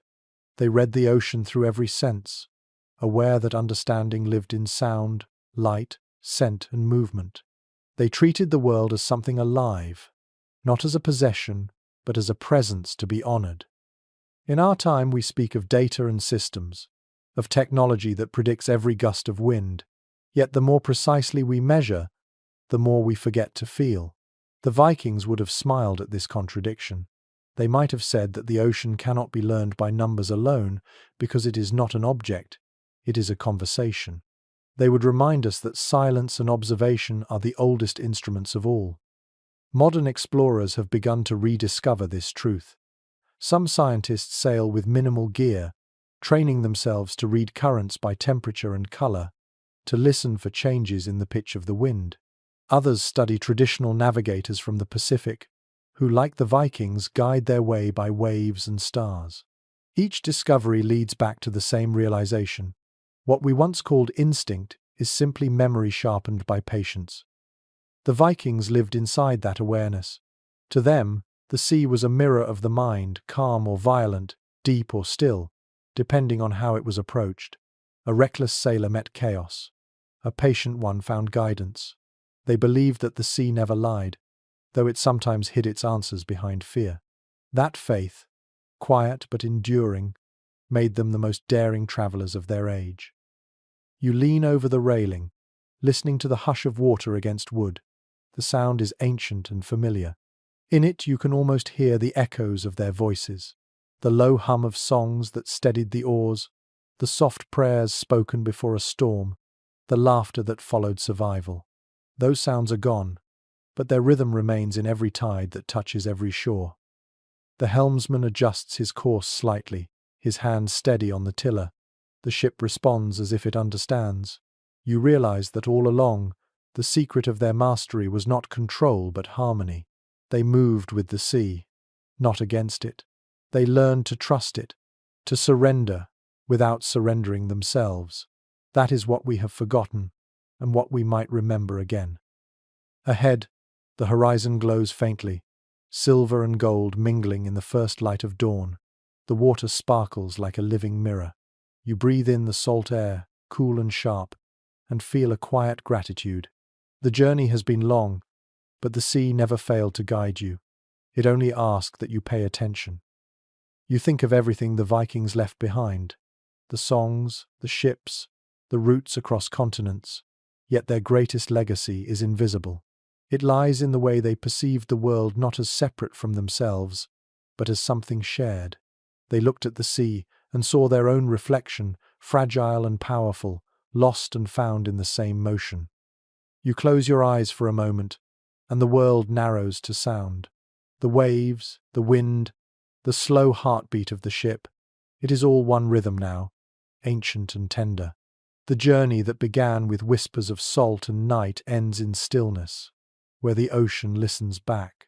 They read the ocean through every sense, aware that understanding lived in sound, light, scent, and movement. They treated the world as something alive, not as a possession, but as a presence to be honored. In our time, we speak of data and systems, of technology that predicts every gust of wind, yet the more precisely we measure, the more we forget to feel. The Vikings would have smiled at this contradiction. They might have said that the ocean cannot be learned by numbers alone because it is not an object, it is a conversation. They would remind us that silence and observation are the oldest instruments of all. Modern explorers have begun to rediscover this truth. Some scientists sail with minimal gear, training themselves to read currents by temperature and color, to listen for changes in the pitch of the wind. Others study traditional navigators from the Pacific, who, like the Vikings, guide their way by waves and stars. Each discovery leads back to the same realization. What we once called instinct is simply memory sharpened by patience. The Vikings lived inside that awareness. To them, the sea was a mirror of the mind, calm or violent, deep or still, depending on how it was approached. A reckless sailor met chaos. A patient one found guidance. They believed that the sea never lied, though it sometimes hid its answers behind fear. That faith, quiet but enduring, made them the most daring travelers of their age. You lean over the railing, listening to the hush of water against wood. The sound is ancient and familiar. In it you can almost hear the echoes of their voices, the low hum of songs that steadied the oars, the soft prayers spoken before a storm, the laughter that followed survival. Those sounds are gone, but their rhythm remains in every tide that touches every shore. The helmsman adjusts his course slightly, his hand steady on the tiller. The ship responds as if it understands. You realize that all along, the secret of their mastery was not control but harmony. They moved with the sea, not against it. They learned to trust it, to surrender without surrendering themselves. That is what we have forgotten, and what we might remember again. Ahead, the horizon glows faintly, silver and gold mingling in the first light of dawn. The water sparkles like a living mirror. You breathe in the salt air, cool and sharp, and feel a quiet gratitude. The journey has been long, but the sea never failed to guide you. It only asked that you pay attention. You think of everything the Vikings left behind, the songs, the ships, the routes across continents, yet their greatest legacy is invisible. It lies in the way they perceived the world not as separate from themselves, but as something shared. They looked at the sea and saw their own reflection, fragile and powerful, lost and found in the same motion. You close your eyes for a moment, and the world narrows to sound. The waves, the wind, the slow heartbeat of the ship, it is all one rhythm now, ancient and tender. The journey that began with whispers of salt and night ends in stillness, where the ocean listens back.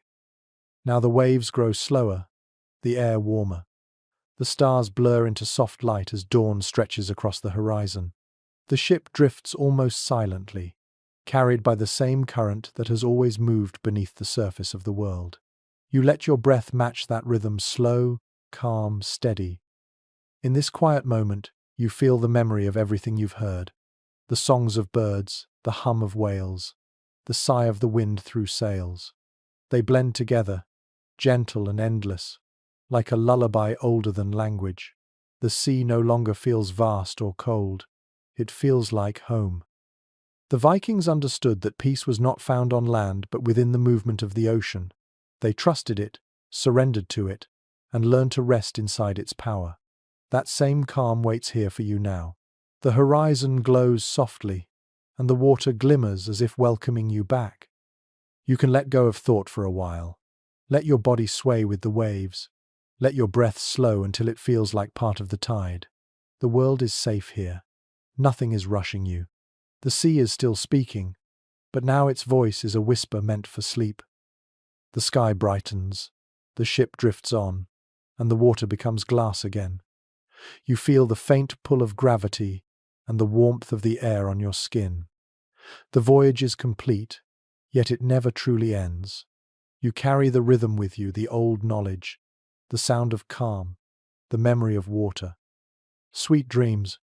Now the waves grow slower, the air warmer. The stars blur into soft light as dawn stretches across the horizon. The ship drifts almost silently, carried by the same current that has always moved beneath the surface of the world. You let your breath match that rhythm, slow, calm, steady. In this quiet moment, you feel the memory of everything you've heard. The songs of birds, the hum of whales, the sigh of the wind through sails. They blend together, gentle and endless, like a lullaby older than language. The sea no longer feels vast or cold. It feels like home. The Vikings understood that peace was not found on land but within the movement of the ocean. They trusted it, surrendered to it, and learned to rest inside its power. That same calm waits here for you now. The horizon glows softly, and the water glimmers as if welcoming you back. You can let go of thought for a while. Let your body sway with the waves. Let your breath slow until it feels like part of the tide. The world is safe here. Nothing is rushing you. The sea is still speaking, but now its voice is a whisper meant for sleep. The sky brightens, the ship drifts on, and the water becomes glass again. You feel the faint pull of gravity and the warmth of the air on your skin. The voyage is complete, yet it never truly ends. You carry the rhythm with you, the old knowledge, the sound of calm, the memory of water. Sweet dreams.